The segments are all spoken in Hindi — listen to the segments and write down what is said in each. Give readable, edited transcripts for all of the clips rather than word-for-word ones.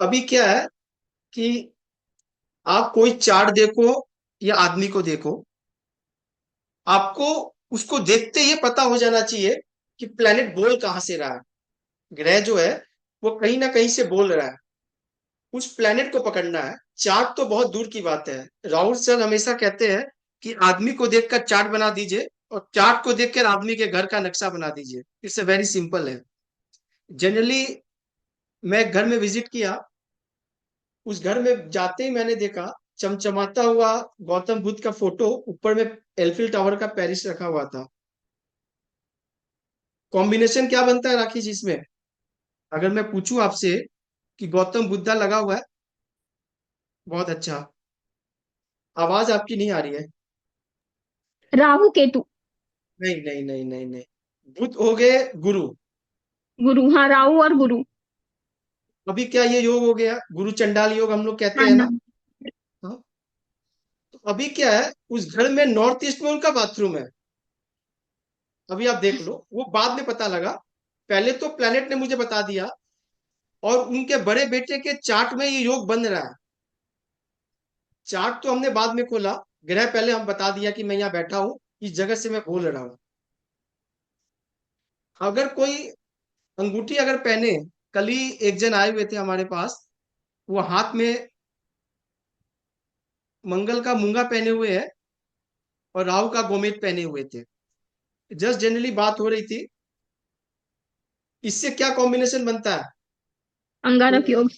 अभी क्या है कि आप कोई चार्ट देखो या आदमी को देखो, आपको उसको देखते ही पता हो जाना चाहिए कि प्लेनेट बोल कहां से रहा है। ग्रह जो है वो कहीं ना कहीं से बोल रहा है, उस प्लेनेट को पकड़ना है। चार्ट तो बहुत दूर की बात है। राहुल सर हमेशा कहते हैं कि आदमी को देखकर चार्ट बना दीजिए और चार्ट को देखकर आदमी के घर का नक्शा बना दीजिए। इट्स वेरी सिंपल है। जनरली मैं एक घर में विजिट किया, उस घर में जाते ही मैंने देखा चमचमाता हुआ गौतम बुद्ध का फोटो, ऊपर में एल्फिल टावर का पेरिस रखा हुआ था। कॉम्बिनेशन क्या बनता है राखी जी इसमें? अगर मैं पूछूं आपसे कि गौतम बुद्धा लगा हुआ है, बहुत अच्छा। आवाज आपकी नहीं आ रही है। राहु केतु। नहीं नहीं नहीं नहीं नहीं, बुध हो गए गुरु। गुरु, हाँ, राहु और गुरु। अभी क्या ये योग हो गया, गुरु चंडाल योग हम लोग कहते हाँ हैं ना। ना। हाँ? तो अभी क्या है, उस घर में नॉर्थ ईस्ट में उनका बाथरूम है। अभी आप देख लो, वो बाद में पता लगा। पहले तो प्लेनेट ने मुझे बता दिया, और उनके बड़े बेटे के चार्ट में ये योग बन रहा है। चार्ट तो हमने बाद में खोला, ग्रह पहले हम बता दिया कि मैं यहाँ बैठा हूं, इस जगह से मैं बोल रहा हूँ। अगर कोई अंगूठी अगर पहने, कल ही एक जन आए हुए थे हमारे पास, वो हाथ में मंगल का मूंगा पहने हुए है और राहु का गोमेद पहने हुए थे। जस्ट जनरली बात हो रही थी, इससे क्या कॉम्बिनेशन बनता है? कोई अंगारक योग।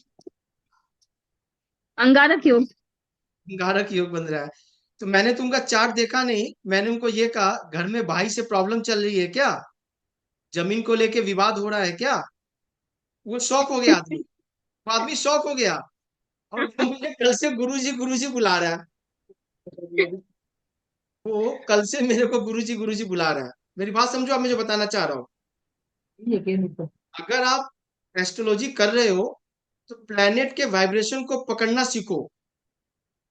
अंगारक योग। अंगारक योग बन रहा है। तो मैंने तुमका चार्ट देखा नहीं, मैंने उनको ये कहा घर में भाई से प्रॉब्लम चल रही है क्या, जमीन को लेके विवाद हो रहा है क्या। वो शौक हो गया आदमी, वो आदमी शौक हो गया, और वो मुझे कल से गुरुजी बुला रहा है। वो कल से मेरे को गुरुजी बुला रहा है। मेरी बात समझो, आप मुझे बताना चाह रहा हूँ। अगर आप एस्ट्रोलॉजी कर रहे हो तो प्लेनेट के वाइब्रेशन को पकड़ना सीखो।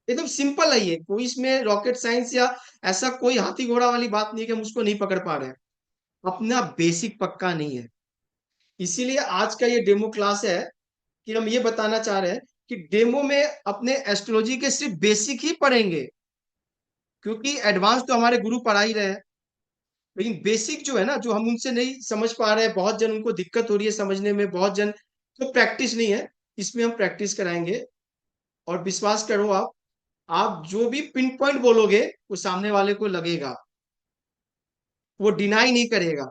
एकदम सिंपल है ये, कोई इसमें रॉकेट साइंस या ऐसा कोई हाथी घोड़ा वाली बात नहीं कि हम उसको नहीं पकड़ पा रहे हैं। अपना बेसिक पक्का नहीं है। इसीलिए आज का ये डेमो क्लास है कि हम ये बताना चाह रहे हैं कि डेमो में अपने एस्ट्रोलॉजी के सिर्फ बेसिक ही पढ़ेंगे, क्योंकि एडवांस तो हमारे गुरु पढ़ा ही रहे हैं। लेकिन बेसिक जो है ना, जो हम उनसे नहीं समझ पा रहे हैं, बहुत जन उनको दिक्कत हो रही है समझने में, बहुत जन तो प्रैक्टिस नहीं है, इसमें हम प्रैक्टिस कराएंगे। और विश्वास करो आप जो भी पिन पॉइंट बोलोगे वो सामने वाले को लगेगा, वो डिनाई नहीं करेगा।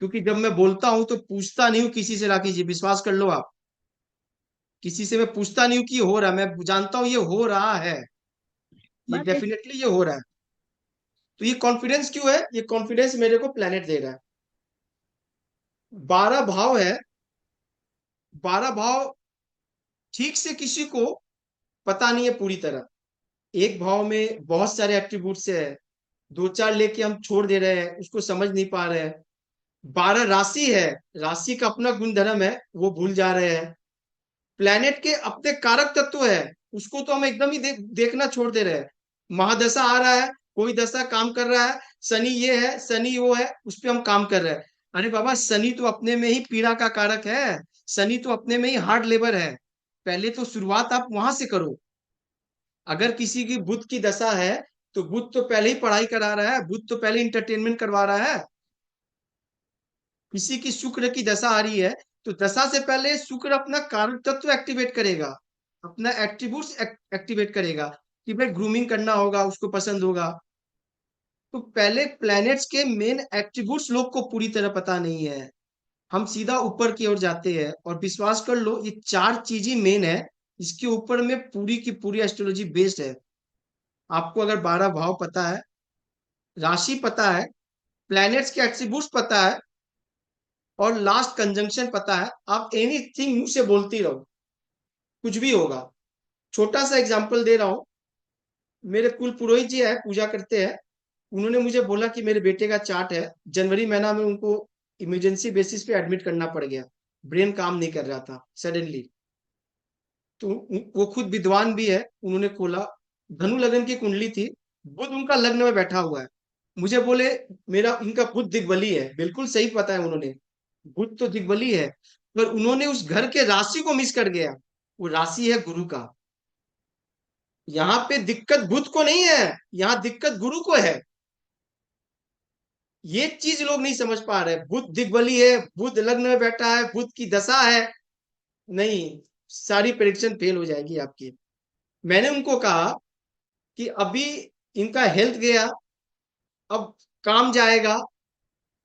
क्योंकि जब मैं बोलता हूं तो पूछता नहीं हूं किसी से, राखी जी विश्वास कर लो आप, किसी से मैं पूछता नहीं हूं कि ये हो रहा है, मैं जानता हूं ये हो रहा है, ये बात है। डेफिनेटली ये हो रहा है। तो ये कॉन्फिडेंस क्यों है? ये कॉन्फिडेंस मेरे को प्लेनेट दे रहा है। 12 भाव है, 12 भाव ठीक से किसी को पता नहीं है पूरी तरह। एक भाव में बहुत सारे एट्रीब्यूट्स है, दो चार लेके हम छोड़ दे रहे हैं, उसको समझ नहीं पा रहे हैं। 12 राशि है, राशि का अपना गुणधर्म है, वो भूल जा रहे हैं। प्लेनेट के अपने कारक तत्व है, उसको तो हम एकदम ही देखना छोड़ दे रहे हैं। महादशा आ रहा है, कोई दशा काम कर रहा है, शनि ये है शनि वो है, उस पर हम काम कर रहे हैं। अरे बाबा, शनि तो अपने में ही पीड़ा का कारक है, शनि तो अपने में ही हार्ड लेबर है। पहले तो शुरुआत आप वहां से करो। अगर किसी की बुध की दशा है तो बुध तो पहले ही पढ़ाई करा रहा है, बुध तो पहले इंटरटेनमेंट करवा रहा है। किसी की शुक्र की दशा आ रही है तो दशा से पहले शुक्र अपना कारक तत्व एक्टिवेट करेगा, अपना एट्रीब्यूट्स एक्टिवेट करेगा कि भाई ग्रूमिंग करना होगा, उसको पसंद होगा। तो पहले प्लैनेट्स के मेन एट्रीब्यूट्स लोग को पूरी तरह पता नहीं है। हम सीधा ऊपर की ओर जाते हैं, और विश्वास कर लो ये चार चीज ही मेन है, इसके ऊपर में पूरी की पूरी एस्ट्रोलॉजी बेस्ड है। आपको अगर 12 भाव पता है, राशि पता है, प्लैनेट्स के एट्रीब्यूट्स पता है, और लास्ट कंजंक्शन पता है, आप एनीथिंग मुंह से बोलती रहो, कुछ भी होगा। छोटा सा एग्जांपल दे रहा हूं। मेरे कुल पुरोहित जी है, पूजा करते हैं। उन्होंने मुझे बोला कि मेरे बेटे का चार्ट है, जनवरी महीना में उनको इमरजेंसी बेसिस पे एडमिट करना पड़ गया। ब्रेन काम नहीं कर रहा था सडनली। तो वो खुद विद्वान भी है, उन्होंने खोला, धनु लग्न की कुंडली थी, बुध उनका लग्न में बैठा हुआ है। मुझे बोले मेरा इनका बुध दिग्बली है, बिल्कुल सही पता है उन्होंने, बुध तो दिग्बली है, पर उन्होंने उस घर के राशि को मिस कर गया। वो राशि है गुरु का। यहाँ पे दिक्कत बुध को नहीं है, यहाँ दिक्कत गुरु को है। ये चीज लोग नहीं समझ पा रहे। बुध दिग्बली है, बुध लग्न में बैठा है, बुध की दशा है, नहीं, सारी प्रेडिक्शन फेल हो जाएगी आपकी। मैंने उनको कहा कि अभी इनका हेल्थ गया, अब काम जाएगा,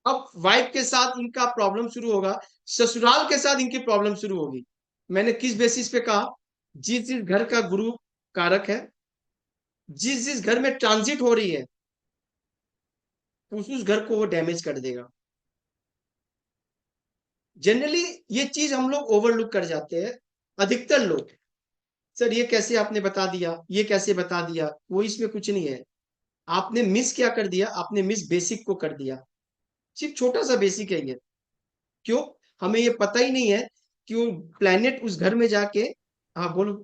अब वाइफ के साथ इनका प्रॉब्लम शुरू होगा, ससुराल के साथ इनकी प्रॉब्लम शुरू होगी। मैंने किस बेसिस पे कहा? जिस जिस घर का गुरु कारक है, जिस जिस घर में ट्रांजिट हो रही है, उस घर को वो डैमेज कर देगा। जनरली ये चीज हम लोग ओवरलुक कर जाते हैं, अधिकतर लोग। सर ये कैसे आपने बता दिया, ये कैसे बता दिया, वो इसमें कुछ नहीं है। आपने मिस क्या कर दिया? आपने मिस बेसिक को कर दिया। सिर्फ छोटा सा बेसिक है ये। क्यों? हमें ये पता ही नहीं है कि वो प्लेनेट उस घर में जाके, हाँ बोलो।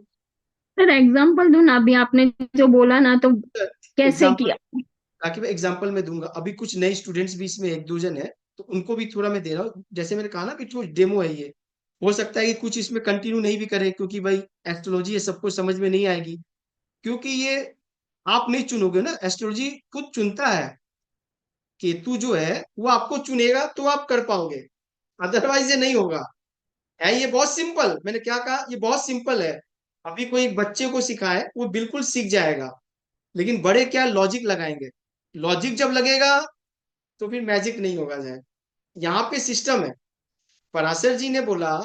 सर एग्जाम्पल दो ना, अभी आपने जो बोला ना, तो कैसे एग्जाम्पल, किया? ताकि मैं एग्जाम्पल में दूंगा। अभी कुछ नए स्टूडेंट्स भी इसमें एक दो जन है, तो उनको भी थोड़ा मैं दे रहा हूँ। जैसे मैंने कहा ना कि थोड़ा डेमो है ये, हो सकता है कि कुछ इसमें कंटिन्यू नहीं भी करे, क्योंकि भाई एस्ट्रोलॉजी ये सबको समझ में नहीं आएगी। क्योंकि ये आप नहीं चुनोगे ना, एस्ट्रोलॉजी खुद चुनता है। केतु जो है वो आपको चुनेगा तो आप कर पाओगे, अदरवाइज ये नहीं होगा। है ये बहुत सिंपल, मैंने क्या कहा, ये बहुत सिंपल है। अभी कोई एक बच्चे को सिखाए वो बिल्कुल सीख जाएगा, लेकिन बड़े क्या लॉजिक लगाएंगे। लॉजिक जब लगेगा तो फिर मैजिक नहीं होगा जाए। यहाँ पे सिस्टम है। पराशर जी ने बोला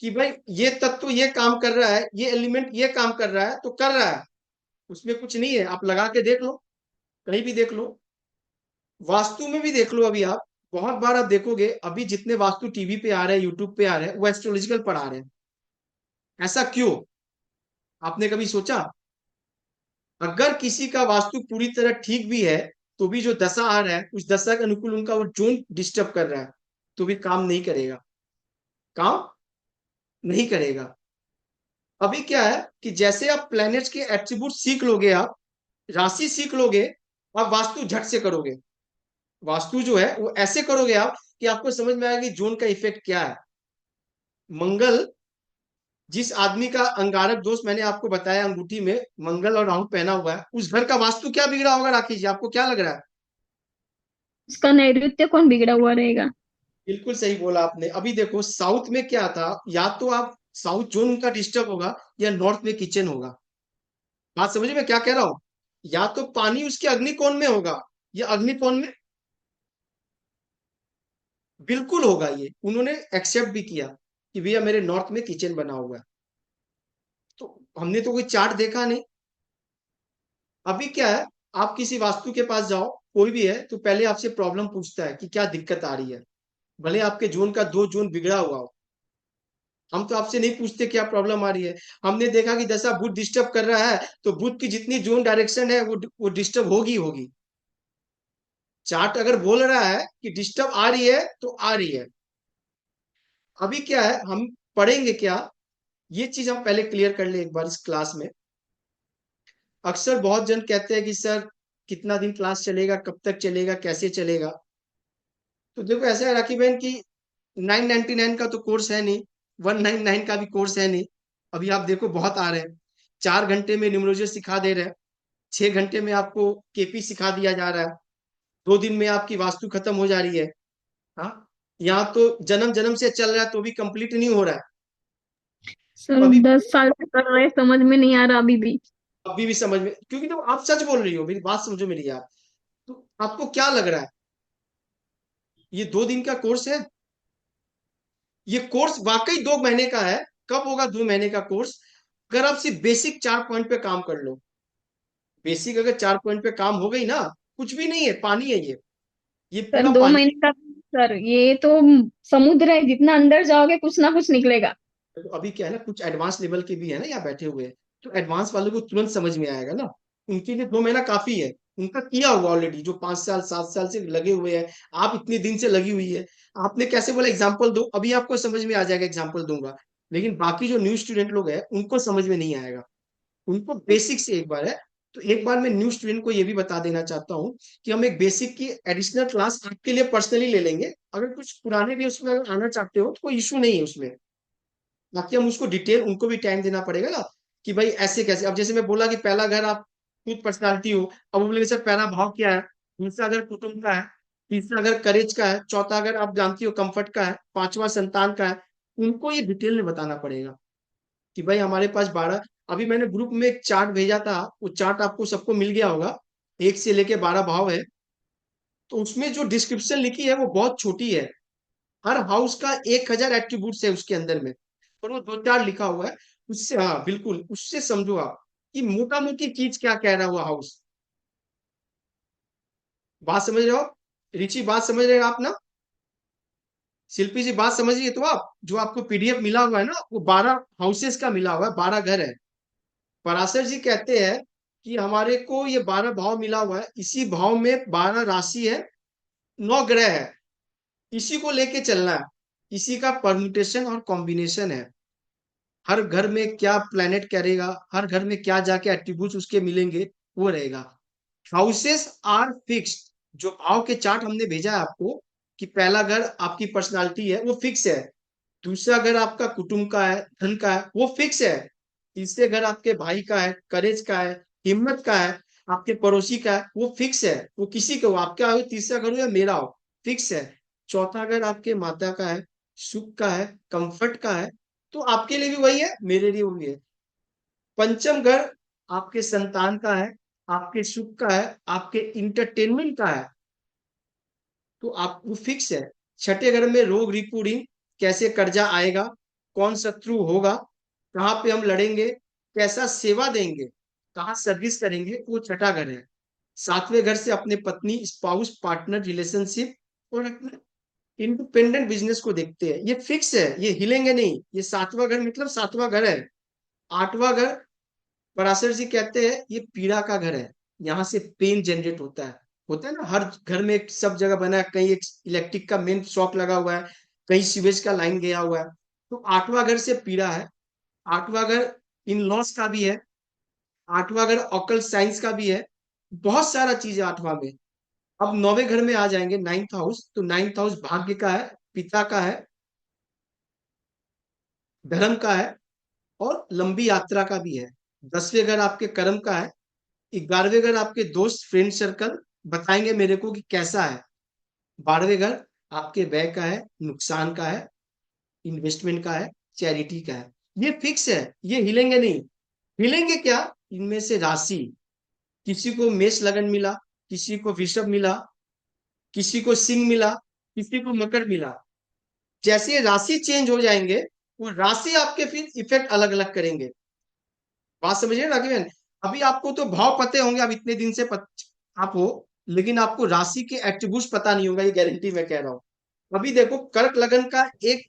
कि भाई ये तत्व ये काम कर रहा है, ये एलिमेंट ये काम कर रहा है, तो कर रहा है, उसमें कुछ नहीं है। आप लगा के देख लो, कहीं भी देख लो, वास्तु में भी देख लो। अभी आप बहुत बार आप देखोगे, अभी जितने वास्तु टीवी पे आ रहे हैं, यूट्यूब पे आ रहे हैं, वो एस्ट्रोलॉजिकल पढ़ा रहे हैं। ऐसा क्यों? आपने कभी सोचा? अगर किसी का वास्तु पूरी तरह ठीक भी है, तो भी जो दशा आ रहा है, उस दशा के अनुकूल उनका वो जोन डिस्टर्ब कर रहा है, तो भी काम नहीं करेगा, काम नहीं करेगा। अभी क्या है कि जैसे आप प्लैनेट्स के एट्रीब्यूट सीख लोगे, आप राशि सीख लोगे, आप वास्तु झट से करोगे। वास्तु जो है वो ऐसे करोगे आप कि आपको समझ में आएगा कि जोन का इफेक्ट क्या है। मंगल, जिस आदमी का अंगारक दोष मैंने आपको बताया, अंगूठी में मंगल और राहु पहना हुआ है, उस घर का वास्तु क्या बिगड़ा होगा राखी जी? आपको क्या लग रहा है? उसका नैऋत्य कौन बिगड़ा हुआ रहेगा? बिल्कुल सही बोला आपने। अभी देखो साउथ में क्या था, या तो आप साउथ जोन उनका डिस्टर्ब होगा, या नॉर्थ में किचन होगा। बात समझ में क्या कह रहा हूं? या तो पानी उसके अग्निकोण में होगा, या अग्निकोण में बिल्कुल होगा। ये उन्होंने एक्सेप्ट भी किया कि भैया मेरे नॉर्थ में किचन बना हुआ है। तो हमने तो कोई चार्ट देखा नहीं। अभी क्या है, आप किसी वास्तु के पास जाओ, कोई भी है, तो पहले आपसे प्रॉब्लम पूछता है कि क्या दिक्कत आ रही है। भले आपके जोन का दो जोन बिगड़ा हुआ हो, हम तो आपसे नहीं पूछते क्या प्रॉब्लम आ रही है। हमने देखा कि जैसा बुध डिस्टर्ब कर रहा है, तो बुध की जितनी जोन डायरेक्शन है वो डिस्टर्ब होगी होगी। चार्ट अगर बोल रहा है कि डिस्टर्ब आ रही है, तो आ रही है। अभी क्या है, हम पढ़ेंगे क्या, ये चीज हम पहले क्लियर कर ले एक बार इस क्लास में। अक्सर बहुत जन कहते हैं कि सर कितना दिन क्लास चलेगा, कब तक चलेगा, कैसे चलेगा? तो देखो ऐसा है राखी बहन की, 999 का तो कोर्स है नहीं, 199 का भी कोर्स है नहीं। अभी आप देखो बहुत आ रहे हैं। 4 घंटे में न्यूमरोलॉजी सिखा दे रहे हैं, 6 घंटे में आपको केपी सिखा दिया जा रहा है, 2 दिन में आपकी वास्तु खत्म हो जा रही है। हाँ, यहाँ तो जन्म जन्म से चल रहा है तो भी कंप्लीट नहीं हो रहा है। सर अभी 10 साल से कर रहे, समझ में नहीं आ रहा अभी भी। अभी भी समझ में, क्योंकि तो आप सच बोल रही हो, मेरी बात समझो मेरी यार। तो आपको क्या लग रहा है, ये 2 दिन का कोर्स है? ये कोर्स वाकई 2 महीने का है। कब होगा 2 महीने का कोर्स? अगर आप सिर्फ बेसिक 4 पॉइंट पे काम कर लो। बेसिक अगर 4 पॉइंट पे काम हो गई ना, कुछ भी नहीं है, पानी है ये सर पूरा दो पानी। महीने का? सर ये तो समुद्र है, जितना अंदर जाओगे कुछ ना कुछ निकलेगा। तो अभी क्या है ना, कुछ एडवांस लेवल के भी है ना यहाँ बैठे हुए, तो एडवांस वालों को तुरंत समझ में आएगा ना। उनके लिए 2 महीना काफी है। उनका किया हुआ ऑलरेडी, जो 5 साल 7 साल से लगे हुए हैं। आप इतने दिन से लगी हुई है। आपने कैसे बोला एग्जाम्पल दो, अभी आपको समझ में आ जाएगा, एग्जाम्पल दूंगा। लेकिन बाकी जो न्यू स्टूडेंट लोग हैं उनको समझ में नहीं आएगा। उनको बेसिक से एक बार है। तो एक बार मैं न्यू स्टूडेंट को ये भी बता देना चाहता हूँ कि हम एक बेसिक की एडिशनल क्लास आपके लिए पर्सनली ले लेंगे। अगर कुछ पुराने भी उसमें अगर आना चाहते हो तो कोई इशू नहीं है उसमें। बाकी हम उसको डिटेल, उनको भी टाइम देना पड़ेगा ना, कि भाई ऐसे कैसे। अब जैसे मैं बोला कि पहला घर आप खुद पर्सनालिटी हो, अब वो बोलेंगे सर पहला भाव क्या है, दूसरा घर कुटुंब का है, तीसरा घर करेज का है, चौथा घर आप जानती हो कंफर्ट का है, पांचवा संतान का है। उनको ये डिटेल में बताना पड़ेगा कि भाई हमारे पास 12, अभी मैंने ग्रुप में एक चार्ट भेजा था, वो चार्ट आपको सबको मिल गया होगा, 1 से लेके 12 भाव है। तो उसमें जो डिस्क्रिप्शन लिखी है वो बहुत छोटी है। हर हाउस का 1000 एट्रीब्यूट्स है उसके अंदर में, और वो 2 4 लिखा हुआ है। उससे, हाँ बिल्कुल, उससे समझो आप कि मोटा मोटी चीज क्या कह रहा है वो हाउस। बात समझ रहे हो आप? रिची, बात समझ रहे हो आप ना? शिल्पी जी, बात समझिए तो आप, जो आपको पीडीएफ मिला हुआ है ना, वो 12 हाउसेस का मिला हुआ है, 12 घर है। पराशर जी कहते हैं कि हमारे को ये 12 भाव मिला हुआ है, इसी भाव में 12 राशि है, 9 ग्रह है, इसी को लेके चलना है, इसी का परम्यूटेशन और कॉम्बिनेशन है। हर घर में क्या प्लेनेट करेगा, हर घर में क्या जाके एट्रीब्यूट्स उसके मिलेंगे, वो रहेगा। हाउसेस आर फिक्स्ड, जो भाव के चार्ट हमने भेजा है आपको, कि पहला घर आपकी पर्सनालिटी है वो फिक्स है, दूसरा घर आपका कुटुंब का है, धन का है, वो फिक्स है, तीसरे घर आपके भाई का है, करेज का है, हिम्मत का है, आपके पड़ोसी का है, वो फिक्स है, वो किसी का हो, आपका हो, तीसरा घर हो या मेरा हो, फिक्स है। चौथा घर आपके माता का है, सुख का है, कंफर्ट का है, तो आपके लिए भी वही है, मेरे लिए वही है। पंचम घर आपके संतान का है, आपके सुख का है, आपके इंटरटेनमेंट का है, तो आप वो फिक्स है। छठे घर में रोग रिपुडिंग, कैसे कर्जा आएगा, कौन शत्रु होगा, कहाँ पे हम लड़ेंगे, कैसा सेवा देंगे, कहाँ सर्विस करेंगे, वो छठा घर है। सातवें घर से अपने पत्नी, स्पाउस, पार्टनर, रिलेशनशिप और अपने इंडिपेंडेंट बिजनेस को देखते हैं, ये फिक्स है, ये हिलेंगे नहीं। ये 7वां घर मतलब 7वां घर है। 8वां घर, पराशर जी कहते हैं ये पीड़ा का घर है, यहाँ से पेन जनरेट होता है ना, हर घर में एक सब जगह बना है, कहीं एक इलेक्ट्रिक का मेन शॉक लगा हुआ है, कहीं सीवेज का लाइन गया हुआ है, तो 8वां घर से पीड़ा है। 8वां घर इन लॉस का भी है, 8वां घर ऑकल साइंस का भी है, बहुत सारा चीज है 8वां में। अब 9वें घर में आ जाएंगे, 9th हाउस, तो 9th हाउस भाग्य का है, पिता का है, धर्म का है, और लंबी यात्रा का भी है। 10वें घर आपके कर्म का है। 11वें घर आपके दोस्त, फ्रेंड सर्कल बताएंगे मेरे को कि कैसा है। 12वें घर आपके व्यय का है, नुकसान का है, इन्वेस्टमेंट का है, चैरिटी का है। ये फिक्स है, ये हिलेंगे नहीं। हिलेंगे क्या, इनमें से राशि, किसी को मेष लगन मिला, किसी को वृषभ मिला, किसी को सिंह मिला, किसी को मकर मिला। जैसे ये राशि चेंज हो जाएंगे, वो राशि आपके फिर इफेक्ट अलग अलग करेंगे। बात समझिए ना कि अभी आपको तो भाव पते होंगे, अब इतने दिन से आप हो, लेकिन आपको राशि के एट्रीब्यूट्स पता नहीं होगा, ये गारंटी मैं कह रहा हूँ। अभी देखो, कर्क लगन का एक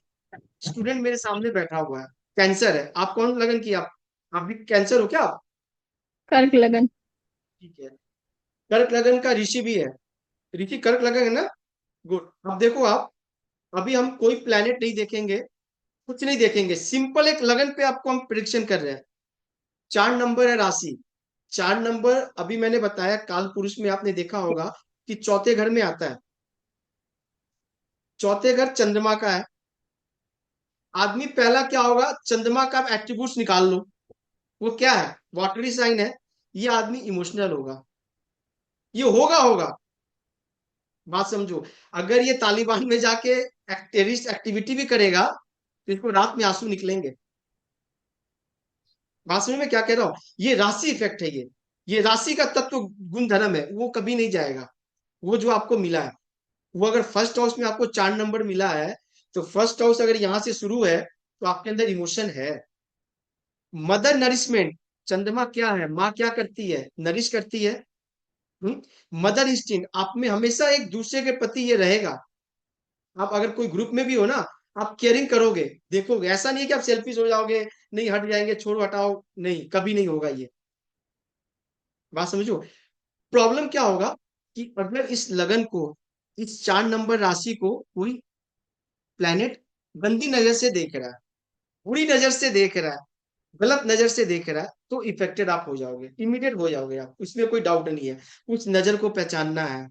स्टूडेंट मेरे सामने बैठा हुआ है, कैंसर है। आप कौन लगन की, आप भी कैंसर हो क्या आप? कर्क लगन। ठीक है। कर्क लगन का ऋषि भी है, ऋषि कर्क लगन है ना। गुड। अब देखो आप, अभी हम कोई प्लेनेट नहीं देखेंगे, कुछ नहीं देखेंगे, सिंपल एक लगन पे आपको हम प्रिडिक्शन कर रहे हैं। 4 नंबर है राशि। 4 नंबर अभी मैंने बताया, काल पुरुष में आपने देखा होगा कि चौथे घर में आता है। चौथे घर चंद्रमा का है। आदमी पहला क्या होगा, चंद्रमा का एट्रीब्यूट्स निकाल लो, वो क्या है, वाटरी साइन है। ये आदमी इमोशनल होगा, ये होगा होगा। बात समझो, अगर ये तालिबान में जाके टेररिस्ट एक्टिविटी भी करेगा, तो इसको रात में आंसू निकलेंगे। बात समझ में क्या कह रहा हूं, ये राशि इफेक्ट है, ये राशि का तत्व गुण धर्म है, वो कभी नहीं जाएगा। वो जो आपको मिला है, वो अगर फर्स्ट हाउस में आपको 4 नंबर मिला है, तो फर्स्ट हाउस अगर यहां से शुरू है, तो आपके अंदर इमोशन है। मदर नरिशमेंट, चंद्रमा क्या है, माँ क्या करती है, नरिश करती है। मदर इंस्टिंक्ट आप में हमेशा एक दूसरे के प्रति ये रहेगा। आप अगर कोई ग्रुप में भी हो ना, आप केयरिंग करोगे, देखोगे, ऐसा नहीं है कि आप सेल्फिश हो जाओगे, नहीं हट जाएंगे, छोड़ो हटाओ, नहीं, कभी नहीं होगा ये। बात समझो। प्रॉब्लम क्या होगा कि अगर इस लगन को, इस 4 नंबर राशि को कोई प्लेनेट गंदी नजर से देख रहा है, बुरी नजर से देख रहा है, गलत नजर से देख रहा है, तो इफेक्टेड आप हो जाओगे, इमीडिएट हो जाओगे आप, इसमें कोई डाउट नहीं है। उस नजर को पहचानना है,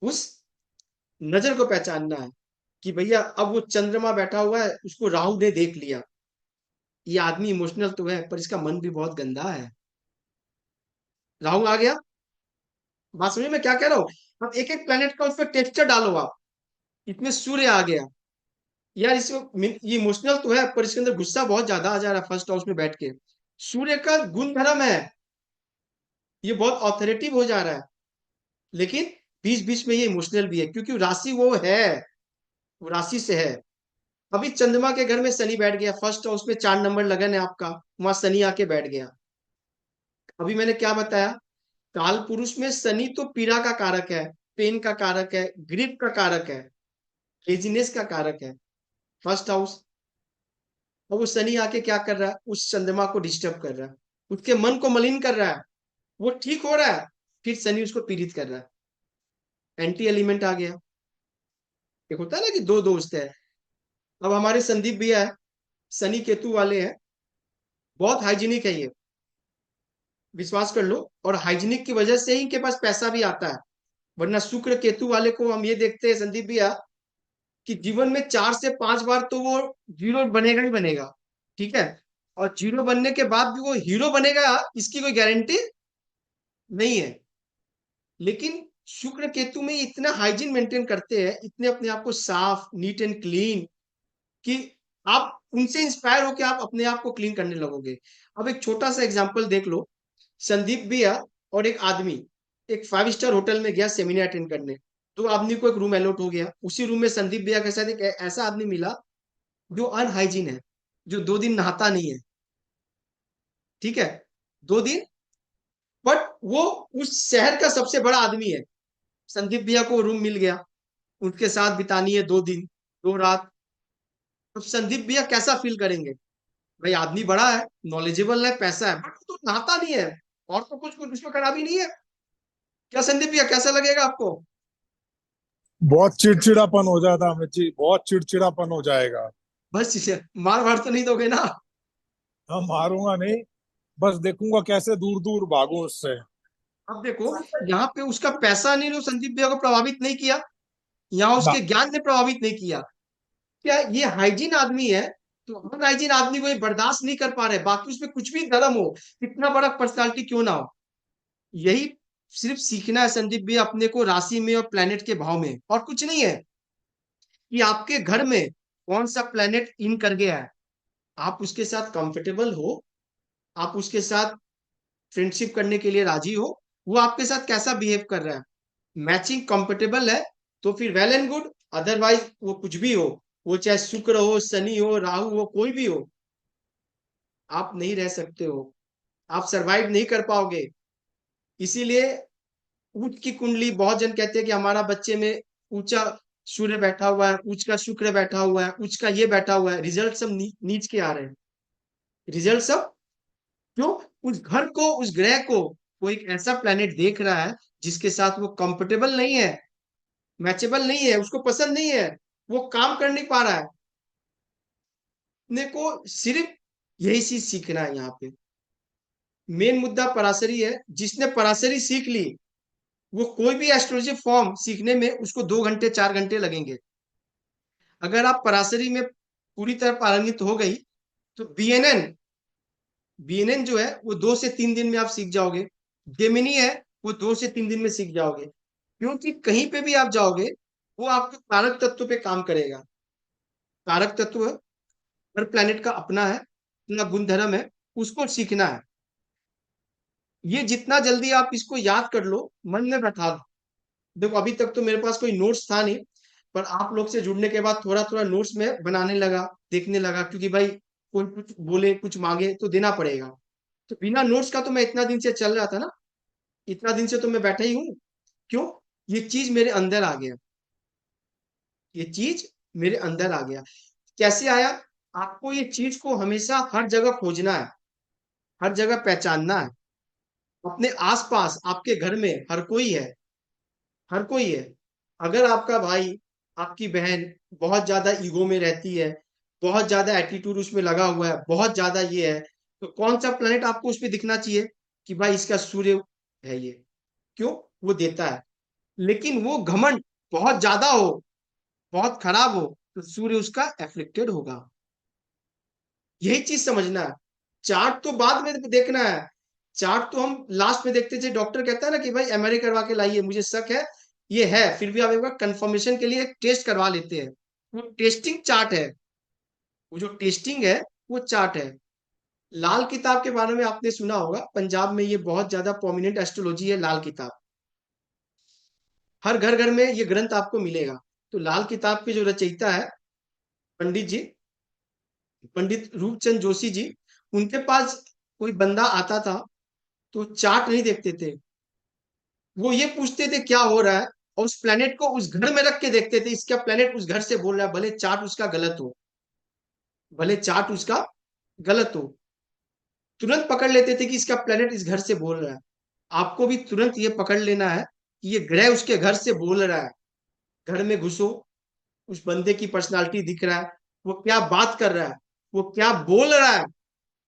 उस नजर को पहचानना है कि भैया अब वो चंद्रमा बैठा हुआ है, उसको राहु ने देख लिया, ये आदमी इमोशनल तो है पर इसका मन भी बहुत गंदा है। राहु आ गया। बात समझ में क्या कह रहा हूँ। अब एक एक प्लेनेट का उस पर टेक्सचर डालो आप। इसमें सूर्य आ गया। यार इसमें ये इमोशनल तो है पर इसके अंदर गुस्सा बहुत ज्यादा आ जा रहा है फर्स्ट हाउस में बैठ के। सूर्य का गुण धर्म है, ये बहुत ऑथोरेटिव हो जा रहा है। लेकिन बीच बीच में ये इमोशनल भी है क्योंकि राशि वो है, वो राशि से है। अभी चंद्रमा के घर में शनि बैठ गया, फर्स्ट हाउस में 4 नंबर लगन है आपका, वहां शनि आके बैठ गया। अभी मैंने क्या बताया, काल पुरुष में शनि तो पीड़ा का कारक है, पेन का कारक है, ग्रीफ का कारक है, लेजीनेस का कारक है फर्स्ट हाउस। और वो शनि आके क्या कर रहा है, उस चंद्रमा को डिस्टर्ब कर रहा है, उसके मन को मलिन कर रहा है। वो ठीक हो रहा है, फिर शनि उसको पीड़ित कर रहा है। एंटी एलिमेंट आ गया। एक होता है ना कि दो दोस्त है। अब हमारे संदीप भैया है, शनि केतु वाले हैं, बहुत हाइजीनिक है ये, विश्वास कर लो। और हाइजीनिक की वजह से ही इनके पास पैसा भी आता है। वरना शुक्र केतु वाले को हम ये देखते हैं संदीप भैया कि जीवन में 4 से 5 बार तो वो जीरो बनेगा ही बनेगा। ठीक है। और जीरो बनने के बाद भी वो हीरो बनेगा इसकी कोई गारंटी नहीं है। लेकिन शुक्र केतु में इतना हाइजीन मेंटेन करते हैं, इतने अपने आप को साफ नीट एंड क्लीन, कि आप उनसे इंस्पायर होकर आप अपने आप को क्लीन करने लगोगे। अब एक छोटा सा एग्जांपल देख लो। संदीप भैया और एक आदमी एक 5 स्टार होटल में गया सेमिनार अटेंड करने। तो आदमी को एक रूम अलॉट हो गया, उसी रूम में संदीप भैया के साथ एक ऐसा आदमी मिला जो अनहाइजीन है, जो 2 दिन नहाता नहीं है। ठीक है, 2 दिन। बट वो उस शहर का सबसे बड़ा आदमी है। संदीप भैया को रूम मिल गया, उनके साथ बितानी है 2 दिन 2 रात। अब संदीप भैया कैसा फील करेंगे, भाई आदमी बड़ा है, नॉलेजेबल है, पैसा है, बट तो नहाता नहीं है। और तो कुछ कुछ उसमें खराबी नहीं है। क्या संदीप भैया कैसा लगेगा आपको। बहुत चिड़चिड़ापन हो जाता है अमित जी, बहुत चिड़चिड़ापन हो जाएगा। बस इसे मार वार तो नहीं दोगे ना। हम मारूंगा नहीं, बस देखूंगा कैसे दूर दूर भागूं उससे। अब देखो, यहाँ पे उसका पैसा नहीं जो संदीप भैया को प्रभावित नहीं किया, यहाँ ना। उसके ज्ञान ने प्रभावित नहीं किया। क्या ये हाइजीन आदमी है, तो अन हाइजीन आदमी को ये बर्दाश्त नहीं कर पा रहे, बाकी उसमें कुछ भी धर्म हो, कितना बड़ा पर्सनालिटी क्यों ना हो। यही सिर्फ सीखना है संदीप भैया अपने को, राशि में और प्लेनेट के भाव में, और कुछ नहीं है। कि आपके घर में कौन सा प्लेनेट इन कर गया है, आप उसके साथ कंफर्टेबल हो, आप उसके साथ फ्रेंडशिप करने के लिए राजी हो, वो आपके साथ कैसा बिहेव कर रहा है, मैचिंग कंफर्टेबल है, तो फिर वेल एंड गुड। अदरवाइज वो कुछ भी हो, वो चाहे शुक्र हो, शनि हो, राहु हो, कोई भी हो, आप नहीं रह सकते हो, आप सरवाइव नहीं कर पाओगे। इसीलिए उच्च की कुंडली, बहुत जन कहते हैं कि हमारा बच्चे में ऊंचा सूर्य बैठा हुआ है, उच्च का शुक्र बैठा हुआ है, उच्च का ये बैठा हुआ है, रिजल्ट सब नीच के आ रहे हैं। रिजल्ट सब क्यों, उस घर को, उस ग्रह को वो एक ऐसा प्लेनेट देख रहा है जिसके साथ वो कंफर्टेबल नहीं है, मैचेबल नहीं है, उसको पसंद नहीं है, वो काम कर नहीं पा रहा है। अपने को सिर्फ यही चीज सीखना है यहाँ पे। मेन मुद्दा पराशरी है, जिसने पराशरी सीख ली वो कोई भी एस्ट्रोलॉजी फॉर्म सीखने में उसको 2 घंटे 4 घंटे लगेंगे। अगर आप पराशरी में पूरी तरह पारंगित हो गई तो बीएनएन, बीएनएन जो है वो 2 से 3 दिन में आप सीख जाओगे। जेमिनी है, वो 2 से 3 दिन में सीख जाओगे। क्योंकि कहीं पे भी आप जाओगे वो आपके कारक तत्व पे काम करेगा। कारक तत्व हर प्लेनेट का अपना है, अपना गुणधर्म है, उसको सीखना है। ये जितना जल्दी आप इसको याद कर लो, मन में बैठा दो। देखो अभी तक तो मेरे पास कोई नोट्स था नहीं, पर आप लोग से जुड़ने के बाद थोड़ा थोड़ा नोट्स में बनाने लगा, देखने लगा, क्योंकि भाई कोई कुछ बोले कुछ मांगे तो देना पड़ेगा। तो बिना नोट्स का तो मैं इतना दिन से चल रहा था ना, इतना दिन से तो मैं बैठा ही हूँ। क्यों, ये चीज मेरे अंदर आ गया, ये चीज मेरे अंदर आ गया। कैसे आया, आपको ये चीज को हमेशा हर जगह खोजना है, हर जगह पहचानना है। अपने आसपास आपके घर में हर कोई है, हर कोई है। अगर आपका भाई, आपकी बहन बहुत ज्यादा ईगो में रहती है, बहुत ज्यादा एटीट्यूड उसमें लगा हुआ है, बहुत ज्यादा ये है, तो कौन सा प्लेनेट आपको उसमें दिखना चाहिए कि भाई इसका सूर्य है ये, क्यों, वो देता है। लेकिन वो घमंड बहुत ज्यादा हो, बहुत खराब हो, तो सूर्य उसका एफ्लिक्टेड होगा। यही चीज समझना है। चार्ट तो बाद में देखना है। चार्ट तो हम लास्ट में देखते थे, डॉक्टर कहता है ना कि भाई एमआरआई करवा के लाइए, मुझे शक है ये है, फिर भी आप एक बार कंफर्मेशन के लिए एक टेस्ट करवा लेते हैं। वो टेस्टिंग चार्ट है, वो जो टेस्टिंग है वो चार्ट है। लाल किताब के बारे में आपने सुना होगा, पंजाब में ये बहुत ज्यादा प्रोमिनेंट एस्ट्रोलॉजी है लाल किताब। हर घर घर में ये ग्रंथ आपको मिलेगा। तो लाल किताब के जो रचयिता है पंडित जी, पंडित रूपचंद जोशी जी, उनके पास कोई बंदा आता था तो चार्ट नहीं देखते थे, वो ये पूछते थे क्या हो रहा है, और उस प्लेनेट को उस घर में रख के देखते थे, इसका प्लेनेट उस घर से बोल रहा है, भले चार्ट उसका गलत हो, भले चार्ट उसका गलत हो, तुरंत पकड़ लेते थे कि इसका प्लेनेट इस घर से बोल रहा है। आपको भी तुरंत ये पकड़ लेना है कि ये ग्रह उसके घर से बोल रहा है। घर में घुसो, उस बंदे की पर्सनालिटी दिख रहा है, वो क्या बात कर रहा है, वो क्या बोल रहा है,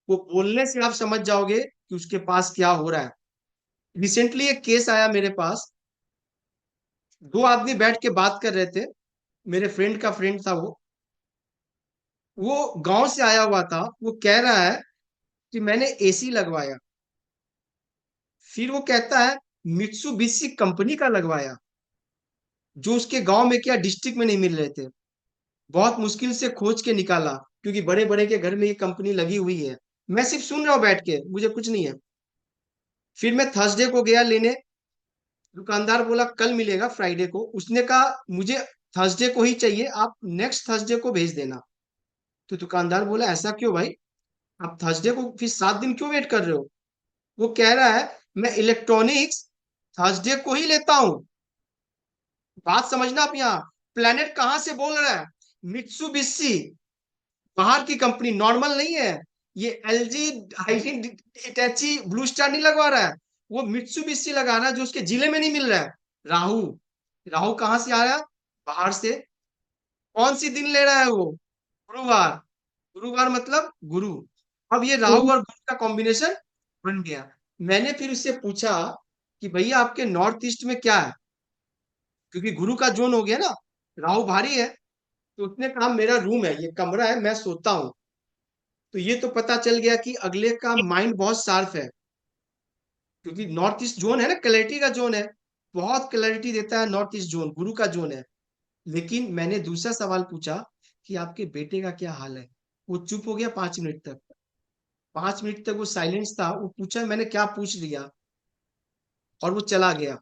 वो बोलने से आप समझ जाओगे कि उसके पास क्या हो रहा है। रिसेंटली एक केस आया मेरे पास, दो आदमी बैठ के बात कर रहे थे, मेरे फ्रेंड का फ्रेंड था वो गांव से आया हुआ था, वो कह रहा है कि मैंने एसी लगवाया, फिर वो कहता है मित्सुबिशी कंपनी का लगवाया, जो उसके गांव में क्या डिस्ट्रिक्ट में नहीं मिल रहे थे, बहुत मुश्किल से खोज के निकाला, क्योंकि बड़े बड़े के घर में ये कंपनी लगी हुई है। मैं सिर्फ सुन रहा हूँ बैठ के, मुझे कुछ नहीं है। फिर मैं थर्सडे को गया लेने, दुकानदार बोला कल मिलेगा फ्राइडे को, उसने कहा मुझे थर्सडे को ही चाहिए, आप नेक्स्ट थर्सडे को भेज देना। तो दुकानदार बोला ऐसा क्यों भाई, आप थर्सडे को फिर 7 दिन क्यों वेट कर रहे हो। वो कह रहा है मैं इलेक्ट्रॉनिक्स थर्सडे को ही लेता हूँ। बात समझना आप यहाँ, प्लेनेट कहाँ से बोल रहा है, मित्सुबिशी, बाहर की कंपनी, नॉर्मल नहीं है। ये एलजी, हाइटिन, हिटैची, ब्लू स्टार नहीं लगवा रहा है, वो मित्सुबिशी लगा रहा है जो उसके जिले में नहीं मिल रहा है। राहु, राहु कहाँ से आ रहा है, बाहर से। कौन सी दिन ले रहा है वो, गुरुवार, गुरुवार मतलब गुरु। अब ये राहु और गुरु का कॉम्बिनेशन बन गया। मैंने फिर उससे पूछा कि भैया आपके नॉर्थ ईस्ट में क्या है, क्योंकि गुरु का जोन हो गया ना, राहु भारी है। तो उसने कहा मेरा रूम है, ये कमरा है, मैं सोता हूँ। तो ये तो पता चल गया कि अगले का माइंड बहुत शार्प है, क्योंकि नॉर्थ ईस्ट जोन है ना, क्लैरिटी का जोन है, बहुत क्लैरिटी देता है नॉर्थ ईस्ट जोन, गुरु का जोन है। लेकिन मैंने दूसरा सवाल पूछा कि आपके बेटे का क्या हाल है, वो चुप हो गया 5 मिनट तक। 5 मिनट तक वो साइलेंस था, वो पूछा मैंने क्या पूछ लिया, और वो चला गया।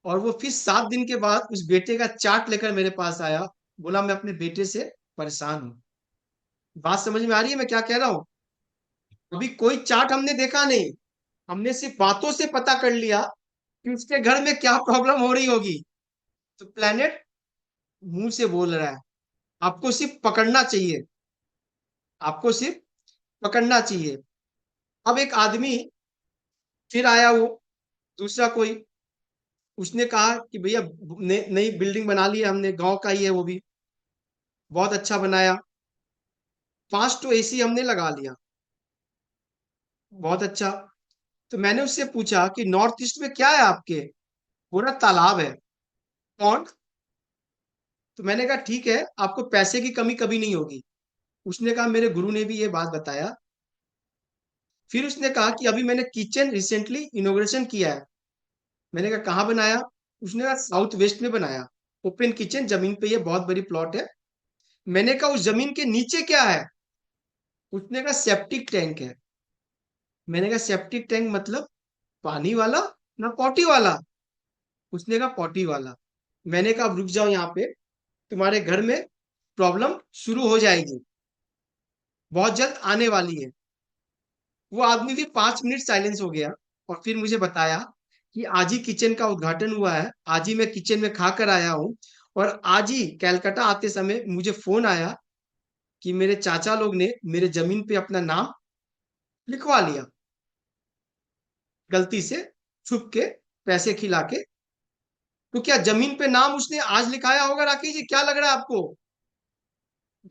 और वो फिर 7 दिन के बाद उस बेटे का चार्ट लेकर मेरे पास आया, बोला मैं अपने बेटे से परेशान हूँ। बात समझ में आ रही है मैं क्या कह रहा हूँ। अभी कोई चार्ट हमने देखा नहीं, हमने सिर्फ बातों से पता कर लिया कि उसके घर में क्या प्रॉब्लम हो रही होगी। तो प्लेनेट मुंह से बोल रहा है, आपको सिर्फ पकड़ना चाहिए, आपको सिर्फ पकड़ना चाहिए। अब एक आदमी फिर आया, वो दूसरा कोई, उसने कहा कि भैया नई बिल्डिंग बना ली है हमने, गांव का ही है वो भी, बहुत अच्छा बनाया, 5 तो एसी हमने लगा लिया, बहुत अच्छा। तो मैंने उससे पूछा कि नॉर्थ ईस्ट में क्या है आपके, पूरा तालाब है। कौन, तो मैंने कहा ठीक है, आपको पैसे की कमी कभी नहीं होगी। उसने कहा मेरे गुरु ने भी ये बात बताया। फिर उसने कहा कि अभी मैंने किचन रिसेंटली इनोग्रेशन किया है। मैंने कहा कहाँ बनाया, उसने कहा साउथ वेस्ट में बनाया, ओपन किचन, जमीन पे, ये बहुत बड़ी प्लॉट है। मैंने कहा उस जमीन के नीचे क्या है, उसने कहा सेप्टिक टैंक है। मैंने कहा सेप्टिक टैंक मतलब पानी वाला ना पॉटी वाला, उसने कहा पॉटी वाला। मैंने कहा अब रुक जाओ यहाँ पे, तुम्हारे घर में प्रॉब्लम शुरू हो जाएगी, बहुत जल्द आने वाली है। वो आदमी भी 5 मिनट साइलेंस हो गया, और फिर मुझे बताया कि आज ही किचन का उद्घाटन हुआ है, आज ही मैं किचन में खा कर आया हूँ, और आज ही कैलकाटा आते समय मुझे फोन आया कि मेरे चाचा लोग ने मेरे जमीन पे अपना नाम लिखवा लिया, गलती से, छुप के, पैसे खिला के। तो क्या जमीन पे नाम उसने आज लिखाया होगा राकेश जी, क्या लग रहा है आपको।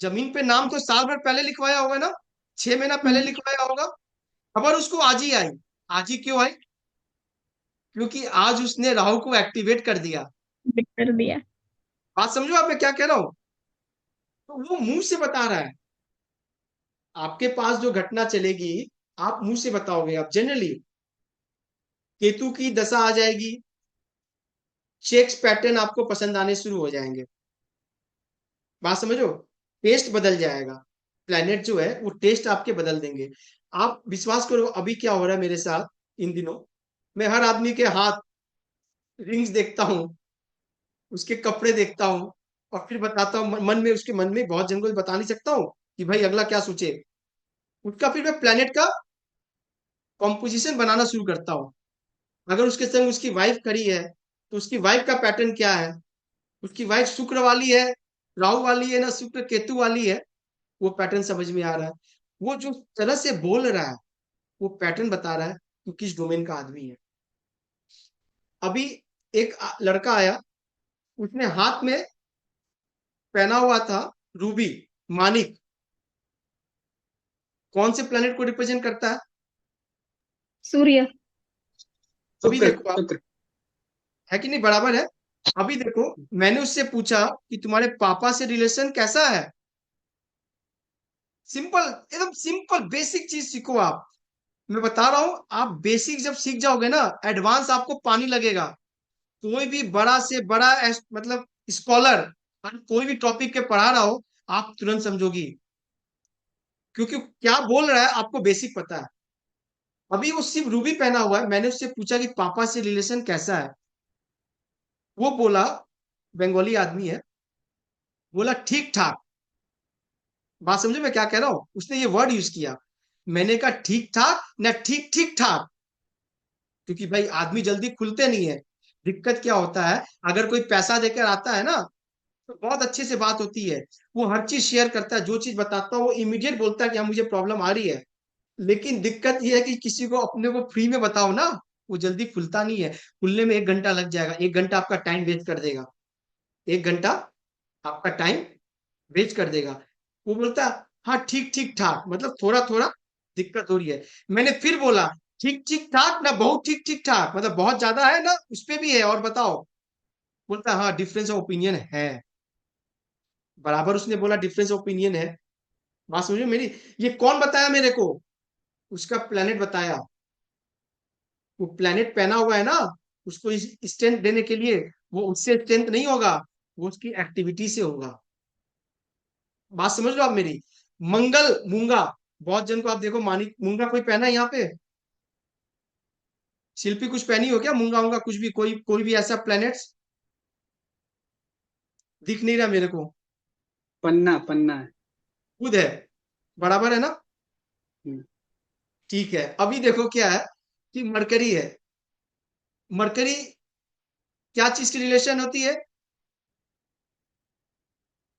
जमीन पे नाम तो साल भर पहले लिखवाया होगा ना, 6 महीना पहले लिखवाया होगा। खबर उसको आज ही आई। आज ही क्यों आई, क्योंकि आज उसने राहु को एक्टिवेट कर दिया। कर दिया। बात समझो आप मैं क्या कह रहा हूं। तो वो मुंह से बता रहा है, आपके पास जो घटना चलेगी आप मुंह से बताओगे, आप जनरली केतु की दशा आ जाएगी, चेक्स पैटर्न आपको पसंद आने शुरू हो जाएंगे। बात समझो, टेस्ट बदल जाएगा, प्लेनेट जो है वो टेस्ट आपके बदल देंगे। आप विश्वास करो अभी क्या हो रहा है मेरे साथ इन दिनों, मैं हर आदमी के हाथ रिंग्स देखता हूँ, उसके कपड़े देखता हूँ, और फिर बताता हूँ मन में, उसके मन में बहुत जन को बता नहीं सकता हूँ कि भाई अगला क्या सोचे, उसका फिर मैं प्लेनेट का कॉम्पोजिशन बनाना शुरू करता हूँ। अगर उसके संग उसकी वाइफ खड़ी है तो उसकी वाइफ का पैटर्न क्या है, उसकी वाइफ शुक्र वाली है, राहु वाली है, ना शुक्र केतु वाली है, वो पैटर्न समझ में आ रहा है। वो जो तरह से बोल रहा है वो पैटर्न बता रहा है कि किस डोमेन का आदमी है। अभी एक लड़का आया, उसने हाथ में पहना हुआ था रूबी, मानिक, कौन से प्लेनेट को रिप्रेजेंट करता है? सूर्य। अभी शुक्र देखो आप, शुक्र। है कि नहीं, बराबर है। अभी देखो, मैंने उससे पूछा कि तुम्हारे पापा से रिलेशन कैसा है। सिंपल, एकदम सिंपल बेसिक चीज सीखो आप। मैं बता रहा हूं, आप बेसिक जब सीख जाओगे ना, एडवांस आपको पानी लगेगा। कोई भी बड़ा से बड़ा मतलब स्कॉलर कोई भी टॉपिक के पढ़ा रहा हो, आप तुरंत समझोगी, क्योंकि क्या बोल रहा है आपको बेसिक पता है। अभी वो सिर्फ रूबी पहना हुआ है, मैंने उससे पूछा कि पापा से रिलेशन कैसा है। वो बोला, बंगाली आदमी है, बोला ठीक ठाक। बात समझे मैं क्या कह रहा हूं, उसने ये वर्ड यूज किया। मैंने कहा ठीक ठाक ना ठीक ठीक ठाक, क्योंकि भाई आदमी जल्दी खुलते नहीं है। दिक्कत क्या होता है, अगर कोई पैसा देकर आता है ना तो बहुत अच्छे से बात होती है, वो हर चीज शेयर करता है, जो चीज बताता है वो इमीडिएट बोलता है कि हाँ मुझे प्रॉब्लम आ रही है। लेकिन दिक्कत ये है कि किसी को अपने को फ्री में बताओ ना, वो जल्दी खुलता नहीं है। खुलने में 1 घंटा लग जाएगा, 1 घंटा आपका टाइम वेस्ट कर देगा, 1 घंटा आपका टाइम वेस्ट कर देगा। वो बोलता है हाँ ठीक ठीक ठाक, मतलब थोड़ा थोड़ा दिक्कत हो रही है। मैंने फिर बोला ठीक ठीक ठाक ना बहुत ठीक ठीक ठाक, मतलब बहुत ज्यादा है ना उस पे भी है, और बताओ। बोलता है हाँ डिफरेंस ऑफ ओपिनियन है। बराबर उसने बोला डिफरेंस ऑफ ओपिनियन है। बात समझो मेरी। ये कौन बताया मेरे को? उसका प्लेनेट बताया। वो प्लेनेट पहना हुआ है ना, उसको स्ट्रेंथ देने के लिए, वो उससे स्ट्रेंथ नहीं होगा, वो उसकी एक्टिविटी से होगा। बात समझ लो आप मेरी। मंगल मूंगा, बहुत जन को आप देखो, मानिक मूंगा कोई पहना है यहाँ पे? शिल्पी कुछ पहनी हो क्या मूंगा मूंगा कुछ भी, कोई भी ऐसा प्लेनेट्स दिख नहीं रहा मेरे को। पन्ना पन्ना है। खुद है, बराबर है ना? हम्म, ठीक है, अभी देखो क्या है कि मरकरी है। मरकरी क्या चीज की रिलेशन होती है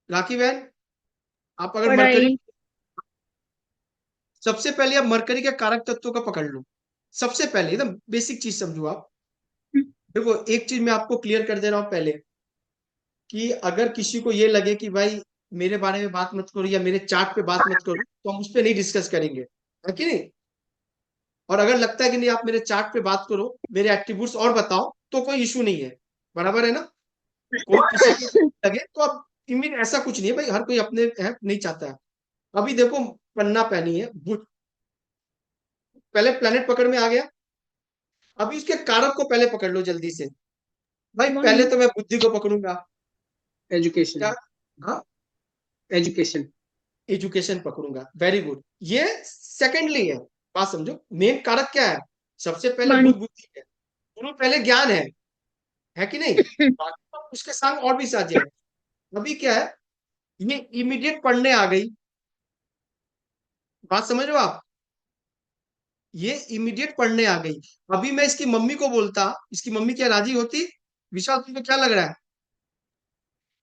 राखी बहन? आप अगर मरकरी, पढ़ाई। सबसे पहले आप मरकरी के कारक तत्वों का पकड़ लो। सबसे पहले एकदम बेसिक चीज समझो आप। देखो एक चीज मैं आपको क्लियर कर दे रहा हूं पहले, कि अगर किसी को ये लगे कि भाई मेरे बारे में बात मत करो या मेरे चार्ट पे बात मत करो, तो हम उस पर नहीं डिस्कस करेंगे, है कि नहीं? और अगर लगता है कि नहीं आप मेरे चार्ट पे बात करो, मेरे एट्रीब्यूट्स और बताओ, तो कोई इशू नहीं है, बराबर है ना? कोई किसी को लगे तो अब इमीन ऐसा कुछ नहीं है भाई, हर कोई अपने है नहीं चाहता है। अभी देखो, पन्ना पहनी है बुध, पहले प्लेनेट पकड़ में आ गया। अभी उसके कारक को पहले पकड़ लो जल्दी से। भाई मन। पहले तो मैं बुद्धि को पकड़ूंगा। एजुकेशन। क्या? हाँ, एजुकेशन। एजुकेशन पकड़ूंगा, वेरी गुड। ये सेकेंडली है, बात समझो। मेन कारक क्या है? सबसे पहले मणि। बुद्ध बुद्धि है, गुरु पहले ज्ञान है कि नहीं? बाकी तो उसके संग और भी साझे हैं। अभी क्या है, ये इमीडिएट पढ़ने आ गई। बात समझ रहे हो आप? ये इमीडिएट पढ़ने आ गई। अभी मैं इसकी मम्मी को बोलता, इसकी मम्मी क्या राजी होती? विशाल तुमको क्या लग रहा है,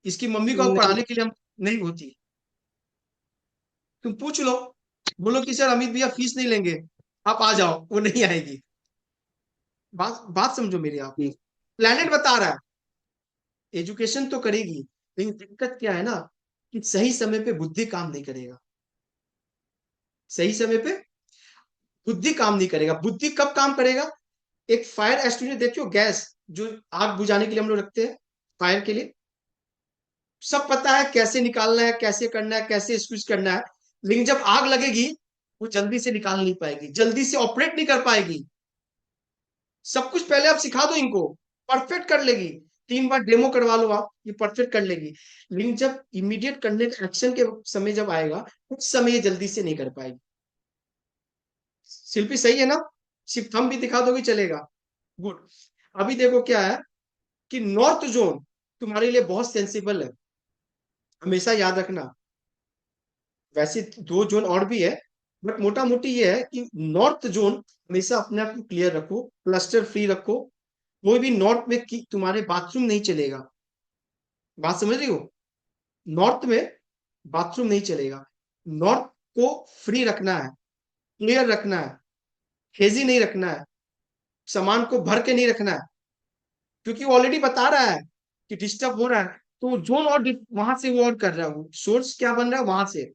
इसकी मम्मी को अब नहीं। पढ़ाने के लिए हम नहीं होती? तुम पूछ लो, बोलो कि सर अमित भैया फीस नहीं लेंगे, आप आ जाओ, वो नहीं आएगी। बात बात समझो मेरी आप। हम्म, प्लेनेट बता रहा है एजुकेशन तो करेगी, लेकिन दिक्कत क्या है ना, कि सही समय पे बुद्धि काम नहीं करेगा। सही समय पे बुद्धि काम नहीं करेगा। बुद्धि कब काम करेगा? एक फायर एक्सटिंग्विशर देखियो, गैस जो आग बुझाने के लिए हम लोग रखते हैं, फायर के लिए, सब पता है कैसे निकालना है, कैसे करना है, कैसे स्क्विज करना है। लेकिन जब आग लगेगी वो जल्दी से निकाल नहीं पाएगी, जल्दी से ऑपरेट नहीं कर पाएगी। सब कुछ पहले आप सिखा दो इनको, परफेक्ट कर लेगी। 3 बार डेमो करवा लो आप, ये परफेक्ट कर लेगी। लेकिन जब इमीडिएट करने का एक्शन के समय जब आएगा, उस समय ये जल्दी से नहीं कर पाएगी। शिल्पी सही है ना? सिर्फ थंब भी दिखा दोगे चलेगा। गुड। अभी देखो क्या है कि नॉर्थ जोन तुम्हारे लिए बहुत सेंसिबल है, हमेशा याद रखना। वैसे 2 जोन और भी है, बट मोटा मोटी ये है कि नॉर्थ जोन हमेशा अपने आप को क्लियर रखो, क्लस्टर फ्री रखो। कोई भी नॉर्थ में तुम्हारे बाथरूम नहीं चलेगा। बात समझ रही हो? नॉर्थ में बाथरूम नहीं चलेगा। नॉर्थ को फ्री रखना है, क्लियर रखना है, हेजी नहीं रखना है, सामान को भर के नहीं रखना है। क्योंकि वो ऑलरेडी बता रहा है कि डिस्टर्ब हो रहा है, तो जोन और वहां से वो और कर रहा है, वो सोर्स क्या बन रहा है वहां से।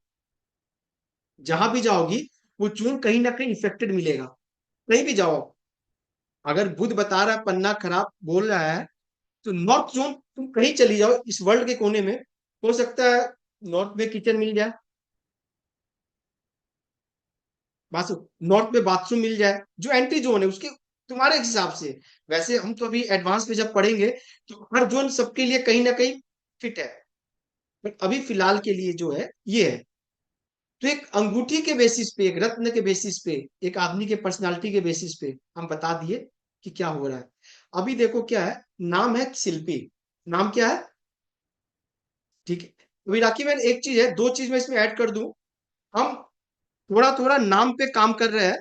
जहां भी जाओगी वो जोन कहीं ना कहीं इफेक्टेड मिलेगा, कहीं भी जाओ। अगर बुध बता रहा है पन्ना खराब बोल रहा है, तो नॉर्थ जोन तुम कहीं चली जाओ इस वर्ल्ड के कोने में, हो सकता है नॉर्थ में किचन मिल जाए, बस नॉर्थ में बाथरूम मिल जाए, जो एंट्री जोन है उसके तुम्हारे हिसाब से। वैसे हम तो अभी एडवांस में जब पढ़ेंगे तो हर जोन सबके लिए कहीं ना कहीं फिट है, बट अभी फिलहाल के लिए जो है ये है। तो एक अंगूठी के बेसिस पे, एक रत्न के बेसिस पे, एक आदमी के पर्सनालिटी के बेसिस पे हम बता दिए कि क्या हो रहा है। अभी देखो क्या है, नाम है शिल्पी। नाम क्या है? ठीक है। अभी राखी बहन एक चीज है, 2 चीज मैं इसमें ऐड कर दूं। हम थोड़ा थोड़ा नाम पे काम कर रहे हैं,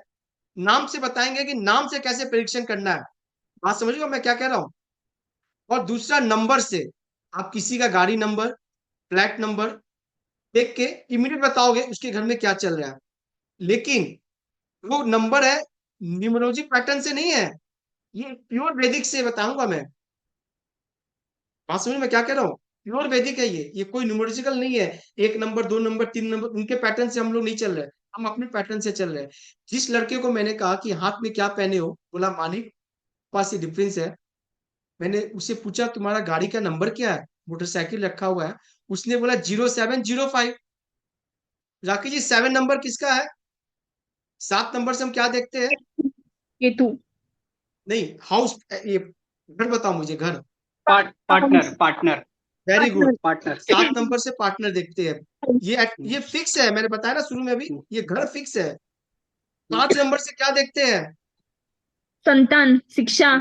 नाम से बताएंगे कि नाम से कैसे प्रेडिक्शन करना है। बात समझ रहे हो मैं क्या कह रहा हूँ? और दूसरा नंबर से, आप किसी का गाड़ी नंबर, फ्लैट नंबर देख के इमीडिएट बताओगे उसके घर में क्या चल रहा है। लेकिन वो नंबर है, न्यूमरोलॉजी पैटर्न से नहीं है, ये प्योर वैदिक से बताऊंगा मैं। बात समझ में मैं क्या कह रहा हूँ? प्योर वैदिक है ये कोई न्यूमरोलॉजिकल नहीं है। 1 नंबर, 2 नंबर, 3 नंबर, उनके पैटर्न से हम लोग नहीं चल रहे, हम अपने पैटर्न से चल रहे हैं। जिस लड़के को मैंने कहा कि हाथ में क्या पहने हो, बोला मानिक पास ये डिफरेंस है। मैंने उससे पूछा तुम्हारा गाड़ी का नंबर क्या है, मोटरसाइकिल रखा हुआ है, उसने बोला 0705। राकेश जी 7 नंबर किसका है? 7 नंबर से हम क्या देखते हैं? केतु। नहीं, हाउस, ये घर बताओ मुझे, घर। Partner partner very good. Partner. 7 number से पार्टनर देखते हैं। ये फिक्स है, मैंने बताया ना शुरू में अभी, ये घर फिक्स है। 5 नंबर से क्या देखते हैं? संतान, शिक्षा।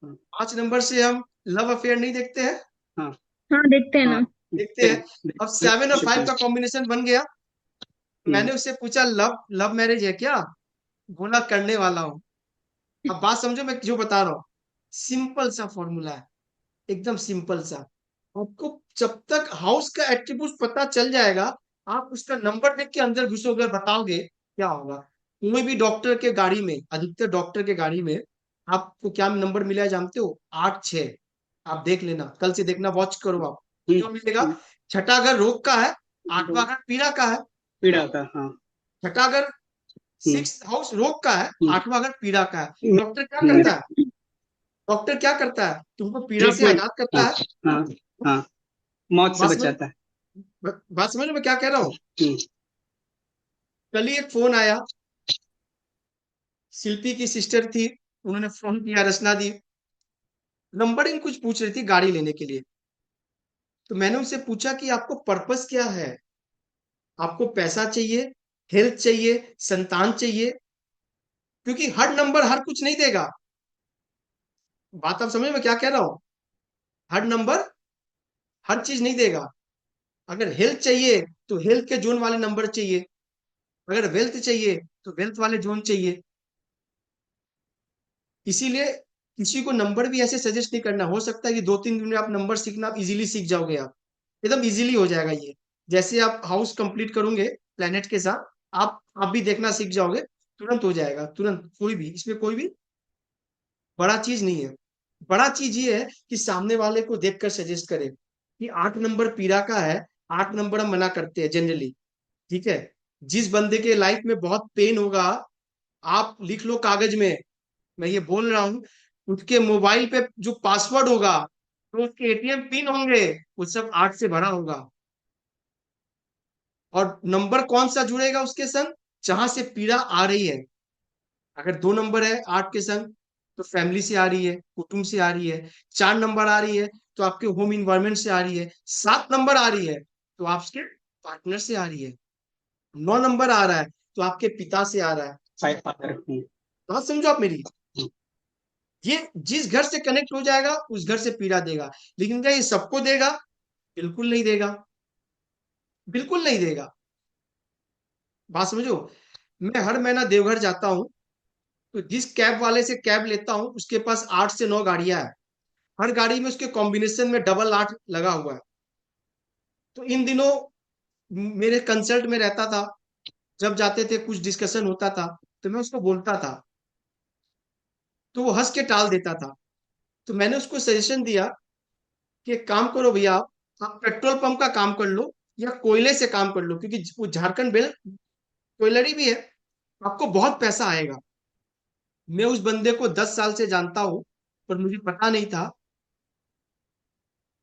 5 नंबर से हम लव अफेयर नहीं देखते हैं? हाँ हाँ, देखते हैं हाँ ना। देखते हैं। अब 7 और 5 का कॉम्बिनेशन बन गया। मैंने उससे पूछा लव लव मैरिज है क्या, बोला करने वाला हूँ। अब बात समझो मैं जो बता रहा हूँ, सिंपल सा फॉर्मूला है, एकदम सिंपल सा। आपको जब तक हाउस का एट्रीब्यूट पता चल जाएगा, आप उसका नंबर देख के अंदर घुसोगे और बताओगे क्या होगा। कोई भी डॉक्टर के गाड़ी में, अधिकतर डॉक्टर के गाड़ी में आपको क्या नंबर मिला है जानते हो? 8 6। आप देख लेना, कल से देखना, वॉच करो आप। जो मिलेगा, छठा घर रोग का है, 8वां घर पीड़ा का है। पीड़ा का। हाँ। छठा घर 6th हाउस रोग का है, 8वां घर पीड़ा का है। डॉक्टर क्या करता है? ट्रीटमेंट। डॉक्टर क्या करता है? तुमको पीड़ा से आजाद करता हाँ है। हाँ हाँ, मौत से बात समझ बचाता है। बात समझ में मैं क्या कह रहा हूँ? हम्म, कल ही एक फोन आया, शिल्पी की सिस्टर थी, उन्होंने फोन किया, रचना दी, नंबरिंग कुछ पूछ रही थी गाड़ी लेने के लिए। तो मैंने उनसे पूछा कि आपको पर्पस क्या है, आपको पैसा चाहिए, हेल्थ चाहिए, संतान चाहिए? क्योंकि हर नंबर हर कुछ नहीं देगा। बात आप समझ में क्या कह रहा हूं? हर नंबर हर चीज नहीं देगा। अगर हेल्थ चाहिए तो हेल्थ के जोन वाले नंबर चाहिए, अगर वेल्थ चाहिए तो वेल्थ वाले जोन चाहिए। इसीलिए किसी को नंबर भी ऐसे सजेस्ट नहीं करना। हो सकता है कि 2 3 दिन में आप नंबर सीखना, आप इजीली सीख जाओगे, आप एकदम इजीली हो जाएगा ये। जैसे आप हाउस कंप्लीट करोगे प्लेनेट के साथ, आप भी देखना सीख जाओगे, तुरंत हो जाएगा, तुरंत। कोई भी इसमें कोई भी बड़ा चीज नहीं है। बड़ा चीज ये है कि सामने वाले को देखकर सजेस्ट करे कि 8 नंबर पीड़ा का है, 8 नंबर हम मना करते हैं जनरली। ठीक है? जिस बंदे के लाइफ में बहुत पेन होगा, आप लिख लो कागज में, मैं ये बोल रहा हूं, उसके मोबाइल पे जो पासवर्ड होगा, तो उसके एटीएम पिन होंगे, वो सब 8 से भरा होगा। और नंबर कौन सा जुड़ेगा उसके संग, जहां से पीड़ा आ रही है। अगर 2 नंबर है 8 के संग, तो फैमिली से आ रही है, कुटुंब से आ रही है। 4 नंबर आ रही है तो आपके होम इन्वायरमेंट से आ रही है। 7 नंबर आ रही है तो आपके पार्टनर से आ रही है। 9 नंबर आ रहा है तो आपके पिता से आ रहा है। Five father. बात समझो आप मेरी। ये जिस घर से कनेक्ट हो जाएगा उस घर से पीड़ा देगा। लेकिन क्या ये सबको देगा? बिल्कुल नहीं देगा, बिल्कुल नहीं देगा। बात समझो। मैं हर महीना देवघर जाता हूँ, तो जिस कैब वाले से कैब लेता हूँ उसके पास 8 से 9 गाड़ियां हैं। हर गाड़ी में उसके कॉम्बिनेशन में डबल 8 लगा हुआ है। तो इन दिनों मेरे कंसल्ट में रहता था, जब जाते थे कुछ डिस्कशन होता था तो मैं उसको बोलता था, तो वो हंस के टाल देता था। तो मैंने उसको सजेशन दिया कि एक काम करो भैया, आप पेट्रोल पंप का काम कर लो या कोयले से काम कर लो, क्योंकि वो झारखंड बेल कोयलरी भी है, आपको बहुत पैसा आएगा। मैं उस बंदे को 10 साल से जानता हूं, पर मुझे पता नहीं था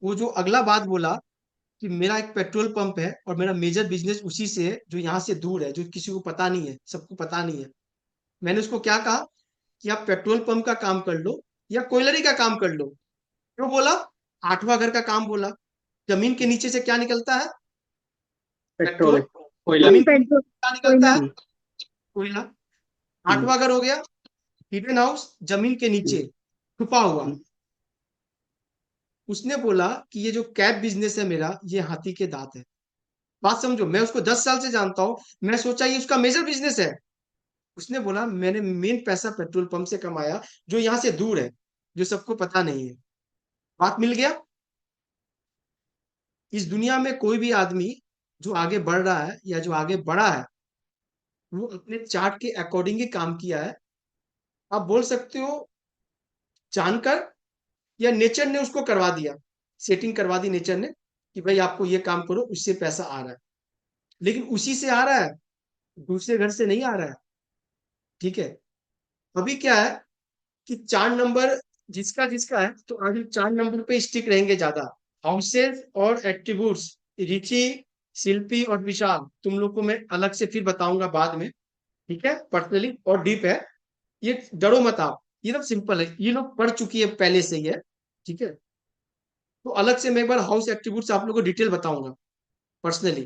वो जो अगला बात बोला कि मेरा एक पेट्रोल पंप है और मेरा मेजर बिजनेस उसी से है, जो यहाँ से दूर है, जो किसी को पता नहीं है, सबको पता नहीं है। मैंने उसको क्या कहा कि आप पेट्रोल पंप का काम कर लो या कोयलरी का काम कर लो। क्यों बोला? 8वां घर का काम बोला। जमीन के नीचे से क्या निकलता है? पेट्रोल। पेट्रोल। कोयला। जमीन के नीचे पेट्रोल, से क्या निकलता कोयला। है? हम्म, कोयला। हम्म, 8वां घर हो गया हिडन हाउस, जमीन के हम्म, नीचे छुपा हुआ। हम्म। उसने बोला कि ये जो कैब बिजनेस है मेरा, ये हाथी के दांत है। बात समझो, मैं उसको 10 साल से जानता हूं, मैं सोचा ये उसका मेजर बिजनेस है। उसने बोला मैंने मेन पैसा पेट्रोल पंप से कमाया, जो यहाँ से दूर है, जो सबको पता नहीं है। बात मिल गया। इस दुनिया में कोई भी आदमी जो आगे बढ़ रहा है या जो आगे बढ़ा है, वो अपने चार्ट के अकॉर्डिंग ही काम किया है। आप बोल सकते हो जानकर, या नेचर ने उसको करवा दिया, सेटिंग करवा दी नेचर ने कि भाई आपको ये काम करो, उससे पैसा आ रहा है। लेकिन उसी से आ रहा है, दूसरे घर से नहीं आ रहा है। ठीक है। अभी क्या है कि 4 नंबर जिसका जिसका है, तो आगे 4 नंबर पे स्टिक रहेंगे ज्यादा। हाउसेस और एट्रीब्यूट्स, रिची, शिल्पी और विशाल, तुम लोग को मैं अलग से फिर बताऊंगा बाद में। ठीक है, पर्सनली और डीप है। ये डरो मत आप, ये लोग सिंपल है, ये लोग पढ़ चुकी है पहले से ही है। ठीक है। तो अलग से मैं एक बार हाउस एट्रीब्यूट्स आप लोगों को डिटेल बताऊंगा पर्सनली,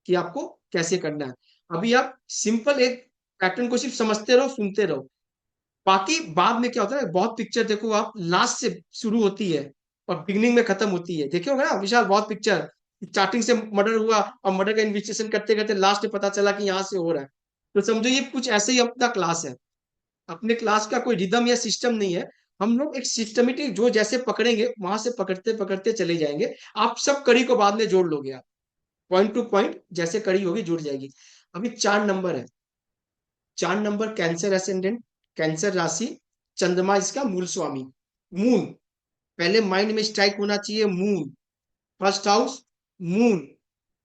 कि आपको कैसे करना है। अभी आप सिंपल एक पैटर्न को सिर्फ समझते रहो, सुनते रहो। बाकी बाद में क्या होता है, बहुत पिक्चर देखो आप, लास्ट से शुरू होती है और बिगनिंग में खत्म होती है। देखे होगा ना विशाल, बहुत पिक्चर स्टार्टिंग से मर्डर हुआ और मर्डर का इन्वेस्टिगेशन करते करते लास्ट में पता चला कि यहाँ से हो रहा है। तो समझो ये कुछ ऐसे ही अपना क्लास है। अपने क्लास का कोई रिदम या सिस्टम नहीं है। हम लोग एक सिस्टमेटिक जो जैसे पकड़ेंगे वहां से पकड़ते पकड़ते चले जाएंगे। आप सब कड़ी को बाद में जोड़ लोगे आप, पॉइंट टू पॉइंट जैसे कड़ी होगी जुड़ जाएगी। अभी 4 नंबर है। 4 नंबर कैंसर एसेंडेंट, कैंसर राशि, चंद्रमा इसका मूल स्वामी, मून। पहले माइंड में स्ट्राइक होना चाहिए मून, फर्स्ट हाउस, मून।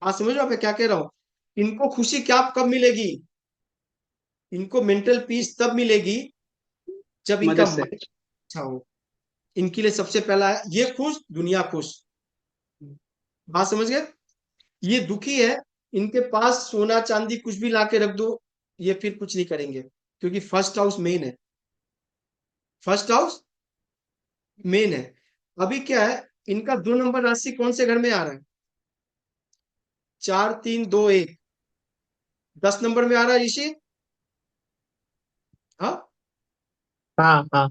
आप समझ रहे हो मैं क्या कह रहा हूं? इनको खुशी क्या कब मिलेगी? इनको मेंटल पीस तब मिलेगी जब इनका मदद से। माइंड अच्छा हो। इनके लिए सबसे पहला है ये खुश, दुनिया खुश। बात समझ गए? ये दुखी है, इनके पास सोना चांदी कुछ भी ला के रख दो, ये फिर कुछ नहीं करेंगे, क्योंकि फर्स्ट हाउस मेन है। फर्स्ट हाउस मेन है। अभी क्या है, इनका 2 नंबर राशि कौन से घर में आ रहा है? 4 3 2 1, 10 नंबर में आ रहा है ऋषि। हाँ। हाँ हाँ।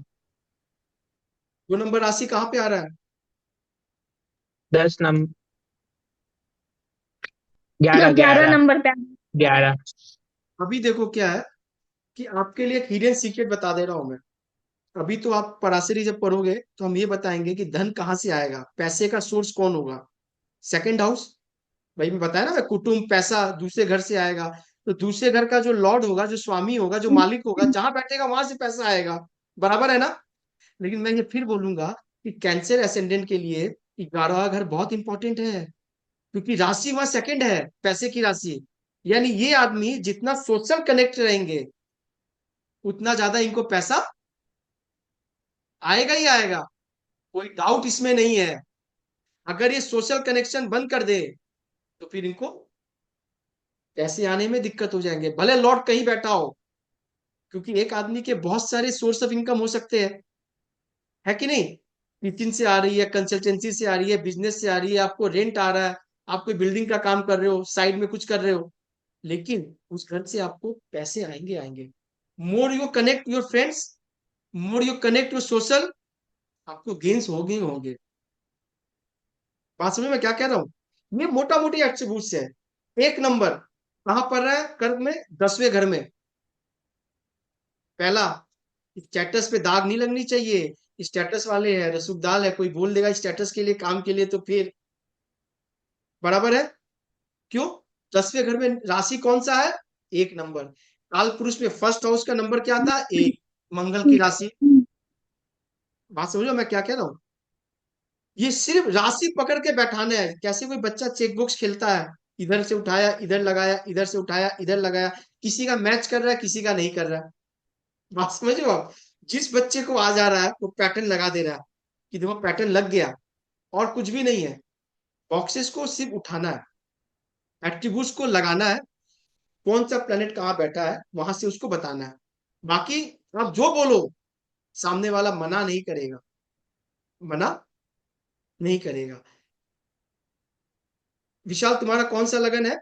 2 नंबर राशि कहाँ पे आ रहा है? 10 नंबर। 11 11 11। नंबर पे। 11। अभी देखो क्या है कि आपके लिए एक हिडन सीक्रेट बता दे रहा हूं मैं। अभी तो आप पराशरी जब पढ़ोगे तो हम ये बताएंगे कि धन कहाँ से आएगा, पैसे का सोर्स कौन होगा। सेकंड हाउस, भाई मैं बताया ना, मैं कुटुंब पैसा दूसरे घर से आएगा। तो दूसरे घर का जो लॉर्ड होगा, जो स्वामी होगा, जो मालिक होगा, जहां बैठेगा वहां से पैसा आएगा। बराबर है ना? लेकिन मैं ये फिर बोलूंगा कि कैंसर एसेंडेंट के लिए 11वां घर बहुत इंपॉर्टेंट है, क्योंकि राशि वहां सेकंड है, पैसे की राशि। यानी ये आदमी जितना सोशल कनेक्ट रहेंगे, उतना ज्यादा इनको पैसा आएगा ही आएगा। कोई डाउट इसमें नहीं है। अगर ये सोशल कनेक्शन बंद कर दे तो फिर इनको पैसे आने में दिक्कत हो जाएंगे, भले लॉट कहीं बैठा हो, क्योंकि एक आदमी के बहुत सारे सोर्स ऑफ इनकम हो सकते हैं, है कि नहीं? टीचिंग से आ रही है, कंसल्टेंसी से आ रही है, बिजनेस से आ रही है, आपको रेंट आ रहा है, आप कोई बिल्डिंग का काम कर रहे हो, साइड में कुछ कर रहे हो, लेकिन उस घर से आपको पैसे आएंगे आएंगे। More you connect your friends, more you connect your social, आपको गेन्स होंगे ही होंगे। बात समझ में क्या कह रहा हूँ? ये मोटा मोटी एट्रीब्यूट्स है। एक नंबर कहां पर है कर्म में? 10वें घर में। पहला, स्टेटस पे दाग नहीं लगनी चाहिए। स्टेटस वाले है, रसूखदार है, कोई बोल देगा स्टेटस के लिए, काम के लिए, तो फिर बराबर है। क्यों? 10वें घर में राशि कौन सा है? एक नंबर। काल पुरुष में फर्स्ट हाउस का नंबर क्या था? एक, मंगल की राशि। बात समझो मैं क्या कह रहा हूँ? ये सिर्फ राशि पकड़ के बैठाना है, कैसे कोई बच्चा चेक बॉक्स खेलता है, इधर से उठाया इधर लगाया, इधर से उठाया इधर लगाया, किसी का मैच कर रहा है किसी का नहीं कर रहा है। बात समझ रहे हो आप? जिस बच्चे को आ जा रहा है वो पैटर्न लगा दे रहा है कि देखो पैटर्न लग गया, और कुछ भी नहीं है। बॉक्सेस को सिर्फ उठाना है, एट्रीब्यूट्स को लगाना है, कौन सा प्लेनेट कहाँ बैठा है वहां से उसको बताना है। बाकी आप जो बोलो सामने वाला मना नहीं करेगा, मना नहीं करेगा। विशाल, तुम्हारा कौन सा लगन है?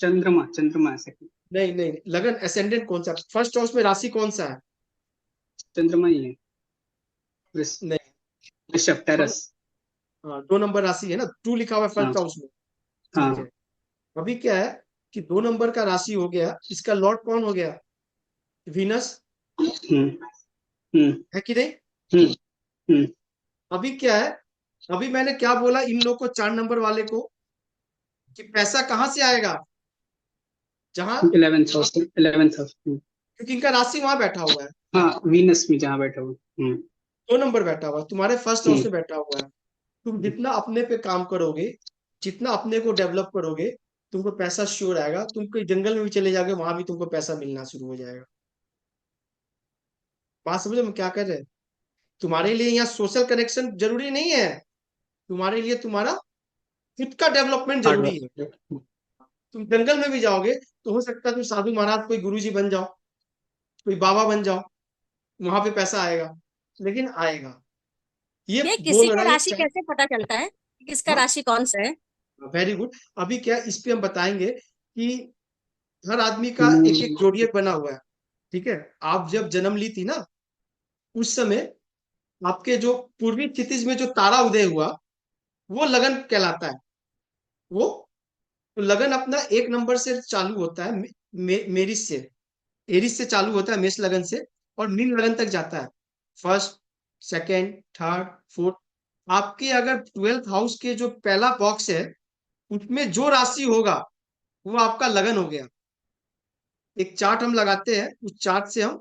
चंद्रमा, चंद्रमा ऐसे। नहीं नहीं, लगन असेंडेंट कौन सा? फर्स्ट हाउस में राशि कौन सा है? चंद्रमा ही है। नहीं। ऋषभ, टेरस। हाँ, 2 नंबर राशि है ना, 2 लिखा हुआ है हाँ फर्स्ट हाउस में। ठीक है। हाँ। अभी क्या है कि 2 नंबर का राशि हो गया, इसका लॉर्ड कौन हो गया? वीनस, हम्म हम्म है कि नहीं? हम्म हम्म। अभी क्या है, अभी मैंने क्या बोला इन लोग को, 4 नंबर वाले को, कि पैसा कहां से आएगा? जहां, 11th हाउस, 11th हाउस। क्योंकि इनका राशि वहां बैठा हुआ है। हाँ, वीनस में जहाँ बैठा हूँ। 2 नंबर बैठा हुआ है, तुम्हारे फर्स्ट हाउस हम्म में बैठा हुआ है। तुम जितना अपने पे काम करोगे, जितना अपने को डेवलप करोगे, तुमको पैसा श्योर आएगा। तुम कोई जंगल में भी चले जाओगे, वहां भी तुमको पैसा मिलना शुरू हो जाएगा। बात समझो हम क्या कर रहे हैं? तुम्हारे लिए यहाँ सोशल कनेक्शन जरूरी नहीं है, तुम्हारे लिए तुम्हारा खुद का डेवलपमेंट हार्ड जरूरी है। वर्क। तुम जंगल में भी जाओगे तो हो सकता है तुम साधु महाराज, कोई गुरुजी बन जाओ, कोई बाबा बन जाओ, वहां पे पैसा आएगा, लेकिन आएगा। ये ये बोल किसी का रहा राशि है। कैसे पता चलता है कि किसका हाँ, राशि कौन सा है? Very good. अभी क्या इस पे हम बताएंगे कि हर आदमी का एक एक हम्म जोडियक बना हुआ है। ठीक है। आप जब जन्म ली थी ना, उस समय आपके जो पूर्वी क्षितिज में जो तारा उदय हुआ, वो लगन कहलाता है। वो, तो लगन अपना 1 नंबर से चालू होता है, मेरिस से, एरिस से चालू होता है, मेष लगन से, और मीन लगन तक जाता है। First, second, third, fourth. आपके अगर 12th हाउस के जो पहला बॉक्स है, उसमें जो राशि होगा वो आपका लगन हो गया। एक चार्ट हम लगाते हैं, उस चार्ट से हम,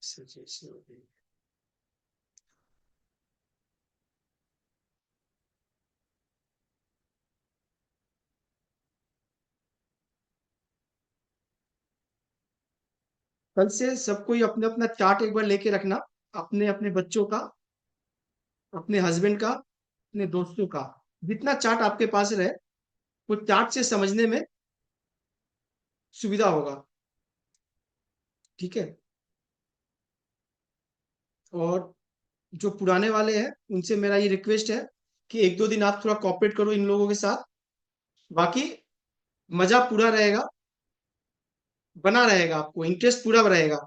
जैसे हो गई। कल से सब कोई अपने अपना चार्ट एक बार लेके रखना, अपने अपने बच्चों का, अपने हस्बैंड का, अपने दोस्तों का, जितना चार्ट आपके पास रहे, वो चार्ट से समझने में सुविधा होगा। ठीक है। और जो पुराने वाले हैं उनसे मेरा ये रिक्वेस्ट है कि 1-2 दिन आप थोड़ा कॉपरेट करो इन लोगों के साथ, बाकी मजा पूरा रहेगा, बना रहेगा, आपको इंटरेस्ट पूरा रहेगा।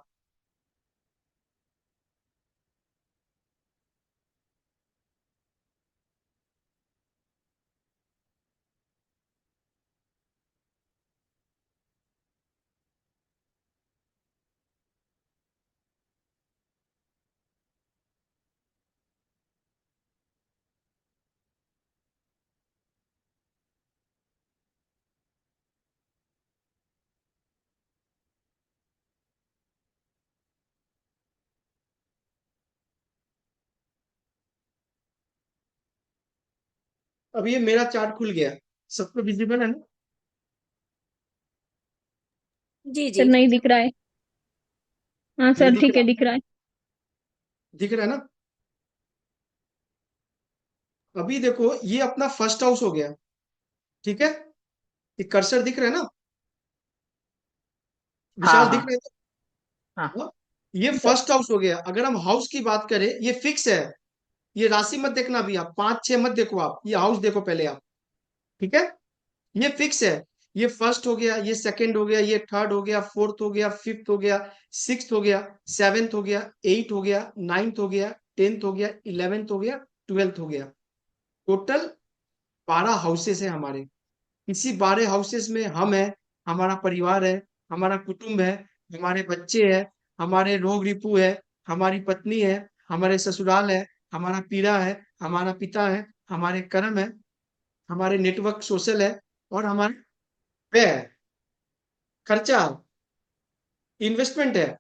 अब ये मेरा चार्ट खुल गया, सबको विजिबल है ना? जी सर जी। नहीं दिख रहा है। हाँ नहीं सर दिख ठीक है, रहा? दिख रहा है। दिख रहा है ना? अभी देखो ये अपना फर्स्ट हाउस हो गया, ठीक है? ये कर्सर दिख रहा है ना? हाँ विशाल दिख हाँ रहा है हाँ। ना? हाँ? ये फर्स्ट हाउस हो गया। अगर हम हाउस की बात करें, ये फिक्स है। ये राशि मत देखना अभी, आप 5 6 मत देखो, आप ये हाउस देखो पहले आप, ठीक है? ये फिक्स है। ये फर्स्ट हो गया, ये सेकंड हो गया, ये थर्ड हो गया, फोर्थ हो गया, फिफ्थ हो गया, सिक्स्थ हो गया, सेवेंथ हो गया, एट हो गया, नाइन्थ हो गया, टेंथ हो गया, इलेवेंथ हो गया, ट्वेल्थ हो गया। टोटल 12 हाउसेस है हमारे। इसी 12 हाउसेस में हम है, हमारा परिवार है, हमारा कुटुंब है, हमारे बच्चे हैं, हमारे रोग रिपू है, हमारी पत्नी है, हमारे ससुराल है, हमारा पीड़ा है, हमारा पिता है, हमारे कर्म है, हमारे नेटवर्क सोशल है, और हमारे व्यय है, खर्चा, इन्वेस्टमेंट है।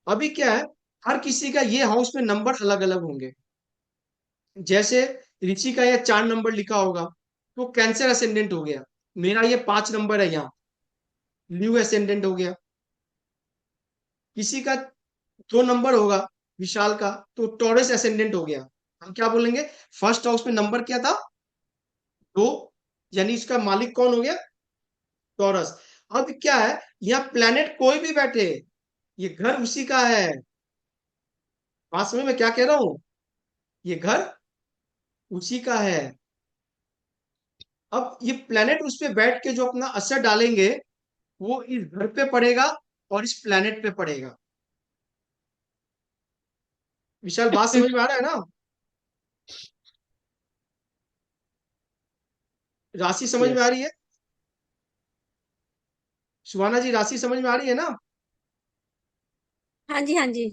अभी क्या है, हर किसी का ये हाउस में नंबर अलग अलग होंगे। जैसे ऋषि का ये 4 नंबर लिखा होगा, तो कैंसर असेंडेंट हो गया। मेरा ये 5 नंबर है यहाँ, ल्यू असेंडेंट हो गया। किसी का 2 नंबर होगा, विशाल का, तो टॉरस असेंडेंट हो गया। हम क्या बोलेंगे, फर्स्ट हाउस में नंबर क्या था, 2, यानी इसका मालिक कौन हो गया, टॉरस। अब क्या है, यहाँ प्लेनेट कोई भी बैठे, ये घर उसी का है। बात समझ में क्या कह रहा हूं, ये घर उसी का है। अब ये प्लेनेट उस पे बैठ के जो अपना असर डालेंगे, वो इस घर पे पड़ेगा और इस प्लेनेट पे पड़ेगा। विशाल बात समझ में आ रहा है ना? राशि समझ में आ यस। रही है? सुहाना जी, राशि समझ में आ रही है ना? हाँ जी, हाँ जी।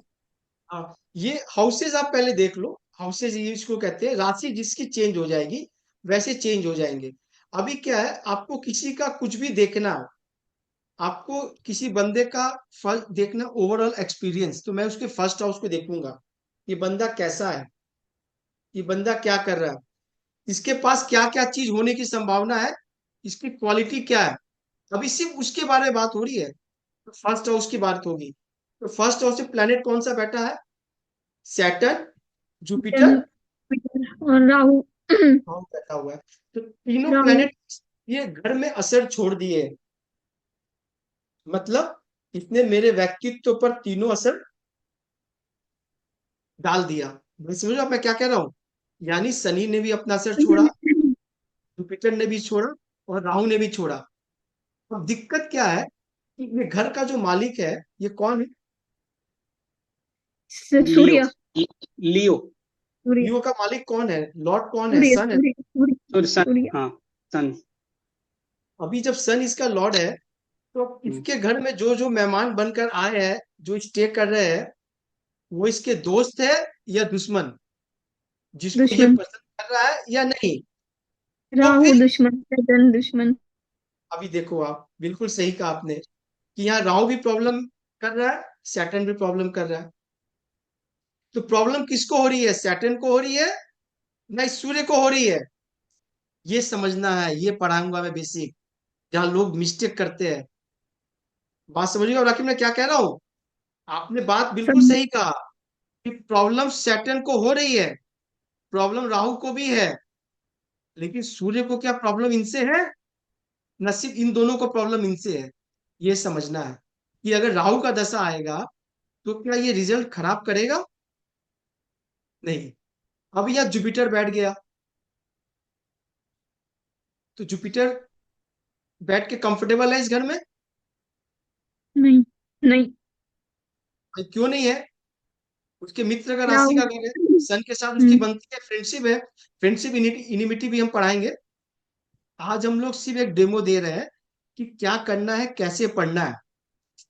हाँ, ये हाउसेज आप पहले देख लो। हाउसेज ये इसको कहते हैं, राशि जिसकी चेंज हो जाएगी वैसे चेंज हो जाएंगे। अभी क्या है, आपको किसी का कुछ भी देखना है, आपको किसी बंदे का फर्स्ट देखना, ओवरऑल एक्सपीरियंस, तो मैं उसके फर्स्ट हाउस को देखूंगा। ये बंदा कैसा है, ये बंदा क्या कर रहा है, इसके पास क्या क्या चीज होने की संभावना है, इसकी क्वालिटी क्या है। अभी सिर्फ उसके बारे में बात हो रही है, तो फर्स्ट हाउस की बात होगी। तो फर्स्ट हाउस से प्लेनेट कौन सा बैठा है, सैटर्न, जुपिटर और राहु। हाँ बैठा हुआ है। तो तीनों राहु। प्लेनेट ये घर में असर छोड़ दिए। मतलब इसने मेरे व्यक्तित्व पर तीनों असर डाल दिया। मैं समझ रहे हो मैं क्या कह रहा हूँ? यानी शनि ने भी अपना असर छोड़ा, जुपिटर ने भी छोड़ा, और राहु ने भी छोड़ा। अब दिक्कत क्या है कि ये घर का जो मालिक है, ये कौन है? लियो। सूर्य। लियो। सूर्य। लियो का मालिक कौन है, लॉर्ड कौन है, सूर्य। सन है। सूर्य। सूर्य। और सन। सूर्य। हाँ। सन। अभी जब सन इसका लॉर्ड है, तो हम्म, इसके घर में जो जो मेहमान बनकर आए हैं, जो स्टे कर रहे हैं, वो इसके दोस्त है या दुश्मन, जिसको ये दुश्मन। पसंद कर रहा है या नहीं। तो राहु फिर दुश्मन, सैटर्न दुश्मन। अभी देखो, आप बिल्कुल सही कहा आपने कि यहाँ राहु भी प्रॉब्लम कर रहा है, सैटर्न भी प्रॉब्लम कर रहा है। तो प्रॉब्लम किसको हो रही है, सैटर्न को हो रही है ना इस सूर्य को हो रही है? ये समझना है, ये पढ़ाऊंगा मैं बेसिक, जहाँ लोग मिस्टेक करते हैं। बात समझिए, और राकिब मैं क्या कह रहा हूँ, आपने बात बिल्कुल सब। सही कहा कि प्रॉब्लम सैटर्न को हो रही है, प्रॉब्लम राहु को भी है, लेकिन सूर्य को क्या प्रॉब्लम इनसे है? न सिर्फ इन दोनों को प्रॉब्लम इनसे है। ये समझना है कि अगर राहु का दशा आएगा, तो क्या ये रिजल्ट खराब करेगा? नहीं। अब यहाँ जुपिटर बैठ गया, तो जुपिटर बैठ के कंफर्टेबल है इस घर में? नहीं। नहीं। भाई क्यों नहीं है? उसके मित्र का राशि राहु। का घर है, सन के साथ उसकी हम्म। बनती है फ्रेंडशिप है। फ्रेंडशिप इनिमिटी भी हम पढ़ाएंगे। आज हम लोग सिर्फ एक डेमो दे रहे हैं कि क्या करना है, कैसे पढ़ना है,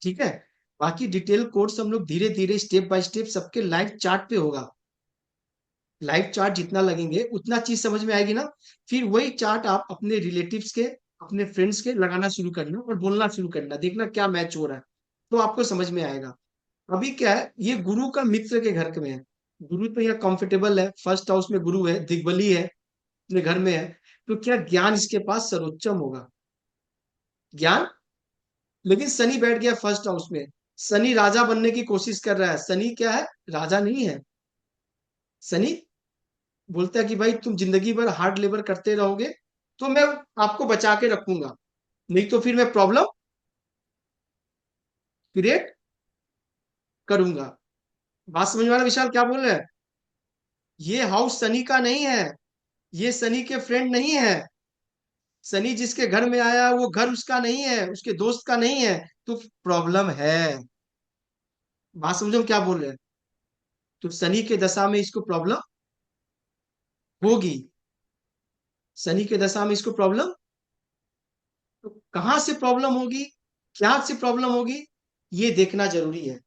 ठीक है? बाकी डिटेल कोर्स हम लोग धीरे धीरे स्टेप बाय स्टेप सबके लाइव चार्ट पे होगा। लाइव चार्ट जितना लगेंगे उतना चीज समझ में आएगी ना। फिर वही चार्ट आप अपने रिलेटिव्स के, अपने फ्रेंड्स के लगाना शुरू करना और बोलना शुरू करना, देखना क्या मैच हो रहा है, तो आपको समझ में आएगा। अभी क्या है, ये गुरु का मित्र के घर में है। गुरु तो यहाँ कंफर्टेबल है, फर्स्ट हाउस में गुरु है, दिग्बली है, अपने घर में है, तो क्या ज्ञान इसके पास सर्वोच्चम होगा? ज्ञान। लेकिन शनि बैठ गया फर्स्ट हाउस में, शनि राजा बनने की कोशिश कर रहा है। शनि क्या है? राजा नहीं है। शनि बोलता है कि भाई तुम जिंदगी भर हार्ड लेबर करते रहोगे तो मैं आपको बचा के रखूंगा, नहीं तो फिर मैं प्रॉब्लम क्रिएट करूंगा। बात समझ में आ रहा है विशाल क्या बोल रहे हैं? ये हाउस शनि का नहीं है, ये शनि के फ्रेंड नहीं है। शनि जिसके घर में आया वो घर उसका नहीं है, उसके दोस्त का नहीं है, तो प्रॉब्लम है। बात समझो हम क्या बोल रहे हैं? तो शनि के दशा में इसको प्रॉब्लम होगी, शनि के दशा में इसको प्रॉब्लम, तो कहां से प्रॉब्लम होगी, क्या से प्रॉब्लम होगी, ये देखना जरूरी है।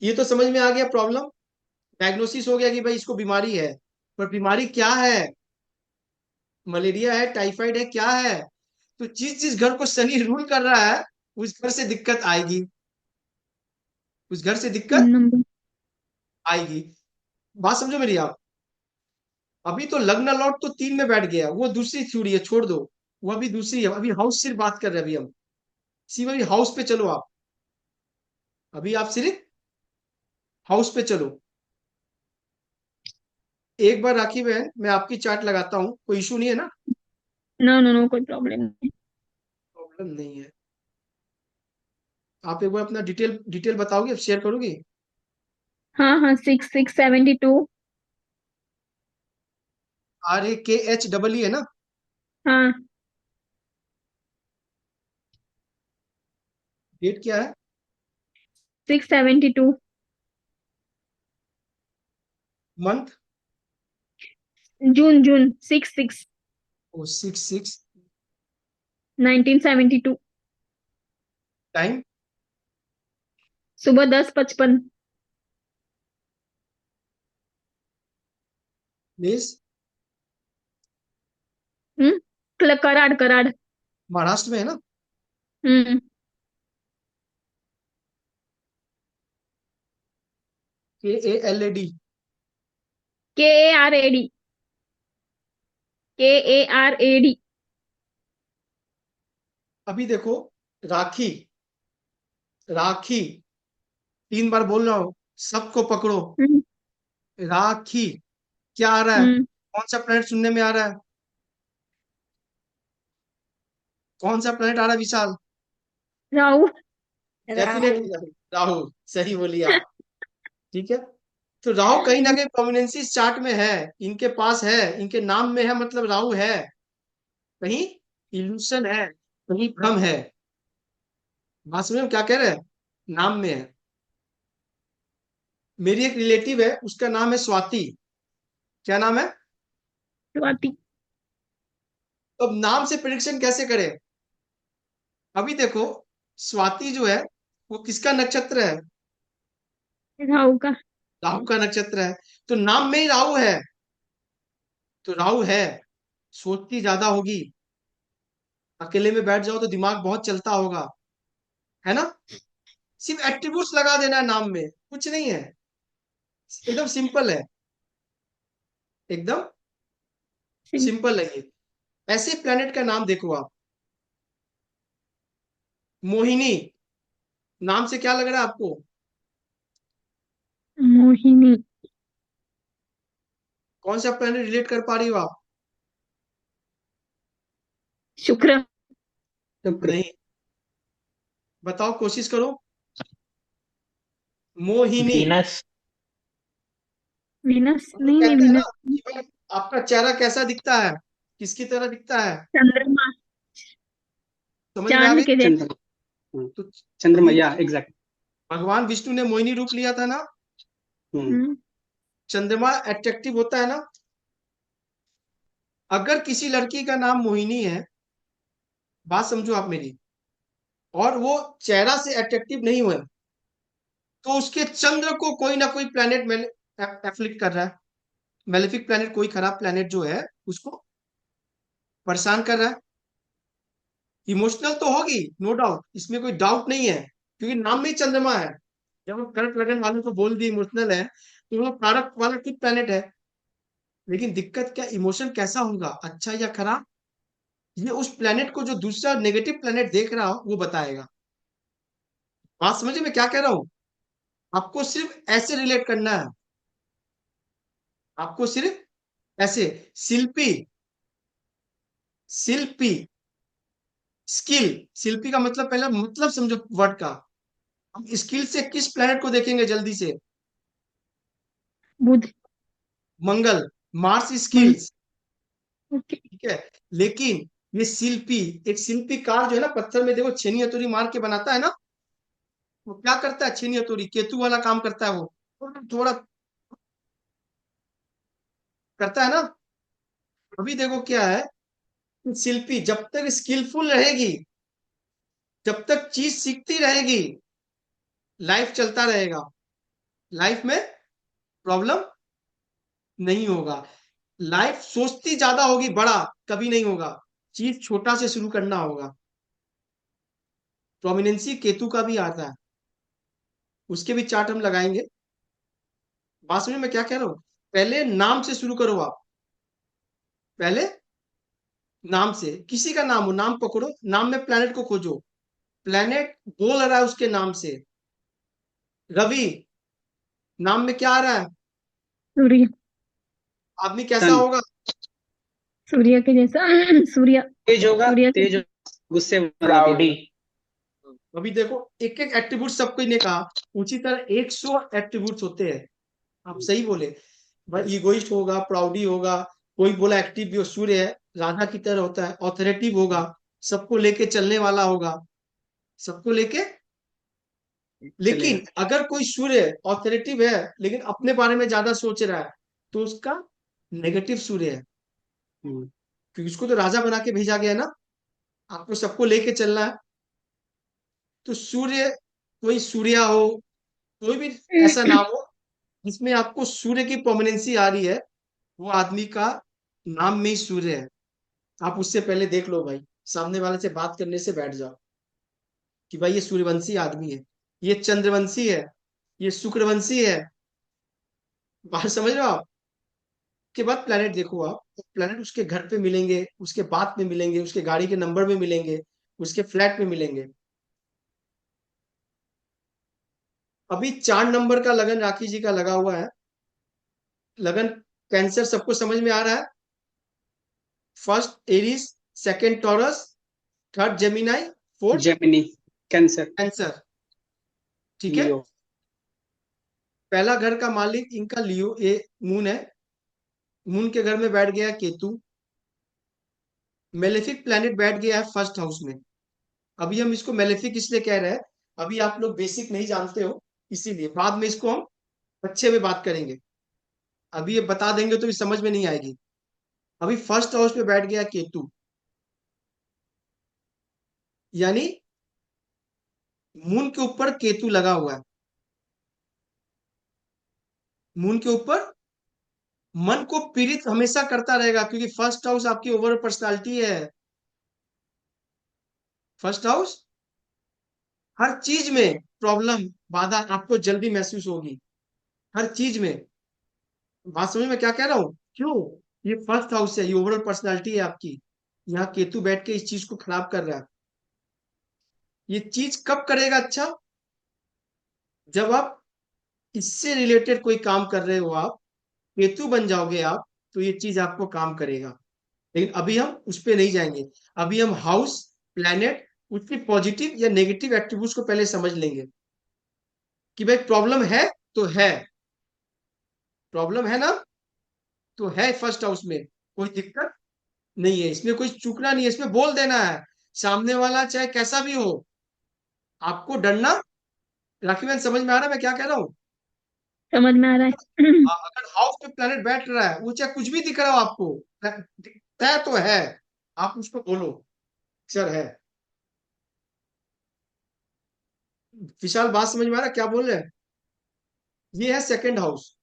ये तो समझ में आ गया प्रॉब्लम, डायग्नोसिस हो गया कि भाई इसको बीमारी है, पर बीमारी क्या है? मलेरिया है, टाइफाइड है, क्या है? तो जिस जिस घर को शनि रूल कर रहा है उस घर से दिक्कत आएगी, उस घर से दिक्कत नंबर। आएगी। बात समझो मेरी आप। अभी तो लग्न लॉर्ड तो 3 में बैठ गया, वो दूसरी थ्योरी है, छोड़ दो। वो अभी दूसरी है, अभी हाउस सिर्फ बात कर रहे हैं अभी हम, सिर्फ अभी हाउस पे चलो आप, अभी आप सिर्फ हाउस पे चलो। एक बार राखी बहन मैं आपकी चार्ट लगाता हूँ, कोई इशू नहीं है ना? नो नो नो, कोई प्रॉब्लम नहीं। प्रॉब्लम नहीं है। आप एक बार अपना डिटेल डिटेल बताओगे, शेयर करोगे? हाँ हाँ, 6672। RAKHEE है ना? हाँ, डेट क्या है? 672। मंथ? जून जून, 6/6 ओ 6/6। 1972। टाइम? सुबह 10:55। प्लेस? कराड़ कराड़। महाराष्ट्र में है ना? हम्म। KALAD? KARAD। KARAD। अभी देखो, राखी, राखी 3 बार बोल रहा हूँ, सबको पकड़ो। हम्म राखी, क्या आ रहा है? हम्म। कौन सा प्लेनेट सुनने में आ रहा है? कौन सा प्लेनेट आ रहा है विशाल? राहु। राहु। डेफिनेटली राहु, सही बोलिए आप। ठीक है, तो राहु कहीं ना कहीं प्रोमिनेंसी इस चार्ट में है, इनके पास है, इनके नाम में है, मतलब राहु है। कहीं इल्यूशन है, कहीं भ्रम है। बात समझ में क्या कह रहे हैं? नाम में है। मेरी एक रिलेटिव है, उसका नाम है स्वाति। क्या नाम है? स्वाति। तो अब नाम से प्रिडिक्शन कैसे करें? अभी देखो, स्वाति जो है वो किसका नक्षत्र है? राहु का। राहु का नक्षत्र है, तो नाम में ही राहु है, तो राहु है, सोचती ज्यादा होगी, अकेले में बैठ जाओ तो दिमाग बहुत चलता होगा, है ना? सिर्फ एट्रीब्यूट्स लगा देना है नाम में, कुछ नहीं है, एकदम सिंपल है, एकदम सिंपल है ये। ऐसे प्लेनेट का नाम देखो आप, मोहिनी, नाम से क्या लग रहा है आपको? मोहिनी। कौन सा प्लेनेट रिलेट कर पा रही हो आप? शुक्र। शुक्र। नहीं, बताओ, कोशिश करो। मोहिनी। वीनस। वीनस। हम लोग नहीं नहीं, कहते हैं ना वीनस। कि भाई आपका चेहरा कैसा दिखता है, किसकी तरह दिखता है? चंद्रमा। समझ में आ चांद गई? के जैसे। चंद्रमा। हम्म, तो चंद्रमा अभी या एग्जैक्ट। भगवान विष्णु ने मोहिनी रूप लिया था ना, हम्म। हम्म चंद्रमा अट्रैक्टिव होता है ना। अगर किसी लड़की का नाम मोहिनी है, बात समझो आप मेरी, और वो चेहरा से अट्रैक्टिव नहीं हुए, तो उसके चंद्र को कोई ना कोई प्लेनेट एफ्लिक्ट कर रहा है, मेलेफिक प्लेनेट, कोई खराब प्लेनेट जो है उसको परेशान कर रहा है। इमोशनल तो होगी, नो डाउट, इसमें कोई डाउट नहीं है, क्योंकि नाम में ही चंद्रमा है। जब हम करंट लगन वालों को बोल दिए इमोशनल है, तो वो कारक वाला खुद प्लेनेट है, लेकिन दिक्कत क्या, इमोशन कैसा होगा, अच्छा या खराब, ये उस प्लेनेट को जो दूसरा नेगेटिव प्लेनेट देख रहा हो वो बताएगा। बात समझे मैं क्या कह रहा हूं? आपको सिर्फ ऐसे रिलेट करना है, आपको सिर्फ ऐसे। शिल्पी, शिल्पी, स्किल, शिल्पी का मतलब पहले मतलब समझो वर्ड का। हम स्किल से किस प्लेनेट को देखेंगे जल्दी से? बुध। मंगल, मार्स मंग स्किल्स, ओके। ठीक है। लेकिन ये शिल्पी, एक शिल्पीकार जो है ना, पत्थर में देखो छेनी हथौड़ी मार के बनाता है ना, वो क्या करता है, छेनी हथौड़ी केतु वाला काम करता है वो, थोड़ा थोड़ा करता है ना। अभी देखो क्या है, शिल्पी जब तक स्किलफुल रहेगी, जब तक चीज सीखती रहेगी, लाइफ चलता रहेगा, लाइफ में प्रॉब्लम नहीं होगा। लाइफ सोचती ज्यादा होगी, बड़ा कभी नहीं होगा, चीज छोटा से शुरू करना होगा। प्रोमिनेंसी केतु का भी आता है, उसके भी चार्ट हम लगाएंगे। बात समझ में मैं क्या कह रहा हूं? पहले नाम से शुरू करो आप, पहले नाम से, किसी का नाम हो, नाम पकड़ो, नाम में प्लेनेट को खोजो, प्लेनेट बोल रहा है उसके नाम से। रवि, नाम में क्या आ रहा है? सूर्य। आदमी कैसा सन। होगा? सूर्य के जैसा। सूर्य। तेज होगा, सूर्य के। तेज गुस्से वाला भी क्लाउडी। होगा। अभी देखो, एक एक एट्रीब्यूट सबको ने कहा, उसी तरह 100 एट्रीब्यूट्स होते हैं। आप सही बोले भाई, इगोइस्ट होगा, प्राउडी होगा, कोई बोला एक्टिव भी हो, सूर्य है, राधा की तरह होता है, ऑथोरेटिव होगा, सबको लेके चलने वाला होगा, सबको लेके। चलेगा। लेकिन अगर कोई सूर्य ऑथोरेटिव है लेकिन अपने बारे में ज्यादा सोच रहा है, तो उसका नेगेटिव सूर्य है, हम्म, क्योंकि उसको तो राजा बना के भेजा गया ना, आपको सबको लेके चलना है। तो सूर्य, कोई सूर्या हो, कोई भी ऐसा नाम हो जिसमें आपको सूर्य की प्रोमिनेंसी आ रही है, वो आदमी का नाम में ही सूर्य है। आप उससे पहले देख लो भाई, सामने वाले से बात करने से बैठ जाओ कि भाई ये सूर्यवंशी आदमी है, ये चंद्रवंशी है, ये शुक्रवंशी है। बात समझ रहे हो आप? के बाद प्लेनेट देखो आप, तो प्लेनेट उसके घर पे मिलेंगे, उसके बात में मिलेंगे, उसके गाड़ी के नंबर में मिलेंगे, उसके फ्लैट में मिलेंगे। अभी 4 नंबर का लगन राखी जी का लगा हुआ है, लगन कैंसर, सबको समझ में आ रहा है? First Aries, second taurus, third Gemini, fourth Gemini, cancer, cancer, ठीक है। लियो। पहला घर का मालिक इनका लियो, ये मून है, मून के घर में बैठ गया है केतु, मेलेफिक प्लैनेट बैठ गया है फर्स्ट हाउस में। अभी हम इसको मेलेफिक इसलिए कह रहे हैं, अभी आप लोग बेसिक नहीं जानते हो, इसीलिए बाद में इसको हम अच्छे में बात करेंगे। अभी ये बता देंगे तो भी समझ में नहीं आएगी। अभी फर्स्ट हाउस पे बैठ गया केतु, यानी मून के ऊपर केतु लगा हुआ है, मून के ऊपर मन को पीड़ित हमेशा करता रहेगा, क्योंकि फर्स्ट हाउस आपकी ओवरऑल पर्सनालिटी है। फर्स्ट हाउस हर चीज में प्रॉब्लम, बाधा आपको जल्दी महसूस होगी, हर चीज में। बात समझ में क्या कह रहा हूं? क्यों? ये फर्स्ट हाउस है, ये ओवरऑल पर्सनालिटी है आपकी, यहाँ केतु बैठ के इस चीज को खराब कर रहा है। ये चीज कब करेगा अच्छा? जब आप इससे रिलेटेड कोई काम कर रहे हो, आप केतु बन जाओगे आप, तो ये चीज आपको काम करेगा। लेकिन अभी हम उस पर नहीं जाएंगे, अभी हम हाउस, प्लैनेट, उसकी पॉजिटिव या नेगेटिव एट्रीब्यूट्स को पहले समझ लेंगे कि भाई प्रॉब्लम है तो है, प्रॉब्लम है ना, तो है फर्स्ट हाउस में, कोई दिक्कत नहीं है, इसमें कोई चूकना नहीं है, इसमें बोल देना है, सामने वाला चाहे कैसा भी हो, आपको डरना। राखी बहन समझ में आ रहा है मैं क्या कह रहा हूँ? समझ में आ रहा है। अगर हाउस पे प्लेनेट बैठ रहा है, वो चाहे कुछ भी दिख रहा हो आपको, दिखता है तो है, आप उसको बोलो सर है। विशाल बात समझ में आ रहा है क्या बोल रहे हैं? ये है सेकंड हाउस,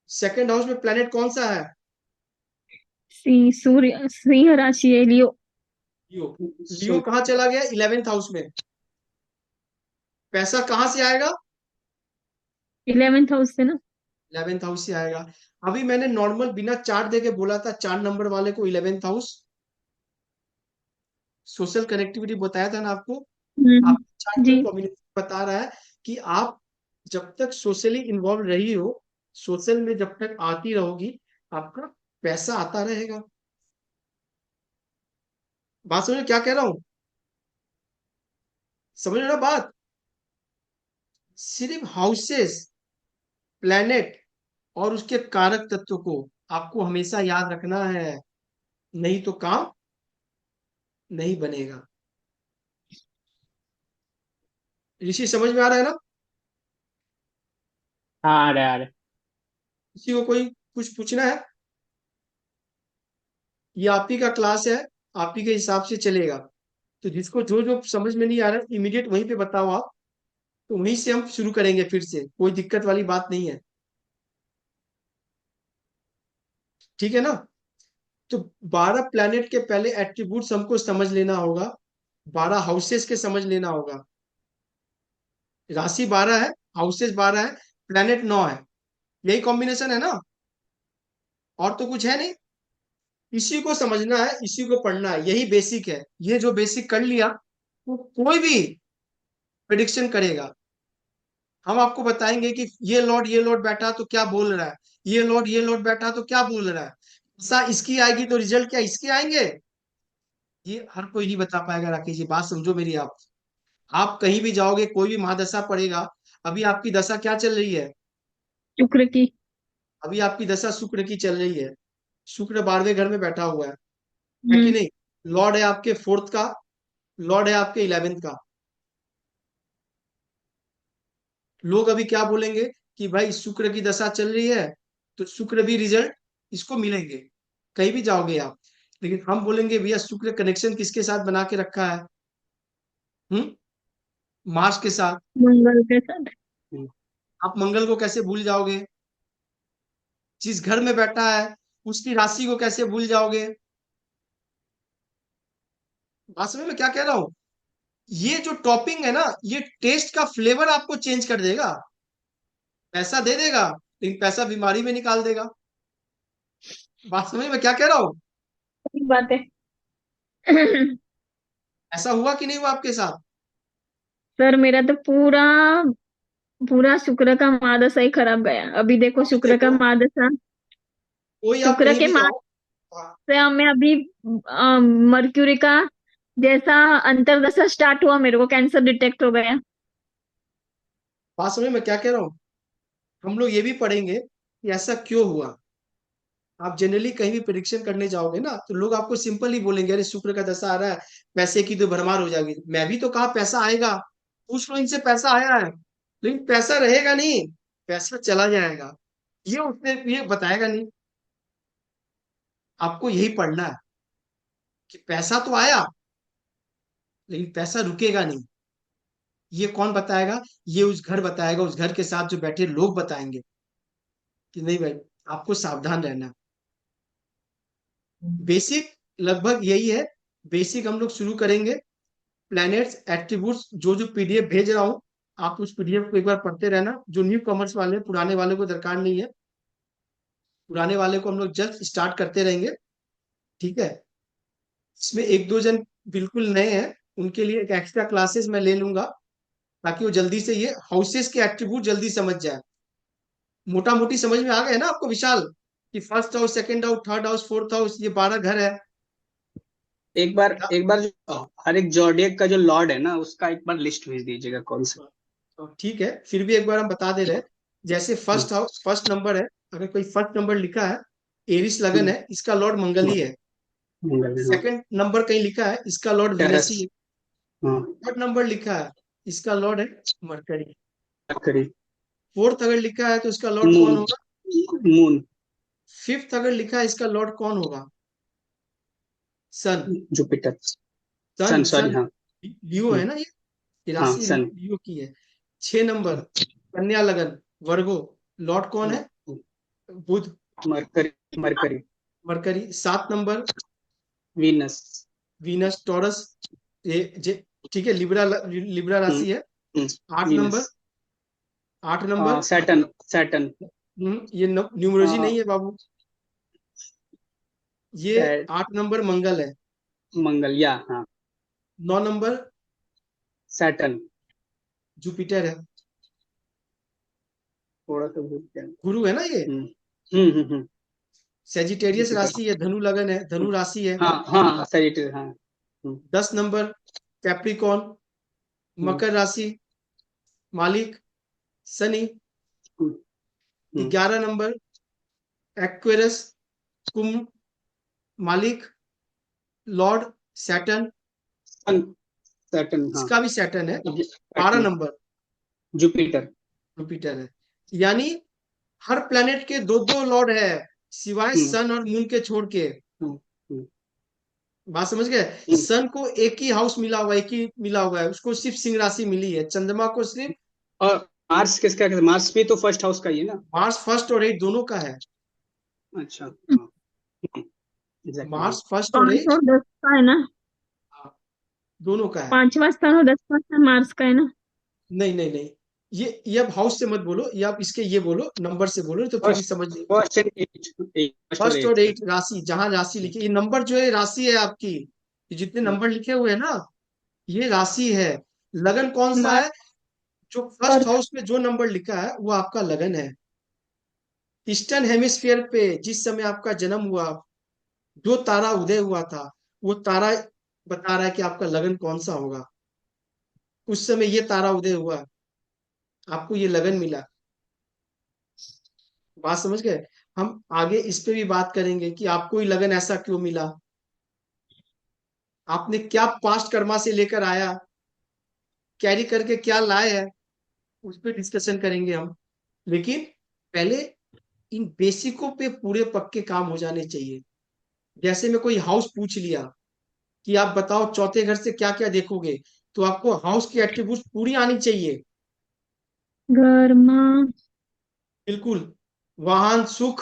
सेकंड हाउस में प्लेनेट कौन सा है? सूर्य सिंह राशि है, लियो। लियो। लियो कहाँ चला गया? 11th हाउस में। पैसा कहाँ से आएगा? 11th हाउस से ना। 11th हाउस से आएगा। अभी मैंने नॉर्मल बिना चार्ट देके बोला था 4 नंबर वाले को 11th हाउस सोशल कनेक्टिविटी बताया था ना आपको। आप चार्ट जी। में कम्युनिटी बता रहा है कि आप जब तक सोशली इन्वॉल्व रही हो, सोशल में जब तक आती रहोगी, आपका पैसा आता रहेगा। बात समझ क्या कह रहा हूं? समझ रहे हो ना बात? सिर्फ हाउसेस, प्लैनेट और उसके कारक तत्व को आपको हमेशा याद रखना है, नहीं तो काम नहीं बनेगा। ऋषि समझ में आ रहा है ना? हाँ आ रहा है, आ रहा है। किसी को कोई कुछ पूछना है? ये आप ही का क्लास है, आप ही के हिसाब से चलेगा। तो जिसको जो जो समझ में नहीं आ रहा है इमीडिएट वहीं पे बताओ आप, तो वहीं से हम शुरू करेंगे फिर से, कोई दिक्कत वाली बात नहीं है। ठीक है ना? तो 12 प्लैनेट के पहले एट्रीब्यूट्स हमको समझ लेना होगा, 12 हाउसेस के समझ लेना होगा। राशि 12 है, हाउसेस 12 है, प्लैनेट 9 है। यही कॉम्बिनेशन है ना? और तो कुछ है नहीं। इसी को समझना है, इसी को पढ़ना है, यही बेसिक है। ये जो बेसिक कर लिया तो कोई भी प्रिडिक्शन करेगा। हम आपको बताएंगे कि ये लॉर्ड बैठा तो क्या बोल रहा है, ये लॉर्ड बैठा तो क्या बोल रहा है, ऐसा इसकी आएगी तो रिजल्ट क्या इसके आएंगे। ये हर कोई नहीं बता पाएगा राकेश जी, बात समझो मेरी। आप कहीं भी जाओगे, कोई भी महादशा पड़ेगा। अभी आपकी दशा क्या चल रही है? शुक्र की। अभी आपकी दशा शुक्र की चल रही है। शुक्र 12वें घर में बैठा हुआ है कि हम्म। नहीं? लॉर्ड है आपके 4th का, लॉर्ड है आपके 11th का। लोग अभी क्या बोलेंगे कि भाई शुक्र की दशा चल रही है, तो शुक्र भी रिजल्ट इसको मिलेंगे, कहीं भी जाओगे आप। लेकिन हम बोलेंगे भैया शुक्र कनेक्शन किसके साथ बना के रखा है? हम्म मार्स के साथ। मंगल के साथ। आप मंगल को कैसे भूल जाओगे? जिस घर में बैठा है उसकी राशि को कैसे भूल जाओगे? बात समझ में क्या कह रहा हूं? ये जो टॉपिंग है ना, ये टेस्ट का फ्लेवर आपको चेंज कर देगा। पैसा दे देगा, लेकिन पैसा बीमारी में निकाल देगा। बात समझ में क्या कह रहा हूं? सही बात है। ऐसा हुआ कि नहीं हुआ आपके साथ? सर मेरा तो पूरा पूरा शुक्र का महादशा ही खराब गया। अभी देखो अभी शुक्र का देखो, महादशा। कोई आप शुक्र कहीं के भी जाओ। हाँ, महादशा में अभी मर्क्यूरी का जैसा अंतरदशा स्टार्ट हुआ, मेरे को कैंसर डिटेक्ट हो गया। बात समझ में क्या कह रहा हूँ? हम लोग ये भी पढ़ेंगे कि ऐसा क्यों हुआ। आप जनरली कहीं भी प्रिडिक्शन करने जाओगे ना, तो लोग आपको सिंपल ही बोलेंगे अरे शुक्र का दशा आ रहा है, पैसे की तो भरमार हो जाएगी। मैं भी तो कहा पैसा आएगा, पूछ लो इनसे, पैसा आया है, लेकिन पैसा रहेगा नहीं, पैसा चला जाएगा। ये उसने ये बताएगा नहीं। आपको यही पढ़ना है कि पैसा तो आया, लेकिन पैसा रुकेगा नहीं। ये कौन बताएगा? ये उस घर बताएगा, उस घर के साथ जो बैठे लोग बताएंगे कि नहीं भाई, आपको सावधान रहना। बेसिक लगभग यही है। बेसिक हम लोग शुरू करेंगे। प्लैनेट्स, एट्रीब्यूट्स, जो जो पीडीएफ भेज रहा हूँ, आप उस पीडीएफ को एक बार पढ़ते रहना। जो न्यू कॉमर्स वाले, पुराने वाले को दरकार नहीं है, पुराने वाले को हम लोग जस्ट स्टार्ट करते रहेंगे। ठीक है? इसमें एक दो जन बिल्कुल नए हैं, उनके लिए एक एक्स्ट्रा क्लासेस मैं ले लूंगा, ताकि वो जल्दी से ये हाउसेस के एट्रीब्यूट जल्दी समझ जाए। मोटा मोटी समझ में आ गए ना आपको विशाल, कि first house, second house, third house, fourth house, ये 12 घर है। एक बार जो हर एक जॉडियक का जो लॉर्ड है ना, उसका एक बार लिस्ट भेज दीजिएगा कौन सा। तो ठीक है, फिर भी एक बार हम बता दे रहे हैं। जैसे हम्म, फर्स्ट हाउस, फर्स्ट नंबर है, अगर कोई फर्स्ट नंबर लिखा है, एरिस लगन हम्म, है, इसका लॉर्ड मंगल ही है। हाँ, सेकंड नंबर कहीं लिखा है, इसका लॉर्ड वीनस टेरस, ही है। हाँ, थर्ड नंबर लिखा है, इसका लॉर्ड है मरकरी। मरकरी, फोर्थ अगर लिखा है तो इसका लॉर्ड मून, कौन होगा? मून, फिफ्थ अगर लिखा है, इसका लॉर्ड कौन होगा? सन। जुपिटर, सन सन, सॉरी, सन हाँ, लियो है ना ये हाँ, राशि सन, लियो की है। 6 नंबर कन्या लगन, वर्गो, लॉर्ड कौन है? Budh. Mercury, Mercury, Mercury. 7 number Venus, Venus Taurus, ये ठीक है, लिब्रा, लिब्रा हम्म, राशि है। 8 number, Venus, 8 number Saturn, Saturn, ये न्यूमरोलॉजी नहीं हाँ, है बाबू। ये शायद 8 नंबर मंगल है। मंगल, या हाँ 9 नंबर सैटर्न। जुपिटर है। थोड़ा सा भूल गया। गुरु है ना ये। हम्म। Sagittarius Jupiter. राशि है, धनु लगन है, धनु राशि है। हाँ हाँ सैजिटेरियस, हाँ। 10 नंबर कैप्रिकॉन, हम्म मकर राशि, मालिक शनि। हम्म हम्म 11 नंबर एक्वेरस, कुंभ, मालिक लॉर्ड सैटर्न। सन, सैटर्न, हाँ। इसका भी सैटर्न है। बारह सैटर्न, नंबर जुपिटर। जुपिटर है। यानी हर प्लेनेट के दो दो लॉर्ड है, सिवाय हम्म सन और मून के छोड़ के। हम्म हम्म बात समझ गए। हम्म। सन को एक ही हाउस मिला हुआ है, एक ही मिला हुआ है, उसको सिर्फ सिंह राशि मिली है। चंद्रमा को सिर्फ और मार्स किसका, मार्स भी तो फर्स्ट हाउस का ही है ना? मार्स फर्स्ट और एट दोनों का है। अच्छा, हाँ। एग्जैक्टली, हाँ। मार्स फर्स्ट और 5 एट और 10 का है ना? दोनों का है। 5वां स्थान और 10वां स्थान मार्स का है ना? नहीं नहीं नहीं, ये अब हाउस से मत बोलो, ये आप इसके ये बोलो, नंबर से बोलो, तो फिर भी फर्स्ट समझ नहीं। फर्स्ट एंड एट, फर्स्ट और फर्स्ट और एट। एट राशि, जहां राशि लिखी, ये नंबर जो है राशि है आपकी। ये जितने नंबर लिखे हुए हैं ना, ये राशि है। लगन कौन सा मार्स है? जो फर्स्ट अर्थ। हाउस में जो नंबर लिखा है वो आपका लगन है। ईस्टर्न हेमिस्फीयर पे जिस समय आपका जन्म हुआ, जो तारा उदय हुआ था, वो तारा बता रहा है कि आपका लगन कौन सा होगा। उस समय ये तारा उदय हुआ, आपको ये लगन मिला। बात समझ गए। हम आगे इस पे भी बात करेंगे कि आपको ये लगन ऐसा क्यों मिला, आपने क्या पास्ट कर्मा से लेकर आया, कैरी करके क्या लाए है, उस पर डिस्कशन करेंगे हम। लेकिन पहले इन बेसिकों पे पूरे पक्के काम हो जाने चाहिए। जैसे मैं कोई हाउस पूछ लिया कि आप बताओ चौथे घर से क्या क्या देखोगे, तो आपको हाउस की एट्रीब्यूट पूरी आनी चाहिए। घर, माँ, बिल्कुल। वाहन, सुख।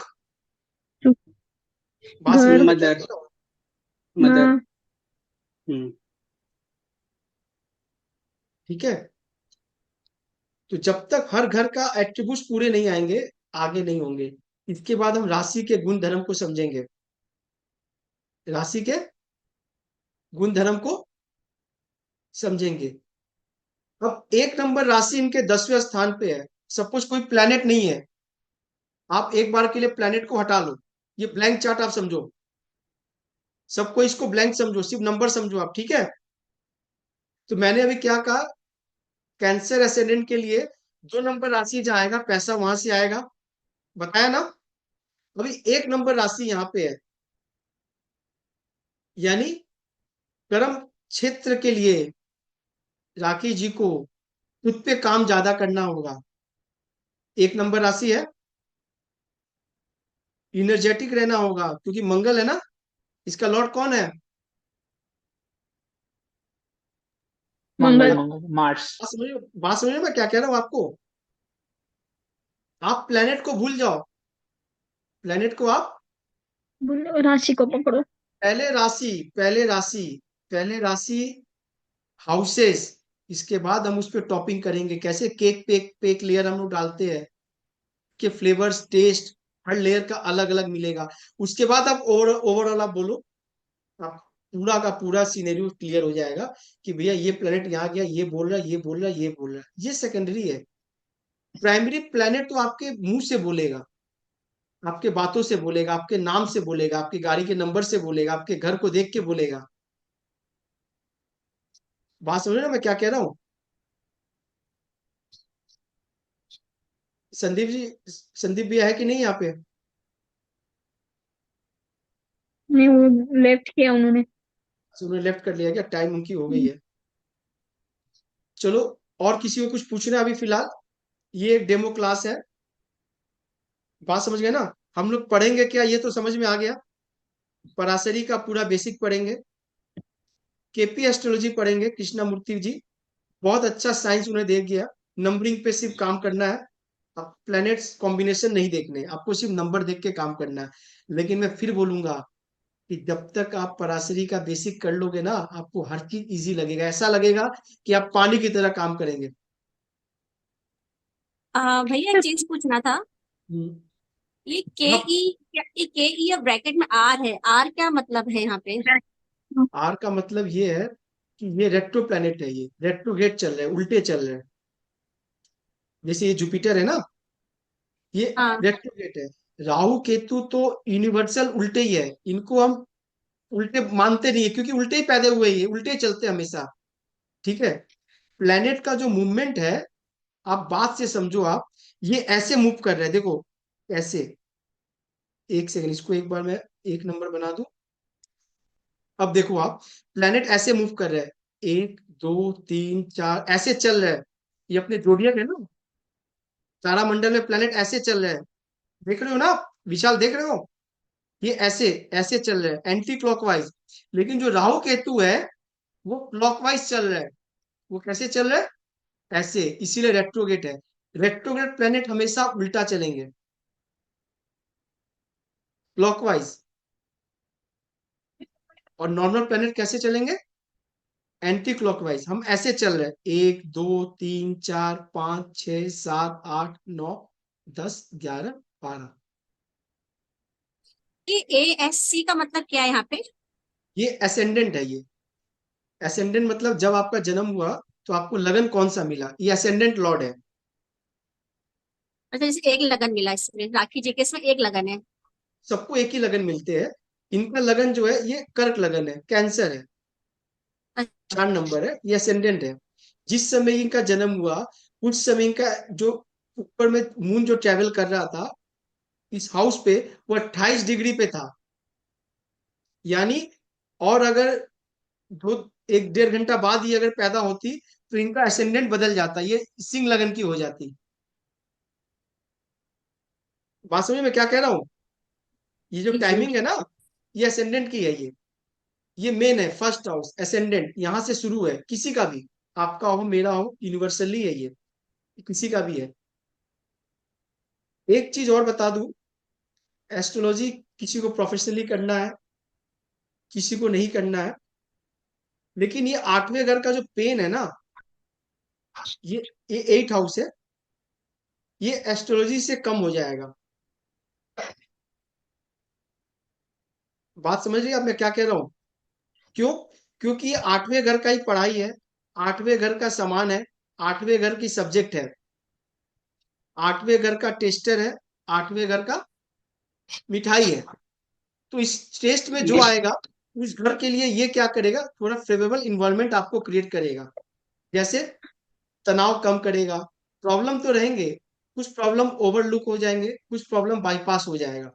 सुख। बात समझ घर, में क्या मदर, कह रहा हूं? मदर। माँ। हम्म ठीक है। तो जब तक हर घर का एट्रीब्यूट पूरे नहीं आएंगे, आगे नहीं होंगे। इसके बाद हम राशि के गुण धर्म को समझेंगे। राशि के गुण धर्म को समझेंगे। अब 1 नंबर राशि इनके 10वें स्थान पे है। सपोज कोई प्लेनेट नहीं है, आप एक बार के लिए प्लेनेट को हटा लो, ये ब्लैंक चार्ट आप समझो, सबको इसको ब्लैंक समझो, सिर्फ नंबर समझो आप, ठीक है। तो मैंने अभी क्या कहा, कैंसर एसेंडेंट के लिए 2 नंबर राशि जहाँ आएगा पैसा वहां से आएगा, बताया ना। अभी 1 नंबर राशि यहाँ पे है, यानी कर्म क्षेत्र के लिए राखी जी को खुद पे काम ज्यादा करना होगा। 1 नंबर राशि है, इनर्जेटिक रहना होगा, क्योंकि मंगल है ना, इसका लॉर्ड कौन है? मंगल, मंगल। मंगल, मार्स। बात समझ मैं क्या कह रहा हूँ आपको। आप प्लेनेट को भूल जाओ, प्लेनेट को आप बोलो, राशि को पकड़ो। पहले राशि, पहले राशि, पहले राशि, हाउसेस। इसके बाद हम उस पर टॉपिंग करेंगे, कैसे केक पे पे एक लेयर हम लोग डालते हैं, कि फ्लेवर्स टेस्ट हर लेयर का अलग अलग मिलेगा। उसके बाद आप ओवरऑल आप बोलो, आप पूरा का पूरा सिनेरियो क्लियर हो जाएगा कि भैया ये प्लेनेट यहाँ गया, ये बोल रहा है, ये बोल रहा है, ये बोल रहा है। ये सेकेंडरी है। प्राइमरी प्लेनेट तो आपके मुंह से बोलेगा, आपके बातों से बोलेगा, आपके नाम से बोलेगा, आपकी गाड़ी के नंबर से बोलेगा, आपके घर को देख के बोलेगा। बात समझ रहे हो मैं क्या कह रहा हूँ? संदीप जी, संदीप भैया है कि नहीं यहाँ पे? नहीं, वो लेफ्ट किया उन्होंने। उन्होंने लेफ्ट कर लिया क्या? टाइम उनकी हो गई है। चलो, और किसी को कुछ पूछना है अभी फिलहाल? ये एक डेमो क्लास है। बात समझ गए ना। हम लोग पढ़ेंगे क्या, ये तो समझ में आ गया। पराशरी का पूरा बेसिक पढ़ेंगे, केपी एस्ट्रोलॉजी पढ़ेंगे, कृष्णामूर्ति जी, बहुत अच्छा साइंस उन्हें दे गया। नंबरिंग पे सिर्फ काम करना है, अब प्लैनेट्स कॉम्बिनेशन नहीं देखने, आपको सिर्फ नंबर देख के काम करना है। लेकिन मैं फिर बोलूंगा कि जब तक आप पराशरी का बेसिक कर लोगे ना, आपको हर चीज इजी लगेगा, ऐसा लगेगा कि आप पानी की तरह काम करेंगे। भैया एक चीज पूछना था। हम्म, ये के हाँ, ई, ये के ई या ब्रैकेट में आर है, आर क्या मतलब है यहाँ पे? आर का मतलब ये है कि ये रेट्रो प्लैनेट है, ये रेट्रोग्रेड चल रहे हैं, उल्टे चल रहे हैं। जैसे ये जुपिटर है ना, ये हाँ। रेट्रोग्रेड है। राहु केतु तो यूनिवर्सल उल्टे ही है, इनको हम उल्टे मानते नहीं है, क्योंकि उल्टे ही पैदा हुए ही है, उल्टे ही चलते हैं हमेशा। ठीक है। प्लैनेट का जो मूवमेंट है, आप बात से समझो, आप ये ऐसे मूव कर रहे हैं, देखो ऐसे। एक सेकंड, इसको एक बार मैं एक नंबर बना दूं। अब देखो आप, प्लैनेट ऐसे मूव कर रहे हैं, एक दो तीन चार ऐसे चल रहे हैं। ये अपने जोडियक है ना, तारामंडल में प्लैनेट ऐसे चल रहे हैं। देख रहे हो ना आप, विशाल, देख रहे हो? ये ऐसे ऐसे चल रहे हैं, एंटी क्लॉकवाइज। लेकिन जो राहु केतु है, वो क्लॉकवाइज चल रहा है। वो कैसे चल रहा है? ऐसे, इसीलिए रेट्रोगेट है। रेट्रोग्रेड प्लैनेट हमेशा उल्टा चलेंगे, क्लॉकवाइज। और नॉर्मल प्लैनेट कैसे चलेंगे? Anti clockwise. हम ऐसे चल रहे हैं, एक दो तीन चार पाँच छह सात आठ नौ 10 11 12। ये ए एस सी का मतलब क्या है यहाँ पे? ये असेंडेंट है, ये असेंडेंट मतलब जब आपका जन्म हुआ तो आपको लगन कौन सा मिला, ये असेंडेंट लॉर्ड है। अच्छा, जैसे एक लगन मिला इसमें, राखी जी के इसमें एक लगन है। सबको एक ही लगन मिलते हैं। इनका लगन जो है ये कर्क लगन है, कैंसर है, अच्छा। 4 नंबर है, ये असेंडेंट है। जिस समय इनका जन्म हुआ, उस समय इनका जो ऊपर में मून जो ट्रेवल कर रहा था इस हाउस पे, वो 28 डिग्री पे था। यानी, और अगर दो 1 1.5 घंटा बाद ये अगर पैदा होती तो इनका असेंडेंट बदल जाता, ये सिंह लगन की हो जाती। बात समझ में क्या कह रहा हूँ? ये जो जी जी। टाइमिंग है ना, ये असेंडेंट की है। ये मेन है, फर्स्ट हाउस असेंडेंट, यहां से शुरू है, किसी का भी, आपका हो मेरा हो, यूनिवर्सली है ये, किसी का भी है। एक चीज और बता दूं, एस्ट्रोलॉजी किसी को प्रोफेशनली करना है, किसी को नहीं करना है। लेकिन ये 8वें घर का जो पेन है ना, ये ये 8 हाउस है, ये एस्ट्रोलॉजी से कम हो जाएगा। बात समझ रही हैं आप मैं क्या कह रहा हूँ? क्यों? क्योंकि ये 8वें घर का ही पढ़ाई है, 8वें घर का सामान है, 8वें घर की सब्जेक्ट है, 8वें घर का टेस्टर है, 8वें घर का मिठाई है। तो इस टेस्ट में जो आएगा, उस घर के लिए ये क्या करेगा, थोड़ा फेवरेबल इन्वायरमेंट आपको क्रिएट करेगा। जैसे तनाव कम करेगा। प्रॉब्लम तो रहेंगे, कुछ प्रॉब्लम ओवरलुक हो जाएंगे, कुछ प्रॉब्लम बाईपास हो जाएगा।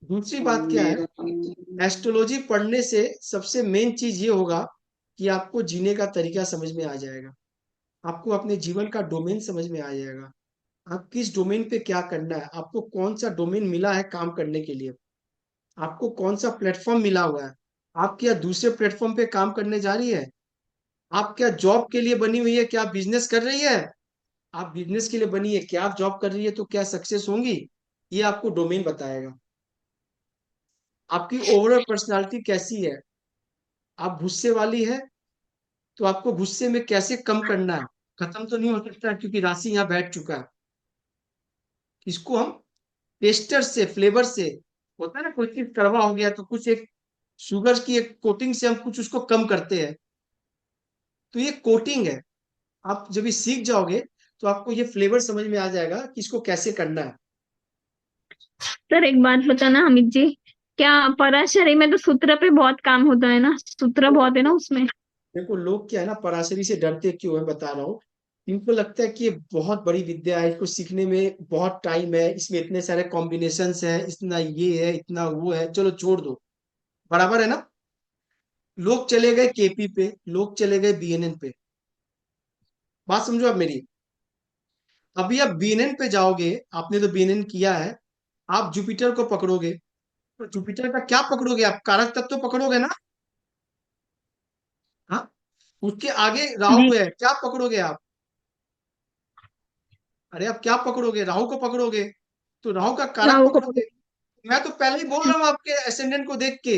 दूसरी बात क्या है, मेरा एस्ट्रोलॉजी पढ़ने से सबसे मेन चीज ये होगा कि आपको जीने का तरीका समझ में आ जाएगा, आपको अपने जीवन का डोमेन समझ में आ जाएगा। आप किस डोमेन पे क्या करना है, आपको कौन सा डोमेन मिला है काम करने के लिए, आपको कौन सा प्लेटफॉर्म मिला हुआ है। आप क्या दूसरे प्लेटफॉर्म पे काम करने जा रही है? आप क्या जॉब के लिए बनी हुई है, क्या बिजनेस कर रही है? आप बिजनेस के लिए बनी है, क्या आप जॉब कर रही है तो क्या सक्सेस होंगी? ये आपको डोमेन बताएगा। आपकी ओवरऑल पर्सनालिटी कैसी है? आप गुस्से वाली है, तो आपको गुस्से में कैसे कम करना है। खत्म तो नहीं हो सकता क्योंकि राशि यहाँ बैठ चुका है। इसको हम टेस्टर से, फ्लेवर से, होता है ना, कोई चीज कड़वा हो गया तो कुछ एक शुगर की एक कोटिंग से हम कुछ उसको कम करते हैं। तो ये कोटिंग है। आप जब ये सीख जाओगे तो आपको ये फ्लेवर समझ में आ जाएगा कि इसको कैसे करना है। सर एक बात बताना अमित जी, क्या पराशरी में तो सूत्र पे बहुत काम होता है ना, सूत्र बहुत है ना उसमें। देखो लोग क्या है ना, पराशरी से डरते क्यों है बता रहा हूँ। इनको लगता है कि ये बहुत बड़ी विद्या है, इसको सीखने में बहुत टाइम है, इसमें इतने सारे कॉम्बिनेशंस है, इतना ये है, इतना वो है, चलो छोड़ दो। बराबर है ना? लोग चले गए केपी पे, लोग चले गए बीएनएन पे। बात समझो आप मेरी। अभी आप बीएनएन पे जाओगे, आपने तो बीएनएन किया है, आप जुपिटर को पकड़ोगे, तो जुपिटर का क्या पकड़ोगे आप, कारक तत्व तो पकड़ोगे ना? हाँ। उसके आगे जी। राहु है, क्या पकड़ोगे आप? अरे आप क्या पकड़ोगे, राहु को पकड़ोगे, तो राहु का कारक राहु को पकड़ोगे। मैं तो पहले ही बोल रहा हूँ आपके असेंडेंट को देख के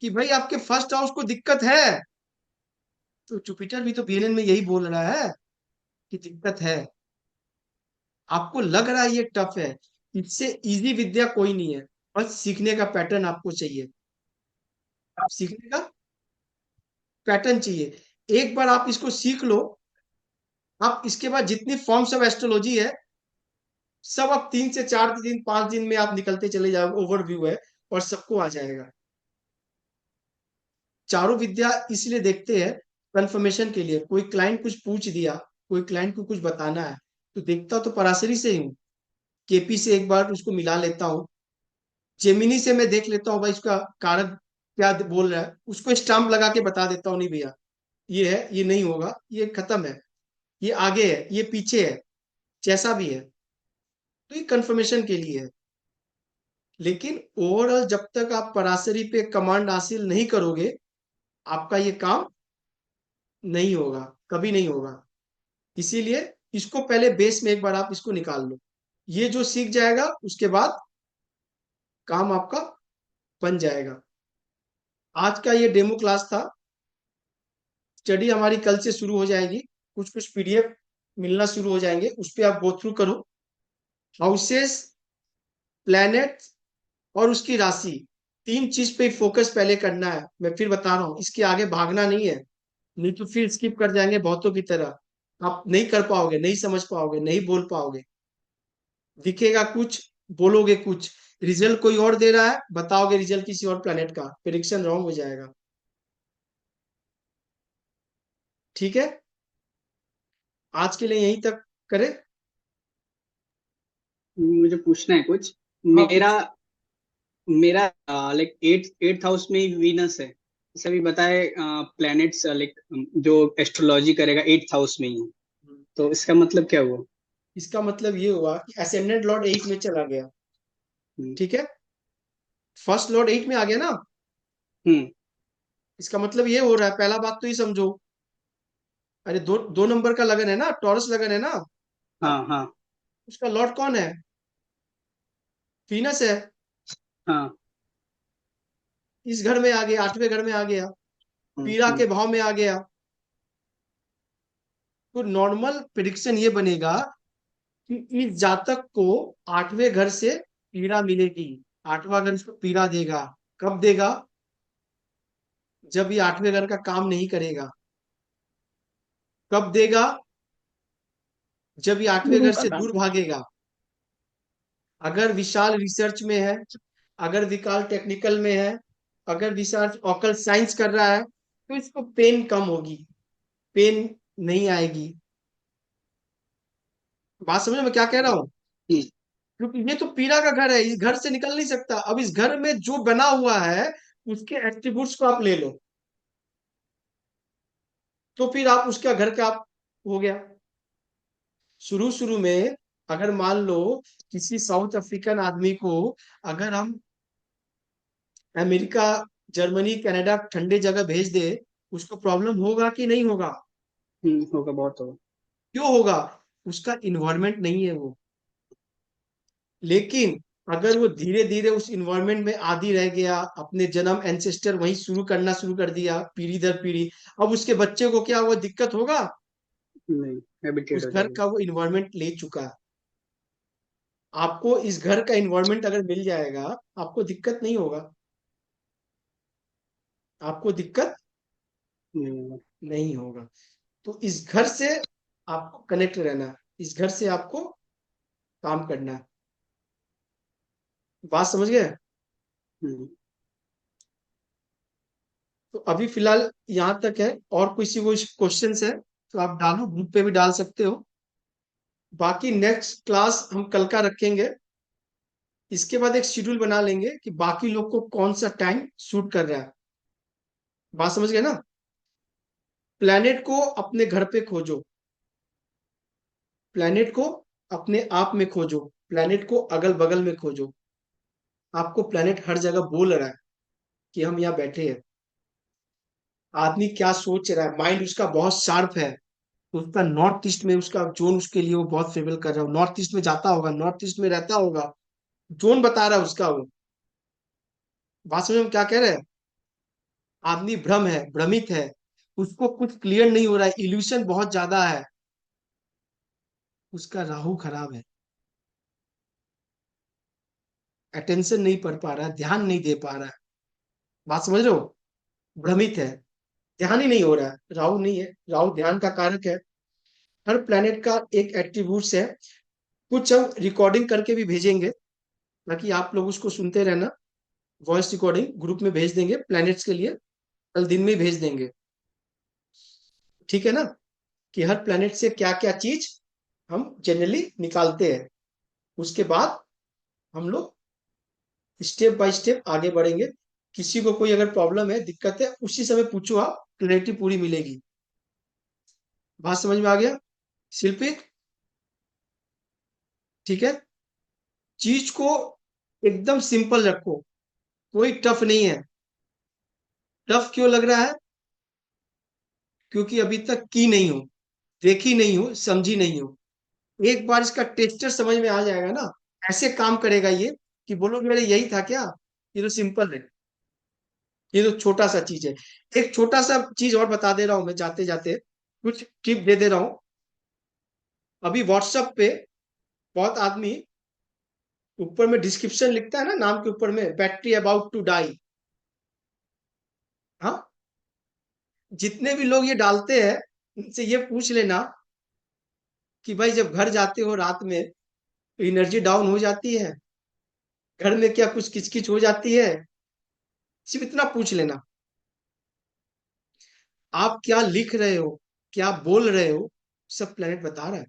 कि भाई आपके फर्स्ट हाउस को दिक्कत है। तो जुपिटर भी तो बीएनएन में यही बोल रहा है कि दिक्कत है। आपको लग रहा है ये टफ है, इससे इजी विद्या कोई नहीं है, बस सीखने का पैटर्न आपको चाहिए। आप सीखने का पैटर्न चाहिए, एक बार आप इसको सीख लो, आप इसके बाद जितनी फॉर्म्स ऑफ एस्ट्रोलॉजी है सब आप 3 से 4 दिन 5 दिन में आप निकलते चले जाओगे, ओवरव्यू है और सबको आ जाएगा। चारों विद्या इसलिए देखते हैं कंफर्मेशन के लिए, कोई क्लाइंट कुछ पूछ दिया, कोई क्लाइंट को कुछ बताना है, तो देखता तो पराशरी से ही हूँ, केपी से एक बार उसको मिला लेता हूँ, जेमिनी से मैं देख लेता हूँ भाई उसका कारक क्या बोल रहा है, उसको स्टाम्प लगा के बता देता हूँ, नहीं भैया ये है, ये नहीं होगा, ये खत्म है, ये आगे है, ये पीछे है, जैसा भी है। तो ये कंफर्मेशन के लिए है। लेकिन ओवरऑल जब तक आप पराशरी पे कमांड हासिल नहीं करोगे, आपका ये काम नहीं होगा, कभी नहीं होगा। इसीलिए इसको पहले बेस में एक बार आप इसको निकाल लो, ये जो सीख जाएगा उसके बाद काम आपका बन जाएगा। आज का ये डेमो क्लास था, स्टडी हमारी कल से शुरू हो जाएगी, कुछ कुछ पीडीएफ मिलना शुरू हो जाएंगे, उस पर आप गो थ्रू करो। हाउसेस, प्लैनेट और उसकी राशि, 3 चीज पे फोकस पहले करना है। मैं फिर बता रहा हूँ, इसके आगे भागना नहीं है, नहीं तो फिर स्किप कर जाएंगे बहुतों की तरह, आप नहीं कर पाओगे, नहीं समझ पाओगे, नहीं बोल पाओगे, दिखेगा कुछ, बोलोगे कुछ, रिजल्ट कोई और दे रहा है, बताओगे रिजल्ट किसी और प्लेनेट का, प्रेडिक्शन रॉन्ग हो जाएगा। ठीक है, आज के लिए यहीं तक करें। मुझे पूछना है कुछ। हाँ मेरा कुछ, मेरा लाइक एट्थ हाउस में वीनस है, जैसे अभी बताए प्लैनेट्स लाइक जो एस्ट्रोलॉजी करेगा एट्थ हाउस में ही है, तो इसका मतलब क्या हुआ? इसका मतलब ये हुआ कि असेंडेंट लॉर्ड 8 में चला गया। हम्म। ठीक है, फर्स्ट लॉर्ड 8 में आ गया ना, हम्म। इसका मतलब ये हो रहा है, पहला बात तो ये समझो, अरे दो दो नंबर का लगन है ना, टॉरस लगन है ना, हाँ हाँ उसका लॉर्ड कौन है? वीनस है। हाँ। इस घर में आ गया, 8वें घर में आ गया, हम्म। पीड़ा के भाव में आ गया। तो नॉर्मल प्रिडिक्शन ये बनेगा कि इस जातक को 8वें घर से पीड़ा मिलेगी, 8वां घर इसको पीड़ा देगा। कब देगा? जब ये 8वें घर का काम नहीं करेगा। कब देगा? जब ये 8वें गुरु घर का से काम। दूर भागेगा। अगर विशाल रिसर्च में है, अगर विशाल टेक्निकल में है, अगर विशाल ऑकल साइंस कर रहा है, तो इसको पेन कम होगी, पेन नहीं आएगी। बात समझ में मैं क्या कह रहा हूँ? हम्म। क्योंकि ये तो पीड़ा का घर है, इस घर से निकल नहीं सकता। अब इस घर में जो बना हुआ है उसके एट्रीब्यूट्स को आप ले लो, तो फिर आप उसका घर का आप हो गया। शुरू शुरू में अगर मान लो किसी साउथ अफ्रीकन आदमी को अगर हम अमेरिका, जर्मनी, कनाडा ठंडे जगह भेज दे, उसको प्रॉब्लम होगा कि नहीं होगा? होगा, बहुत होगा। क्यों होगा? उसका इन्वायरमेंट नहीं है वो। लेकिन अगर वो धीरे धीरे उस इन्वायरमेंट में आदी रह गया, अपने जन्म एंसेस्टर वहीं शुरू करना शुरू कर दिया पीढ़ी दर पीढ़ी, अब उसके बच्चे को क्या हुआ, दिक्कत होगा? नहीं, हैबिटेट उस हो घर जाएगा। का वो इन्वायरमेंट ले चुका है। आपको इस घर का इन्वायरमेंट अगर मिल जाएगा, आपको दिक्कत नहीं होगा, आपको दिक्कत नहीं होगा। नहीं होगा। तो इस घर से आपको कनेक्ट रहना है, इस घर से आपको काम करना है। बात समझ गए? हम्म। तो अभी फिलहाल यहाँ तक है, और किसी को क्वेश्चंस है तो आप डालो, ग्रुप पे भी डाल सकते हो। बाकी नेक्स्ट क्लास हम कल का रखेंगे, इसके बाद एक शेड्यूल बना लेंगे कि बाकी लोग को कौन सा टाइम सूट कर रहा है। बात समझ गए ना? प्लेनेट को अपने घर पे खोजो, प्लेनेट को अपने आप में खोजो, प्लेनेट को अगल बगल में खोजो। आपको प्लेनेट हर जगह बोल रहा है कि हम यहाँ बैठे हैं। आदमी क्या सोच रहा है, माइंड उसका बहुत शार्प है, उसका नॉर्थ ईस्ट में उसका जोन उसके लिए वो बहुत फेवर कर रहा है, नॉर्थ ईस्ट में जाता होगा, नॉर्थ ईस्ट में रहता होगा, जोन बता रहा है उसका वो। बात समझ में क्या कह रहे हैं? आदमी भ्रम है, भ्रमित है, उसको कुछ क्लियर नहीं हो रहा है, इल्यूशन बहुत ज्यादा है, उसका राहु खराब है। अटेंशन नहीं पढ़ पा रहा है, ध्यान नहीं दे पा रहा है। बात समझ रहे हो? भ्रमित है, ध्यान ही नहीं हो रहा है। राहु नहीं है, राहु ध्यान का कारक है। हर प्लेनेट का एक एट्रीब्यूट्स है। कुछ हम रिकॉर्डिंग करके भी भेजेंगे, ताकि आप लोग उसको सुनते रहना। वॉइस रिकॉर्डिंग ग्रुप में भेज देंगे प्लैनेट्स के लिए, कल दिन में भेज देंगे। ठीक है ना? कि हर प्लैनेट से क्या क्या चीज हम जनरली निकालते हैं। उसके बाद हम लोग स्टेप बाय स्टेप आगे बढ़ेंगे। किसी को कोई अगर प्रॉब्लम है, दिक्कत है, उसी समय पूछो, आप क्लैरिटी पूरी मिलेगी। बात समझ में आ गया शिल्पी? ठीक है। चीज को एकदम सिंपल रखो, कोई टफ नहीं है। टफ क्यों लग रहा है? क्योंकि अभी तक की नहीं हो, देखी नहीं हो, समझी नहीं हो। एक बार इसका टेक्सचर समझ में आ जाएगा ना, ऐसे काम करेगा ये कि बोलोगे मेरे यही था क्या, ये तो सिंपल है, ये तो छोटा सा चीज है। एक छोटा सा चीज और बता दे रहा हूं मैं, जाते जाते कुछ टिप दे दे रहा हूं। अभी व्हाट्सएप पे बहुत आदमी ऊपर में डिस्क्रिप्शन लिखता है ना, नाम के ऊपर में, बैटरी अबाउट टू डाई। हाँ, जितने भी लोग ये डालते हैं, उनसे ये पूछ लेना कि भाई जब घर जाते हो रात में तो एनर्जी डाउन हो जाती है, घर में क्या कुछ किचकिच हो जाती है? सिर्फ इतना पूछ लेना। आप क्या लिख रहे हो, क्या बोल रहे हो, सब प्लेनेट बता रहा है।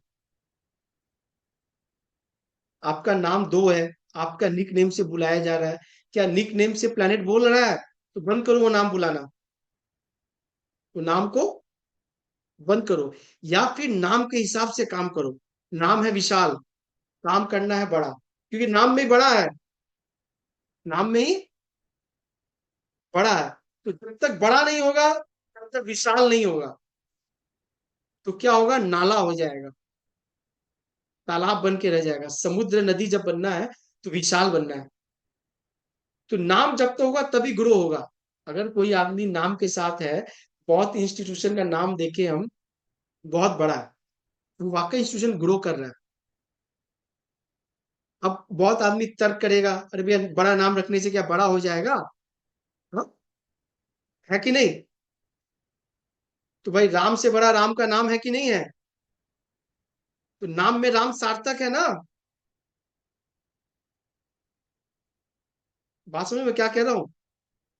आपका नाम दो है, आपका निक नेम से बुलाया जा रहा है, क्या निक नेम से प्लेनेट बोल रहा है? तो बंद करो वो नाम बुलाना, तो नाम को बंद करो, या फिर नाम के हिसाब से काम करो। नाम है विशाल, काम करना है बड़ा, क्योंकि नाम में ही बड़ा है, नाम में ही बड़ा है। तो जब तक बड़ा नहीं होगा, तब तक विशाल नहीं होगा। तो क्या होगा? नाला हो जाएगा, तालाब बन के रह जाएगा। समुद्र नदी जब बनना है तो विशाल बनना है। तो नाम जब तक होगा तभी ग्रो होगा। अगर कोई आदमी नाम के साथ है, बहुत इंस्टीट्यूशन का नाम देखे हम, बहुत बड़ा है, तो वाकई इंस्टीट्यूशन ग्रो कर रहा है। अब बहुत आदमी तर्क करेगा, अरे भैया बड़ा नाम रखने से क्या बड़ा हो जाएगा? हाँ? है कि नहीं? तो भाई राम से बड़ा राम का नाम है कि नहीं है? तो नाम में राम सार्थक है ना। बात समझ में क्या कह रहा हूं?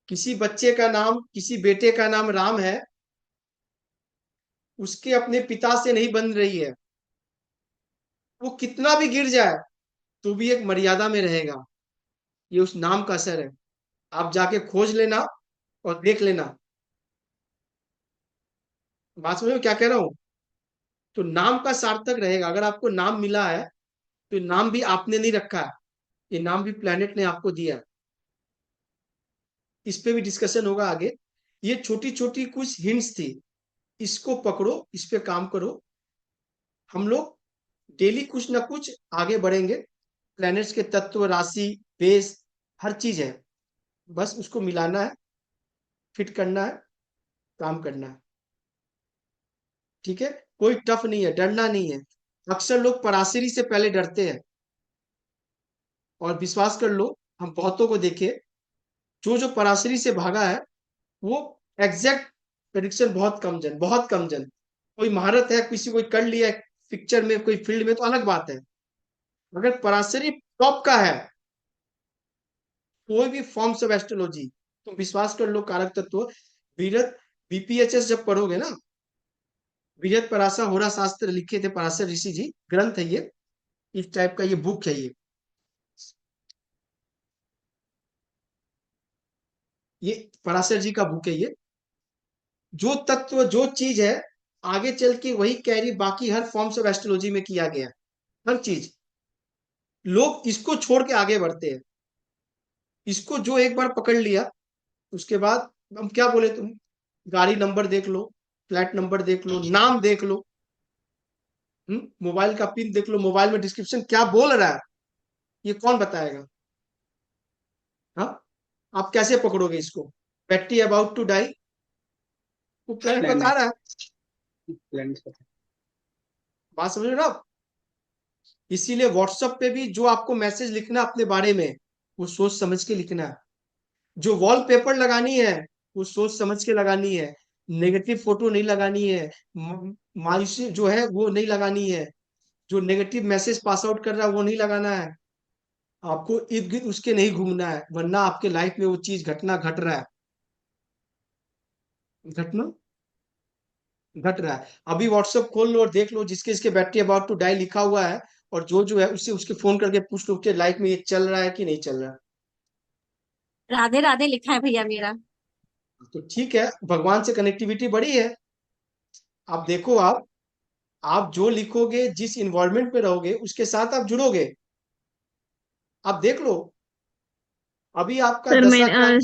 किसी बच्चे का नाम, किसी बेटे का नाम राम है, उसके अपने पिता से नहीं बन रही है। वो कितना भी गिर जाए तो भी एक मर्यादा में रहेगा। ये उस नाम का असर है। आप जाके खोज लेना और देख लेना। बात समझ में क्या कह रहा हूं? तो नाम का सार्थक रहेगा। अगर आपको नाम मिला है तो नाम भी आपने नहीं रखा है, ये नाम भी प्लेनेट ने आपको दिया है। इस पे भी डिस्कशन होगा आगे। ये छोटी छोटी कुछ हिंट्स थी, इसको पकड़ो, इस पे काम करो। हम लोग डेली कुछ ना कुछ आगे बढ़ेंगे। प्लैनेट्स के तत्व, राशि, बेस, हर चीज है। बस उसको मिलाना है, फिट करना है, काम करना है। ठीक है? कोई टफ नहीं है, डरना नहीं है। अक्सर लोग पराशरी से पहले डरते हैं, और विश्वास कर लो, हम बहुतों को देखे, जो जो पराशरी से भागा है, वो एग्जैक्ट प्रेडिक्शन, बहुत कम जन, बहुत कम जन। कोई महारत है, किसी कोई कर लिया पिक्चर में, कोई फील्ड में, तो अलग बात है। अगर पराशरी टॉप का है, कोई भी फॉर्म्स ऑफ एस्ट्रोलॉजी, तुम विश्वास कर लो, कारक तत्व, बीरत, बीपीएचएस जब पढ़ोगे ना, बीरत पराशर होरा शास्त्र लिखे थे पराशर ऋषि जी, ग्रंथ है ये, इस टाइप का ये बुक है ये पराशर जी का बुक है ये। जो तत्व, जो चीज है, आगे चल के वही कैरी बाकी हर फॉर्म्स ऑफ एस्ट्रोलॉजी में किया गया है। हर चीज, लोग इसको छोड़ के आगे बढ़ते हैं। इसको जो एक बार पकड़ लिया, उसके बाद हम क्या बोले, तुम गाड़ी नंबर देख लो, फ्लैट नंबर देख लो, नाम देख लो, मोबाइल का पिन देख लो, मोबाइल में डिस्क्रिप्शन क्या बोल रहा है, ये कौन बताएगा? हाँ, आप कैसे पकड़ोगे इसको? बैटरी अबाउट टू डाई, वो प्लेनेट बता प्लेनेट रहा है। प्लेनेट बात समझ रहे हो ना आप? इसीलिए व्हाट्सएप पे भी जो आपको मैसेज लिखना अपने बारे में, वो सोच समझ के लिखना है। जो वॉलपेपर लगानी है वो सोच समझ के लगानी है। नेगेटिव फोटो नहीं लगानी है। मायूसी जो है वो नहीं लगानी है। जो नेगेटिव मैसेज पास आउट कर रहा है वो नहीं लगाना है। आपको इर्द गिर्द उसके नहीं घूमना है, वरना आपके लाइफ में वो चीज घटना घट रहा है। घटना घट रहा है। अभी व्हाट्सएप खोल लो और देख लो, जिसके इसके बैटरी अबाउट टू डाई लिखा हुआ है, और जो जो है उससे उसके फोन करके पूछ लो कि लाइफ में ये चल रहा है कि नहीं चल रहा है। राधे राधे लिखा है भैया मेरा। तो ठीक है, भगवान से कनेक्टिविटी बड़ी है। आप देखो, आप जो लिखोगे, जिस इन्वायरमेंट में रहोगे उसके साथ आप जुड़ोगे। आप देख लो, अभी आपका सर दशा मैं क्या।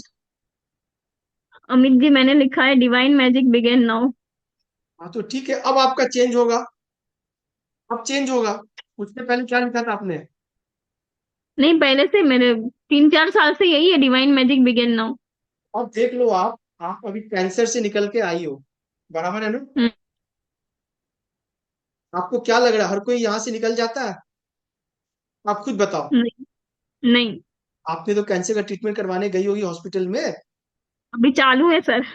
अमित जी मैंने लिखा है डिवाइन मैजिक बिगेन नाउ। हाँ तो ठीक है, अब आपका चेंज होगा। अब चेंज होगा। उससे पहले क्या लिखा था आपने? नहीं, पहले से मेरे 3-4 साल से यही है, डिवाइन मैजिक बिगेन नाउ। अब देख लो, आप अभी कैंसर से निकल के आई हो, बराबर है ना? हम्म। आपको क्या लग रहा है, हर कोई यहाँ से निकल जाता है? आप खुद बताओ। नहीं। नहीं। आपने तो कैंसर का ट्रीटमेंट करवाने गई होगी हॉस्पिटल में। अभी चालू है सर।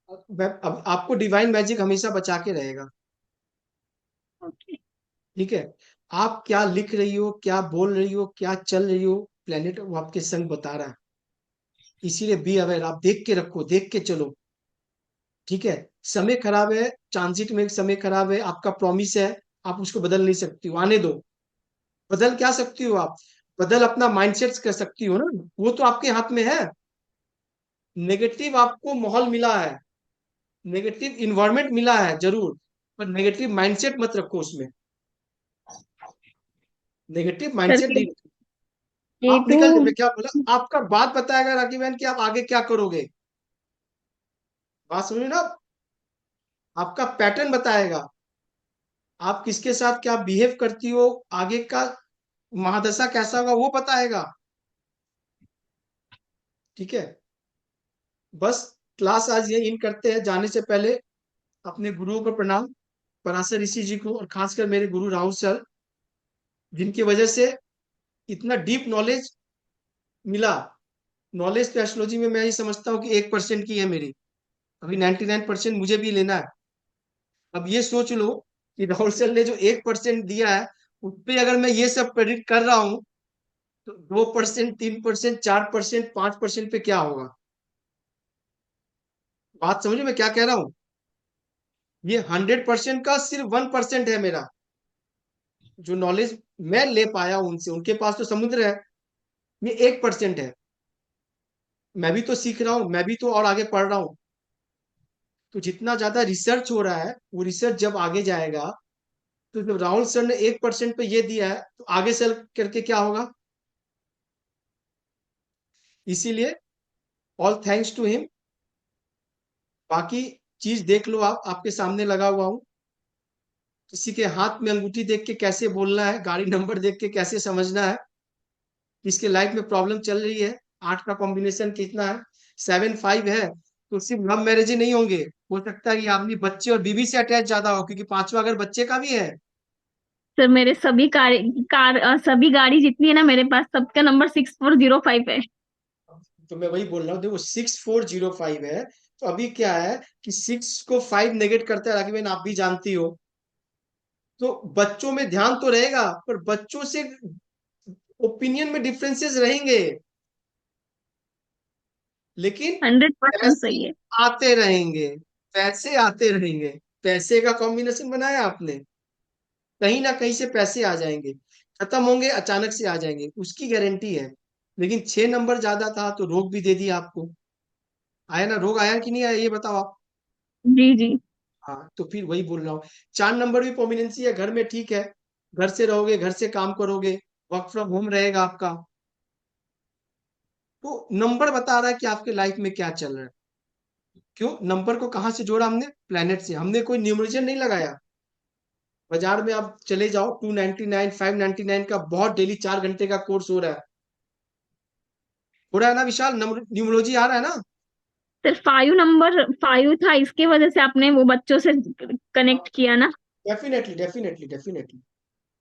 अब आपको डिवाइन मैजिक हमेशा बचा के रहेगा। ओके। ठीक है। आप क्या लिख रही हो, क्या बोल रही हो, क्या चल रही हो, प्लेनेट वो आपके संग बता रहा है। इसीलिए बी अवेयर, आप देख के रखो, देख के चलो। ठीक है। समय खराब है, ट्रांजिट में समय खराब है, आपका प्रॉमिस है, आप उसको बदल नहीं सकती हो, आने दो। बदल क्या सकती हो आप? बदल अपना माइंडसेट कर सकती हो ना, वो तो आपके हाथ में है। नेगेटिव आपको माहौल मिला है, नेगेटिव इन्वायरमेंट मिला है जरूर, पर नेगेटिव माइंडसेट मत रखो उसमें। नेगेटिव सर माइंडसेट नहीं। के आप टू। निकल, मैं क्या बोला, आपका बात बताएगा राखी बहन कि आप आगे क्या करोगे। बात समझ ना? आपका पैटर्न बताएगा, आप किसके साथ क्या बिहेव करती हो, आगे का महादशा कैसा होगा वो बताएगा। ठीक है। बस क्लास आज ये इन करते हैं, जाने से पहले अपने गुरुओं को प्रणाम, पराशर ऋषि जी को, और खासकर मेरे गुरु राहुल सर, जिनकी वजह से इतना डीप नॉलेज मिला। नॉलेज तो एस्ट्रोलॉजी में मैं ही समझता हूँ कि 1% की है मेरी, अभी 99% मुझे भी लेना है। अब ये सोच लो कि राहुल सर ने जो 1% दिया है, उस पे अगर मैं ये सब प्रेडिक्ट कर रहा हूँ, तो 2%, 3%, 4%, 5% पे क्या होगा? बात समझो मैं क्या कह रहा हूँ? ये 100% का सिर्फ 1% है मेरा, जो नॉलेज मैं ले पाया उनसे। उनके पास तो समुद्र है, ये 1% है। मैं भी तो सीख रहा हूँ, मैं भी तो और आगे पढ़ रहा हूँ। तो जितना ज्यादा रिसर्च हो रहा है, वो रिसर्च जब आगे जाएगा, तो जब राहुल सर ने 1% पे ये दिया है, तो आगे चल करके क्या होगा? इसीलिए ऑल थैंक्स टू हिम। बाकी चीज देख लो, आप आपके सामने लगा हुआ हूँ। किसी के हाथ में अंगूठी देख के कैसे बोलना है, गाड़ी नंबर देख के कैसे समझना है। किसके लाइफ में प्रॉब्लम चल रही है, 8 का कॉम्बिनेशन कितना है, 7 5 है, तो सिर्फ लव मैरिज ही नहीं होंगे। हो सकता है कि आदमी बच्चे और बीवी से अटैच ज्यादा हो, क्योंकि पांचवा अगर बच्चे का भी है। सर मेरे सभी सभी गाड़ी जितनी है ना मेरे पास, सबका नंबर 6405 है। तो मैं वही बोल रहा हूँ, देखो 6405 है। तो अभी क्या है कि 6 को 5 नेगेट करता है, राखी बहन आप भी जानती हो। तो बच्चों में ध्यान तो रहेगा, पर बच्चों से ओपिनियन में डिफरेंसेस रहेंगे, लेकिन 100% पैसे सही है। आते रहेंगे। पैसे आते रहेंगे। पैसे का कॉम्बिनेशन बनाया आपने, कहीं ना कहीं से पैसे आ जाएंगे। खत्म होंगे, अचानक से आ जाएंगे, उसकी गारंटी है। लेकिन 6 नंबर ज्यादा था तो रोग भी दे दिया आपको। आया ना, रोग आया कि नहीं आया, ये बताओ आप। जी जी। हाँ, तो फिर वही बोल रहा हूँ। 4 नंबर भी प्रोमिनेंसी है, घर में ठीक है। घर से रहोगे, घर से काम करोगे, वर्क फ्रॉम होम रहेगा आपका। तो नंबर बता रहा है कि आपके लाइफ में क्या चल रहा है। क्यों नंबर को कहाँ से जोड़ा हमने? प्लेनेट से। हमने कोई न्यूमरेशन नहीं लगाया। बाजार में आप चले जाओ, 299, 599 का बहुत डेली 4 घंटे का कोर्स हो रहा है ना विशाल, न्यूमरोलॉजी आ रहा है ना? सर 5 नंबर 5 था, इसके वजह से आपने वो बच्चों से कनेक्ट किया ना। Definitely definitely definitely.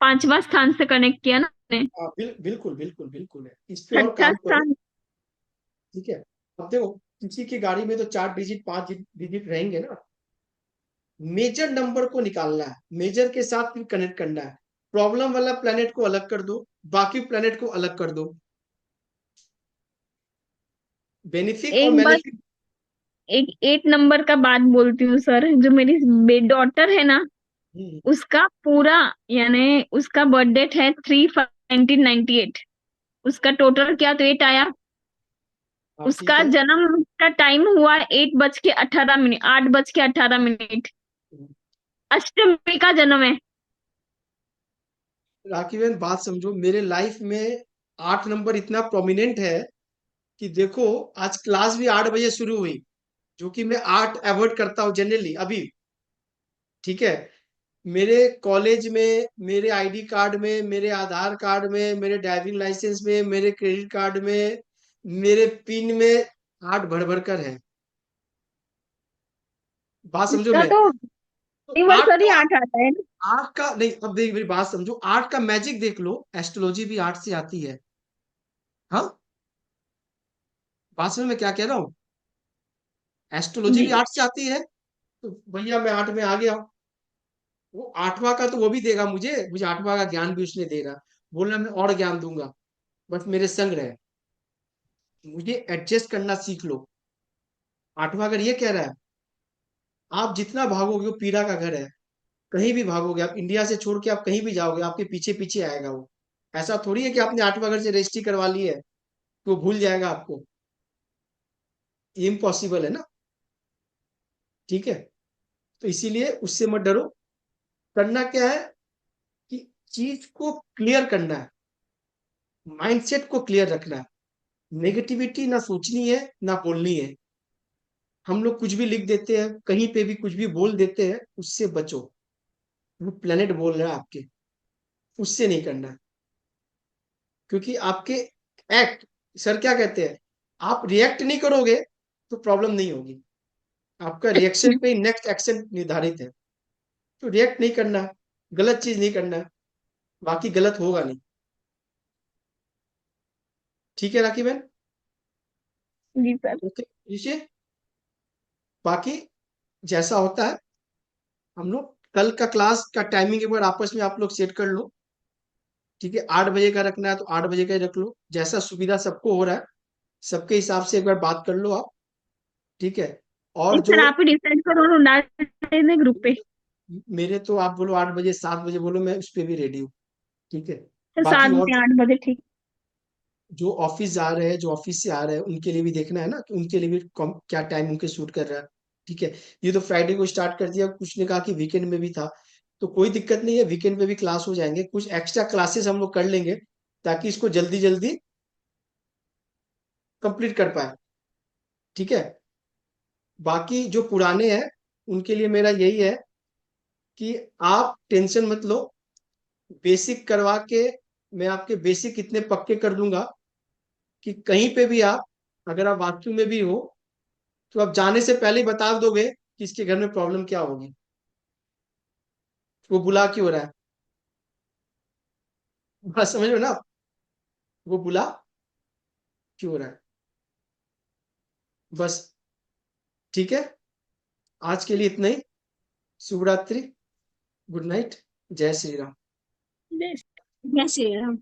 पांचवा स्थान से कनेक्ट किया ना हमने। हाँ, बिल्कुल बिल्कुल बिल्कुल है, इस पे और छठा काम करो। स्थान। ठीक है, अब देखो किसी की गाड़ी में तो 4 डिजिट 5 डिजिट रहेंगे ना। मेजर नंबर को निकालना है, मेजर के साथ फिर कनेक्ट करना है। प्रॉब्लम वाला प्लेनेट को अलग कर दो, बाकी प्लेनेट को अलग कर दो। बेनिफिक और एक बार बेनिफिक। एक 8 नंबर का बात बोलती हूँ सर, जो मेरी डॉटर है ना, उसका पूरा, यानी उसका बर्थ डेट है 3/5/1998। उसका टोटल क्या तो 8 आया। हाँ ठीक उसका है। जन्म का टाइम हुआ 8:18, 8:18। अष्टमी का जन्म है। राखी बहन बात समझो, मेरे लाइफ में 8 नंबर इतना प्रोमिनेंट है कि देखो, आज क्लास भी 8 बजे शुरू हुई, जो कि मैं 8 अवॉइड करता हूँ जनरली अभी। ठीक है, मेरे कॉलेज में, मेरे आईडी कार्ड में, मेरे आधार कार्ड में, मेरे ड्राइविंग लाइसेंस में, मेरे क्रेडिट कार्ड में, मेरे पिन में 8 भर भर कर है। बात समझो इसका मैं। तो तो आठ एनिवर्सरी का 8 आता है ना। आठ का नहीं, अब देख मेरी बात समझो, 8 का मैजिक देख लो, एस्ट्रोलॉजी भी 8 से आती है। हाँ, बात समझ में क्या कह रहा हूँ, एस्ट्रोलॉजी भी जी। 8 से आती है। तो भैया मैं 8 में आ गया। वो 8वां का तो वो भी देगा मुझे मुझे 8वां का ज्ञान भी उसने दे रहा। बोल रहा मैं और ज्ञान दूंगा, बस मेरे संग रहे। मुझे एडजस्ट करना सीख लो। 8वां अगर ये कह रहा है, आप जितना भागोगे वो पीड़ा का घर है। कहीं भी भागोगे आप, इंडिया से छोड़ के आप कहीं भी जाओगे, आपके पीछे पीछे आएगा वो। ऐसा थोड़ी है कि आपने 8वां घर से रजिस्ट्री करवा ली है तो वो भूल जाएगा आपको। ये इम्पॉसिबल है ना। ठीक है, तो इसीलिए उससे मत डरो। करना क्या है कि चीज को क्लियर करना है, माइंडसेट को क्लियर रखना है। नेगेटिविटी ना सोचनी है ना बोलनी है। हम लोग कुछ भी लिख देते हैं, कहीं पे भी कुछ भी बोल देते हैं, उससे बचो। वो प्लेनेट बोल रहा है आपके, उससे नहीं करना है। क्योंकि आपके एक्ट, सर क्या कहते हैं, आप रिएक्ट नहीं करोगे तो प्रॉब्लम नहीं होगी। आपका रिएक्शन पे नेक्स्ट एक्शन निर्धारित है। तो रिएक्ट नहीं करना है, गलत चीज नहीं करना है, बाकी गलत होगा नहीं। ठीक है राखी बहन। जी सर। ओके ऋषि, बाकी जैसा होता है, हम लोग कल का क्लास का टाइमिंग एक बार आपस में आप लोग सेट कर लो। ठीक है, 8 बजे का रखना है तो 8 बजे का ही रख लो, जैसा सुविधा सबको हो रहा है, सबके हिसाब से एक बार बात कर लो आप। ठीक है, जी और सर, जो आप ही डिसाइड करो और डाल देना ग्रुप पे। मेरे तो आप बोलो 8 बजे 7 बजे बोलो, मैं उस पर भी रेडी हूँ। ठीक है, सर बाकी 7 और बजे 8 बजे ठीक। जो ऑफिस जा रहे हैं, जो ऑफिस से आ रहे हैं, उनके लिए भी देखना है ना कि उनके लिए भी क्या टाइम उनके सूट कर रहा है। ठीक है, ये तो फ्राइडे को स्टार्ट कर दिया, कुछ ने कहा कि वीकेंड में भी था, तो कोई दिक्कत नहीं है, वीकेंड में भी क्लास हो जाएंगे, कुछ एक्स्ट्रा क्लासेस हम लोग कर लेंगे ताकि इसको जल्दी जल्दी कंप्लीट कर पाए। ठीक है, बाकी जो पुराने हैं उनके लिए मेरा यही है कि आप टेंशन मत लो। बेसिक करवा के मैं आपके बेसिक इतने पक्के कर दूंगा कि कहीं पे भी आप, अगर आप वास्तु में भी हो, तो आप जाने से पहले ही बता दोगे कि इसके घर में प्रॉब्लम क्या होगी, वो बुला क्यों रहा है। बात समझ रहे हो ना आप? वो बुला क्यों रहा है, बस। ठीक है, आज के लिए इतना ही। शुभ रात्रि, गुड नाइट, जय श्री राम। जय श्री राम।